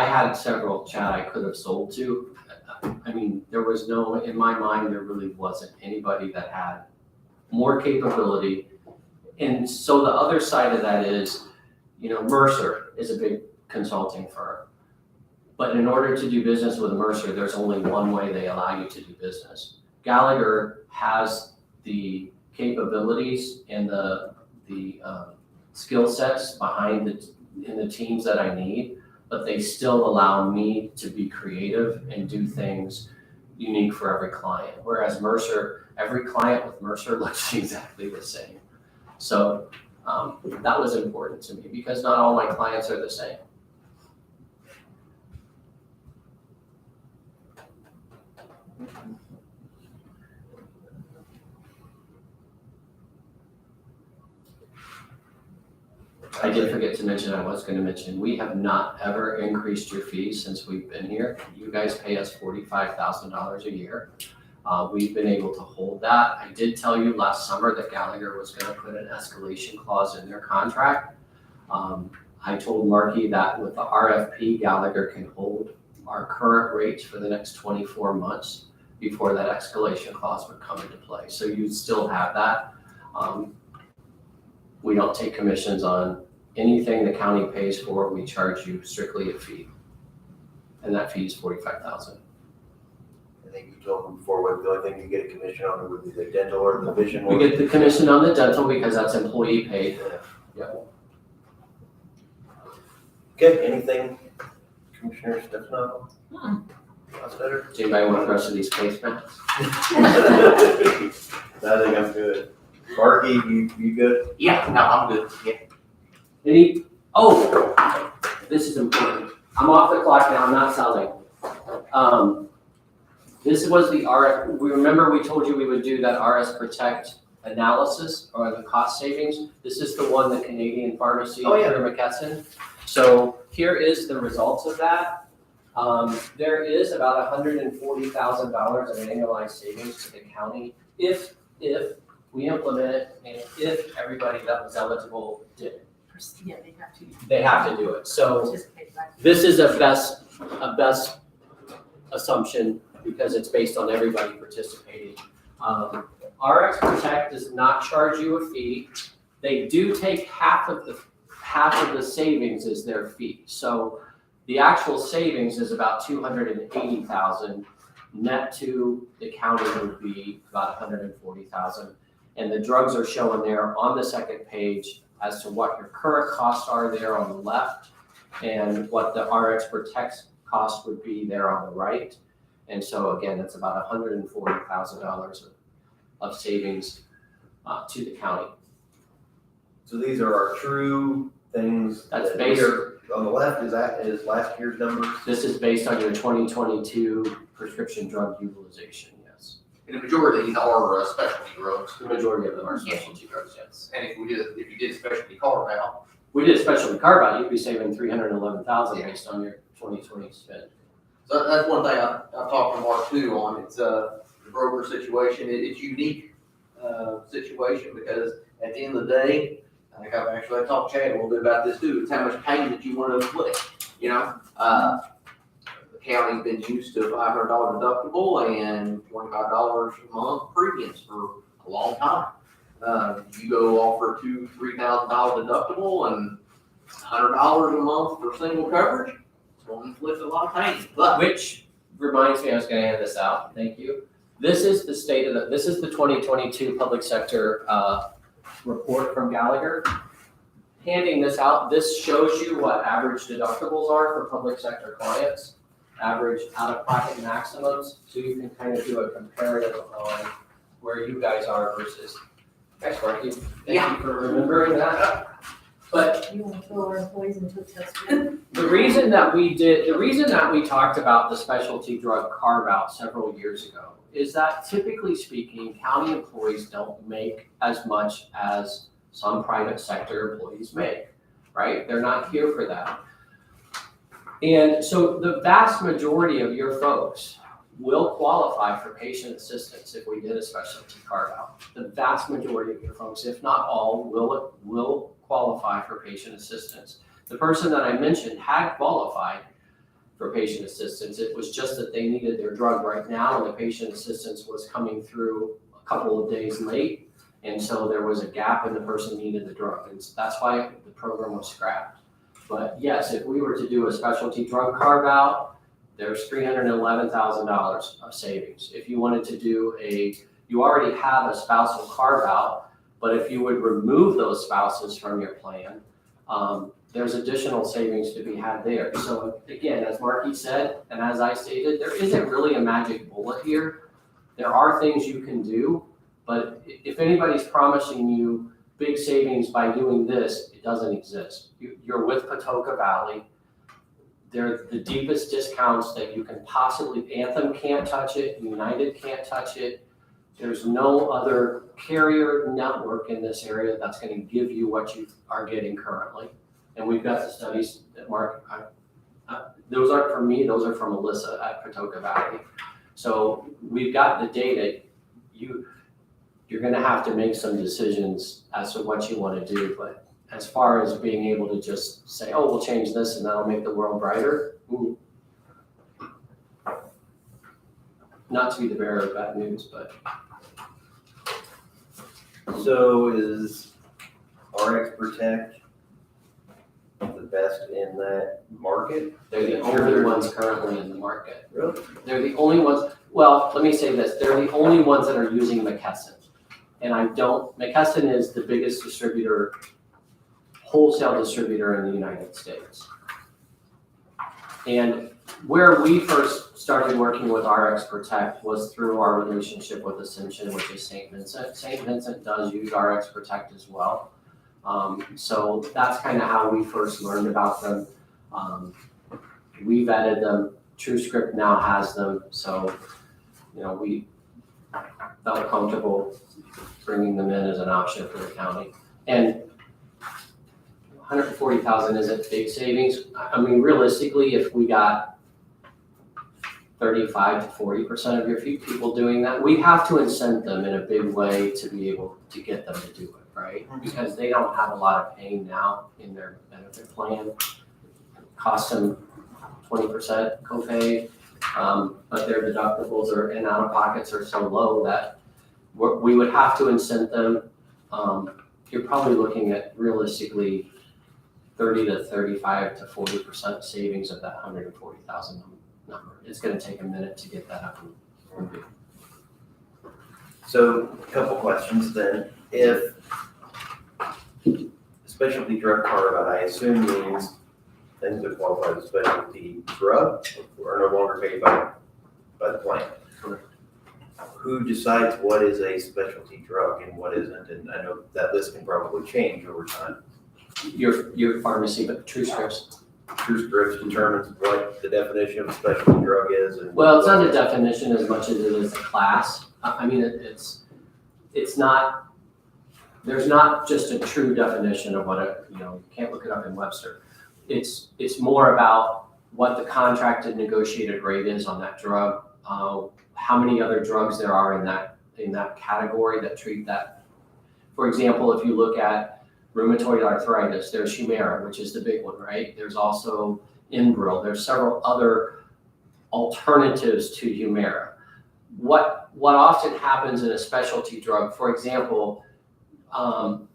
had several, Chad, I could have sold to. I mean, there was no, in my mind, there really wasn't anybody that had more capability. And so the other side of that is, Mercer is a big consulting firm. But in order to do business with Mercer, there's only one way they allow you to do business. Gallagher has the capabilities and the skill sets behind in the teams that I need, but they still allow me to be creative and do things unique for every client. Whereas Mercer, every client with Mercer looks exactly the same. So that was important to me because not all my clients are the same. I did forget to mention, I was going to mention, we have not ever increased your fees since we've been here. You guys pay us $45,000 a year. We've been able to hold that. I did tell you last summer that Gallagher was going to put an escalation clause in their contract. I told Marky that with the RFP, Gallagher can hold our current rates for the next 24 months before that escalation clause would come into play. So you'd still have that. We don't take commissions on anything the county pays for. We charge you strictly a fee. And that fee is $45,000. I think you told them before, what the only thing you get a commission on would be the dental or the vision. We get the commission on the dental because that's employee paid. Yeah. Okay, anything, Commissioner Stefano? That's better. Does anybody want the rest of these face masks? I think I'm good. Marky, you good? Yeah, no, I'm good, yeah. This is important. I'm off the clock now, I'm not selling. This was the remember we told you we would do that RS Protect analysis or the cost savings. This is the one, the Canadian Pharmacy, Peter McKesson. So here is the results of that. There is about $140,000 of annualized savings to the county if we implement it and if everybody that was eligible did it. Yeah, they have to. They have to do it. So this is a best assumption because it's based on everybody participating. RX Protect does not charge you a fee. They do take half of the savings as their fee. So the actual savings is about $280,000. Net to the county would be about $140,000. And the drugs are shown there on the second page as to what your current costs are there on the left and what the RX Protect cost would be there on the right. And so again, that's about $140,000 of savings to the county. So these are our true things. That's based on the left is last year's numbers. This is based on your 2022 prescription drug utilization, yes. And the majority of these are specialty drugs. The majority of them are specialty drugs, yes. And if you did a specialty carve out, We did a specialty carve out, you'd be saving 311,000 based on your 2020 spend. so that's one thing I've talked to Mark too on. It's the broker situation. It's unique situation because at the end of the day, I think I talked to Chad a little bit about this too. It's how much pain that you want to inflict. You know, the county's been used to $500 deductible and $25 a month premiums for a long time. You go offer $2,000-$3,000 deductible and $100 a month for single coverage. It's going to inflict a lot of pain. But Which reminds me, I was gonna hand this out, thank you. This is the state of this is the 2022 public sector report from Gallagher. Handing this out, this shows you what average deductibles are for public sector clients, average out-of-pocket maximums, so you can kind of do a comparative on where you guys are versus. Thanks, Marky. Thank you for remembering that. But You want to throw our employees into a tailspin? the reason that we talked about the specialty drug carve-out several years ago is that typically speaking, county employees don't make as much as some private sector employees make, right? They're not here for that. And so the vast majority of your folks will qualify for patient assistance if we did a specialty carve-out. The vast majority of your folks, if not all, will qualify for patient assistance. The person that I mentioned had qualified for patient assistance. It was just that they needed their drug right now and the patient assistance was coming through a couple of days late. And so there was a gap and the person needed the drug. And so that's why the program was scrapped. But yes, if we were to do a specialty drug carve out, there's $311,000 of savings. If you wanted to do you already have a spousal carve out, but if you would remove those spouses from your plan, there's additional savings to be had there. So again, as Marky said, and as I stated, there isn't really a magic bullet here. There are things you can do, but if anybody's promising you big savings by doing this, it doesn't exist. You're with Patoka Valley. They're the deepest discounts that you can possibly, Anthem can't touch it, United can't touch it. There's no other carrier network in this area that's gonna give you what you are getting currently. And we've got the studies that Mark, those aren't from me, those are from Alyssa at Patoka Valley. So we've got the data. You're gonna have to make some decisions as to what you wanna do, but as far as being able to just say, oh, we'll change this and that'll make the world brighter. Ooh. Not to be the bearer of bad news, but. So is RX Protect the best in that market? They're the only ones currently in the market. Really? They're the only ones, well, let me say this, they're the only ones that are using McKesson. And McKesson is the biggest distributor, wholesale distributor in the United States. And where we first started working with RX Protect was through our relationship with Ascension, which is St. Vincent. St. Vincent does use RX Protect as well. So that's kind of how we first learned about them. We vetted them. TrueScript now has them. So, we felt comfortable bringing them in as an option for the county. And 140,000 isn't big savings. I mean, realistically, if we got 35 to 40% of your people doing that, we have to incent them in a big way to be able to get them to do it, right? Because they don't have a lot of pain now in their benefit plan. It costs them 20% copay, but their deductibles and out-of-pockets are so low that we would have to incent them. You're probably looking at realistically 30 to 35 to 40% savings of that 140,000 number. It's going to take a minute to get that up and moving. So a couple questions then. If specialty drug carve-out, I assume means things that qualify as specialty drug are no longer paid by the plan. Correct. Who decides what is a specialty drug and what isn't? And I know that list can probably change over time. Your pharmacy, but TrueScript. TrueScript determines what the definition of a specialty drug is. And Well, it's not a definition as much as it is a class. I mean, it's not, there's not just a true definition of what you can't look it up in Webster. It's more about what the contracted negotiated rate is on that drug, how many other drugs there are in that category that treat that. For example, if you look at rheumatoid arthritis, there's Humira, which is the big one, right? There's also Enbrel. There's several other alternatives to Humira. What often happens in a specialty drug, for example, I'm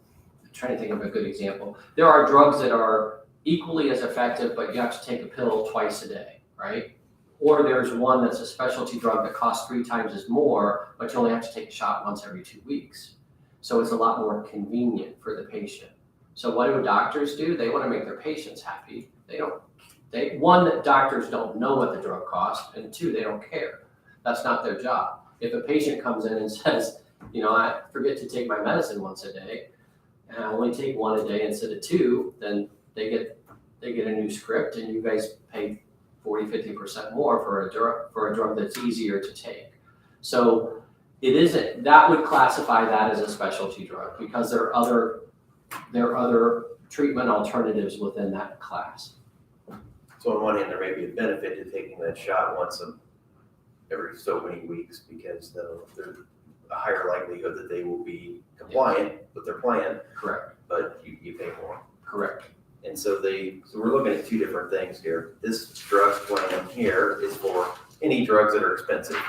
trying to think of a good example. There are drugs that are equally as effective, but you have to take a pill twice a day, right? Or there's one that's a specialty drug that costs 3 times as more, but you only have to take a shot once every 2 weeks. So it's a lot more convenient for the patient. So what do doctors do? They want to make their patients happy. One, doctors don't know what the drug costs, and 2, they don't care. That's not their job. If a patient comes in and says, I forget to take my medicine once a day, and I only take 1 a day instead of 2, then they get a new script, and you guys pay 40-50% more for a drug that's easier to take. So that would classify that as a specialty drug because there are other treatment alternatives within that class. So on one hand, there may be a benefit to taking that shot once every so many weeks because there's a higher likelihood that they will be compliant with their plan. Correct. But you pay more. Correct. And so we're looking at 2 different things here. This drug plan here is for any drugs that are expensive.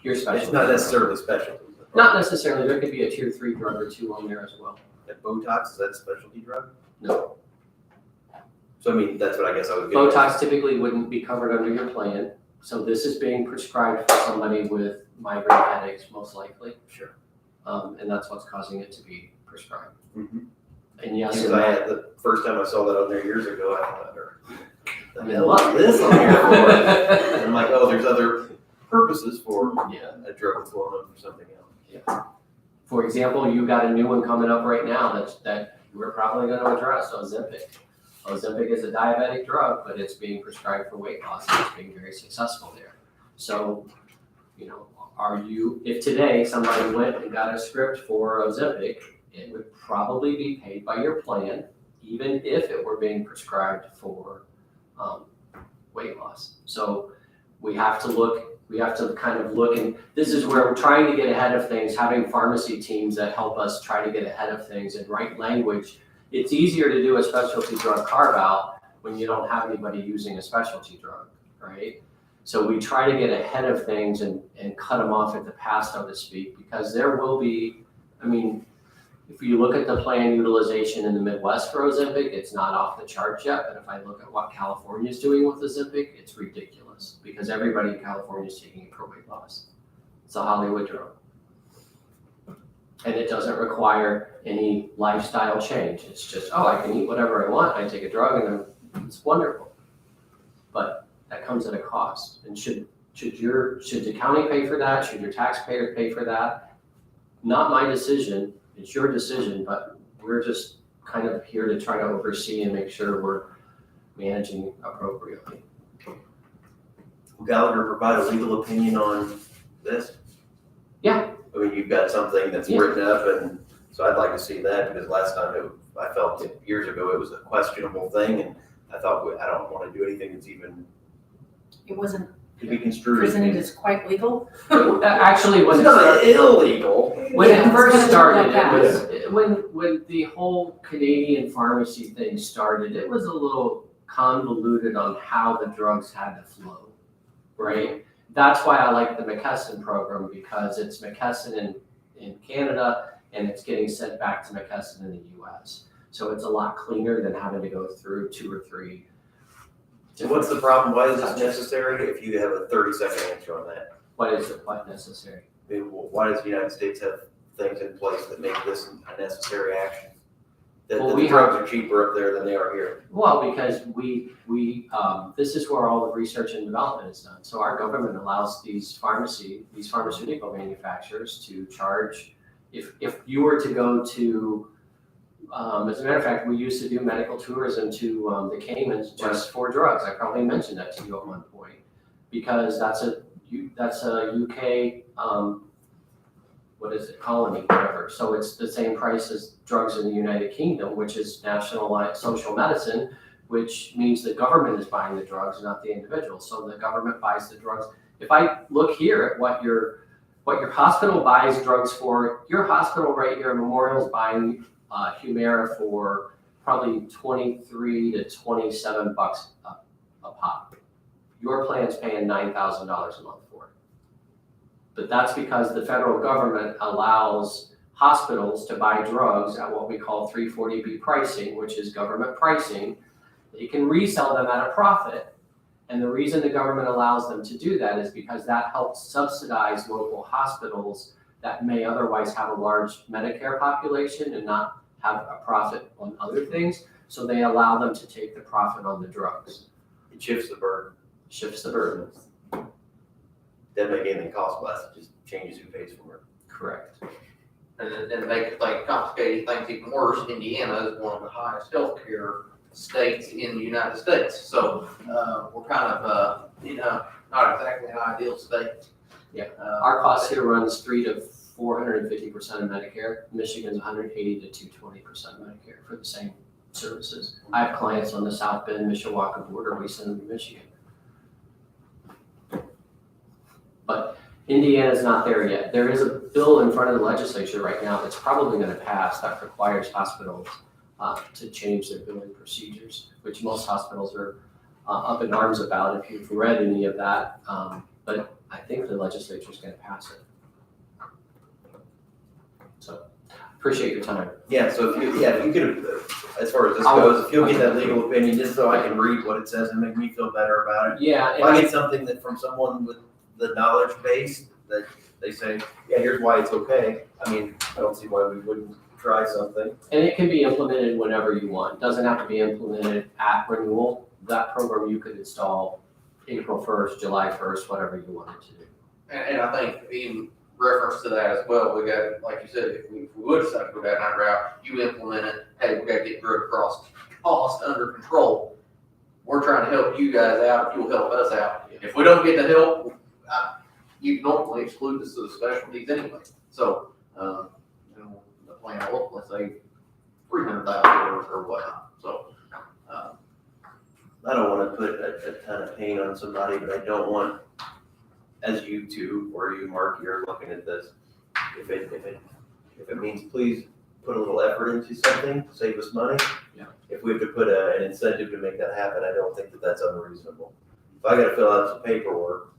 Your specialty. It's not necessarily specialty. Not necessarily. There could be a tier 3 drug or 2 on there as well. And Botox, is that a specialty drug? No. So I mean, that's what I guess I would get. Botox typically wouldn't be covered under your plan. So this is being prescribed for somebody with migraine headaches, most likely. Sure. And that's what's causing it to be prescribed. Mm-hmm. And yes, Because the first time I saw that on there years ago, I thought, the Yeah. hell is this on here for? And I'm like, oh, there's other purposes for a drug that's well known for something else. Yeah. For example, you got a new one coming up right now that we're probably going to address, Ozempic. Ozempic is a diabetic drug, but it's being prescribed for weight loss and it's being very successful there. So, if today somebody went and got a script for Ozempic, it would probably be paid by your plan, even if it were being prescribed for weight loss. So we have to kind of look, and this is where we're trying to get ahead of things, having pharmacy teams that help us try to get ahead of things and write language. It's easier to do a specialty drug carve out when you don't have anybody using a specialty drug, right? So we try to get ahead of things and cut them off at the pass, so to speak, because there will be, if you look at the plan utilization in the Midwest for Ozempic, it's not off the charts yet, but if I look at what California is doing with Ozempic, it's ridiculous because everybody in California is taking it for weight loss. It's a Hollywood drug. And it doesn't require any lifestyle change. It's just, I can eat whatever I want. I take a drug and it's wonderful. But that comes at a cost. And should the county pay for that? Should your taxpayer pay for that? Not my decision. It's your decision, but we're just kind of here to try to oversee and make sure we're managing appropriately. Will Gallagher provide a legal opinion on this? Yeah. You've got something that's written up, and so I'd like to see that because last time I felt years ago it was a questionable thing, and I thought I don't want to do anything that's even. It wasn't could be construed presented as quite legal. Actually, it's not illegal. When it first started, it was when the whole Canadian pharmacy thing started, it was a little convoluted on how the drugs had to flow, right? That's why I like the McKesson program because it's McKesson in Canada and it's getting sent back to McKesson in the US. So it's a lot cleaner than having to go through 2 or 3. So what's the problem? Why is this necessary? If you have a 30-second answer on that. What is it? What necessary? Why does the United States have things in place that make this a necessary action? The drugs are cheaper up there than they are here. Well, because we this is where all the research and development is done. So our government allows these pharmaceutical manufacturers to charge. If you were to go to, as a matter of fact, we used to do medical tourism to the Caymans just for drugs. I probably mentioned that to you at one point because that's a UK what is it, colony, whatever. So it's the same price as drugs in the United Kingdom, which is nationalized social medicine, which means the government is buying the drugs, not the individual. So the government buys the drugs. If I look here at what your hospital buys drugs for, your hospital right here, Memorial, is buying Humira for probably 23 to 27 bucks a pop. Your plan's paying $9,000 a month for it. But that's because the federal government allows hospitals to buy drugs at what we call 340B pricing, which is government pricing. They can resell them at a profit. And the reason the government allows them to do that is because that helps subsidize local hospitals that may otherwise have a large Medicare population and not have a profit on other things. So they allow them to take the profit on the drugs. It shifts the burden. Shifts the burden. Doesn't make anything cost less, it just changes who pays for it. Correct. And to make complicated things even worse, Indiana is one of the highest healthcare states in the United States. So, we're kind of, not exactly an ideal state. Yeah. Our cost here runs 300 to 450% of Medicare. Michigan's 180 to 220% Medicare for the same services. I have clients on the South Bend, Mishawaka border. We send them to Michigan. But Indiana's not there yet. There is a bill in front of the legislature right now that's probably going to pass that requires hospitals to change their billing procedures, which most hospitals are up in arms about if you've read any of that. But I think the legislature is going to pass it. So appreciate your time. Yeah, so if you could, as far as this goes, if you'll get that legal opinion, just so I can read what it says and make me feel better about it. Yeah. If I get something that from someone with the knowledge base that they say, yeah, here's why it's okay. I mean, I don't see why we wouldn't try something. And it can be implemented whenever you want. It doesn't have to be implemented at renewal. That program you could install April 1st, July 1st, whatever you wanted to do. And I think in reference to that as well, we got, like you said, if we would decide to go down that route, you implement it, hey, we got to get drug cost under control. We're trying to help you guys out, if you'll help us out. If we don't get the help, you normally exclude us to the specialties anyway. So, the plan will, let's say, $300,000 or whatnot. So, I don't want to put a ton of pain on somebody, but I don't want, as you two or you, Mark, you're looking at this, if it means please put a little effort into something, save us money. Yeah. If we have to put an incentive to make that happen, I don't think that that's unreasonable. If I got to fill out some paperwork,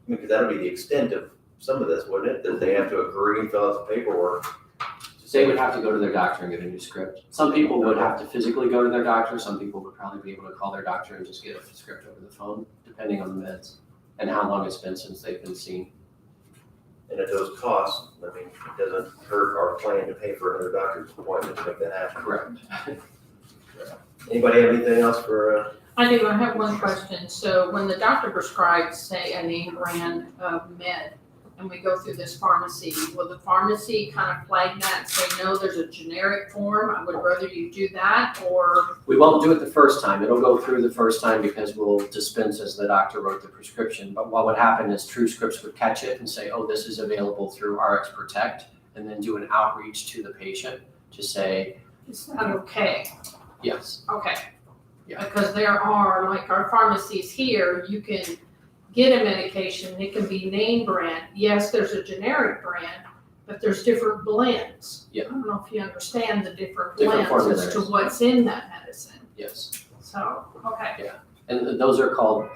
because that'll be the extent of some of this, wouldn't it? That they have to agree and fill out some paperwork. They would have to go to their doctor and get a new script. Some people would have to physically go to their doctor. Some people would probably be able to call their doctor and just get a script over the phone, depending on the meds and how long it's been since they've been seen. And at those costs, I mean, it doesn't hurt our plan to pay for another doctor's appointment to make that happen. Correct. Anybody have anything else for? I do, I have one question. So when the doctor prescribes, say, a name brand of med, and we go through this pharmacy, will the pharmacy kind of flag that and say, no, there's a generic form, I would rather you do that, or? We won't do it the first time. It'll go through the first time because we'll dispense as the doctor wrote the prescription. But what would happen is TrueScripts would catch it and say, oh, this is available through RX Protect, and then do an outreach to the patient to say, Is that okay? yes. Okay. Yeah. Because there are, like our pharmacies here, you can get a medication, it can be name brand. Yes, there's a generic brand, but there's different blends. Yeah. I don't know if you understand the different Different blends as to formulators. what's in that medicine. Yes. So, okay. And those are called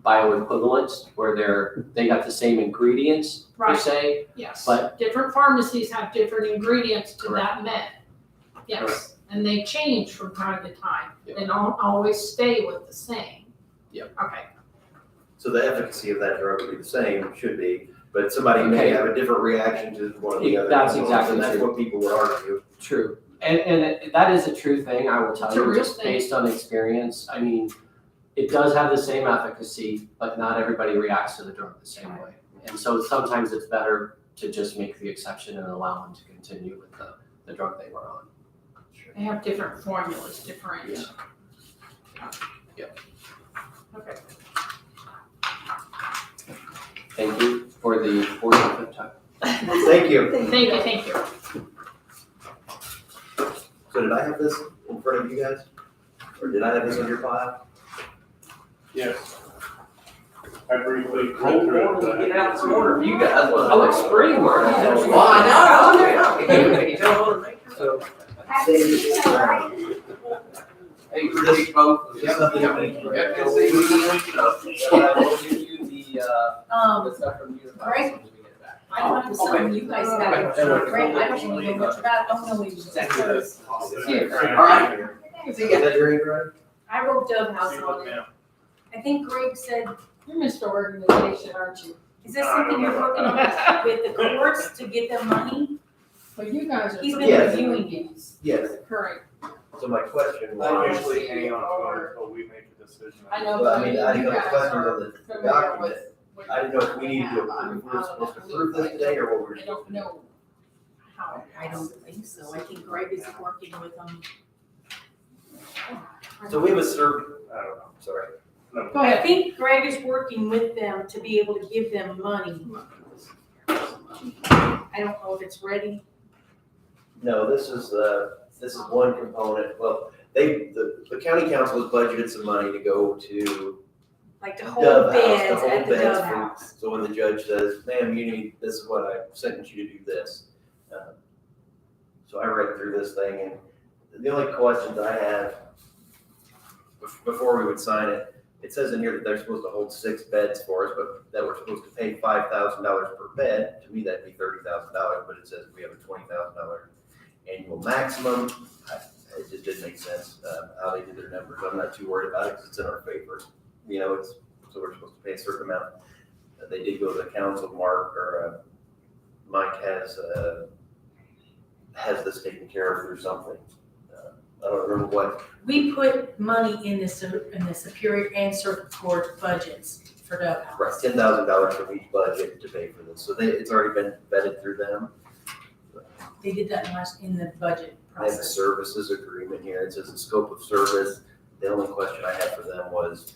bioequivalents, where they got the same ingredients per Right. se. Yes. But- different pharmacies have different ingredients to Correct. that med. Yes. And they change from time to time. Yeah. They don't always stay with the same. Yeah. Okay. So the efficacy of that drug would be the same, should be, but somebody may Okay. have a different reaction to one of the other. That's ones, exactly and that's true. what people would argue. True. And that is a true thing, I will tell It's a you, real just thing. based on experience. I mean, it does have the same efficacy, but not everybody reacts to the drug the same way. And so sometimes it's better to just make the exception and allow them to continue with the drug they were on. They have different formulas, different. Yeah. Yep. Okay. Thank you for the 45th time. Thank you. Thank you. So did I have this in front of you guys? Or did I have this on your file? Yes. I briefly read through it. Get out some order. You guys, oh, it's spring work. Well, I know. So, Happy to see you, right? Hey, really, both. Yeah, something I mean, Yeah, good to see you. I will give you the stuff from you. Greg? I thought it was something you guys had. Greg, I don't really know much about, I don't know what you said. All right. is that your ink, I wrote Dove House on it. I think Greg said, You're Mr. Organization, aren't you? is that something you're working on with the courts to get them money? But you guys are He's been Yes. reviewing these. Yes, correct. so my question I was, usually hang on to it until we make a decision. I know, well, but I mean, I you didn't know the guys questions are on the familiar document. with. I didn't know if we needed to approve, we're supposed to approve this today or what we're. I don't know how. I don't think so. I think Greg is working with them. So we have a serv, I don't know. sorry. No. Go I ahead. think Greg is working with them to be able to give them money. I don't know if it's ready. No, this is one component, well, the county council has budgeted some money to go to Like to Dove hold House, beds to hold at the beds Dove for- House. So when the judge says, ma'am, you need, this is what I sentenced you to do this. So I read through this thing and the only questions I have before we would sign it, it says in here that they're supposed to hold 6 beds for us, but that we're supposed to pay $5,000 per bed. To me, that'd be $30,000, but it says we have a $20,000 annual maximum. It just didn't make sense, how they did their numbers. I'm not too worried about it because it's in our favor. You know, it's, so we're supposed to pay a certain amount. They did go to the council, Mike has this taken care of through something. I don't remember what. We put money in the Superior and Circuit Court budgets for Dove House. Right, $10,000 from each budget to pay for this. So it's already been vetted through them. They did that in the budget I have a process. services agreement here. It says the scope of service. The only question I had for them was,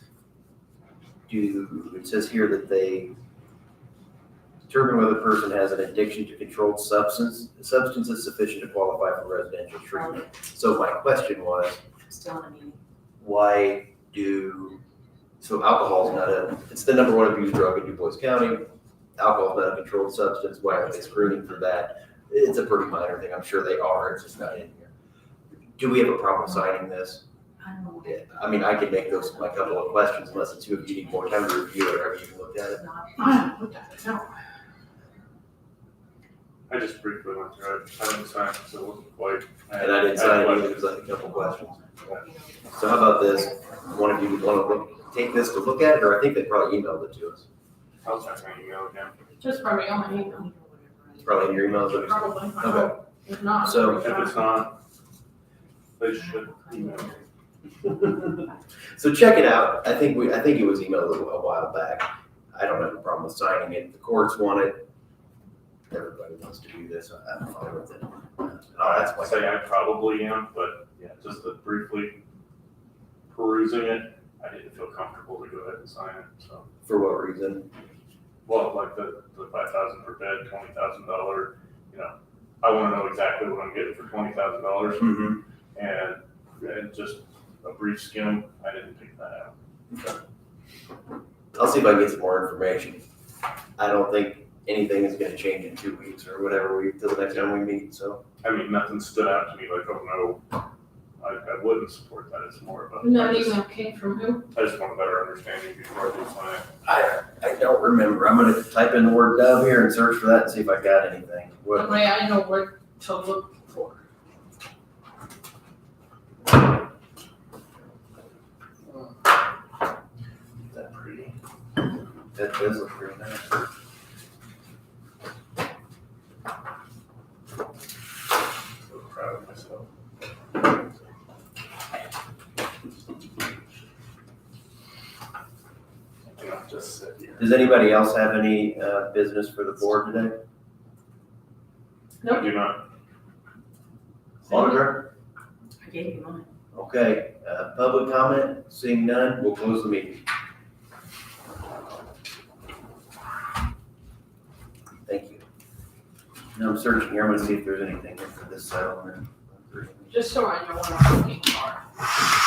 it says here that they determine whether the person has an addiction to controlled substances sufficient to qualify for residential treatment. So my question was, Still in a meeting. so alcohol is it's the number 1 abused drug in Du Bois County. Alcohol is not a controlled substance. Why aren't they screening for that? It's a pretty minor thing. I'm sure they are. It's just not in here. Do we have a problem signing this? I don't know. Yeah, I mean, I can make those my couple of questions unless the 2 of you need more time to review it or have you even looked at it. No. I just briefly went through it. I didn't sign it, so it wasn't quite. And I didn't sign it either, because I had a couple questions. So how about this? One of you would want to take this to look at it, or I think they probably emailed it to us. I'll check my email again. Just from your own email. It's probably in your emails. Probably. Okay. If not. So- If it's not, they should email me. So check it out. I think it was emailed a while back. I don't have a problem with signing it. The courts want it. Everybody wants to do this. I'm fine with it. I'd say I probably am, but yeah, just briefly perusing it, I didn't feel comfortable to go ahead and sign it, so. For what reason? Well, like the 5,000 per bed, $20,000, I want to know exactly what I'm getting for $20,000. Mm-hmm. And just a brief skim, I didn't pick that out. Okay. I'll see if I can get some more information. I don't think anything is gonna change in 2 weeks or whatever, till the next time we meet, so. I mean, nothing stood out to me like, oh no, I wouldn't support that. It's more of a. And that email came from who? I just want a better understanding before I do sign it. I don't remember. I'm gonna type in the word Dove here and search for that and see if I got anything. That What, way I know what to look for. is that pretty? That does look pretty nice. So proud of myself. I cannot just sit here. Does anybody else have any, business for the board today? I do not. Auditor? I gave you mine. Okay, public comment, seeing none, we'll close the meeting. Thank you. And I'm searching here, I'm gonna see if there's anything in for this settlement. Just so I know what I'm looking for.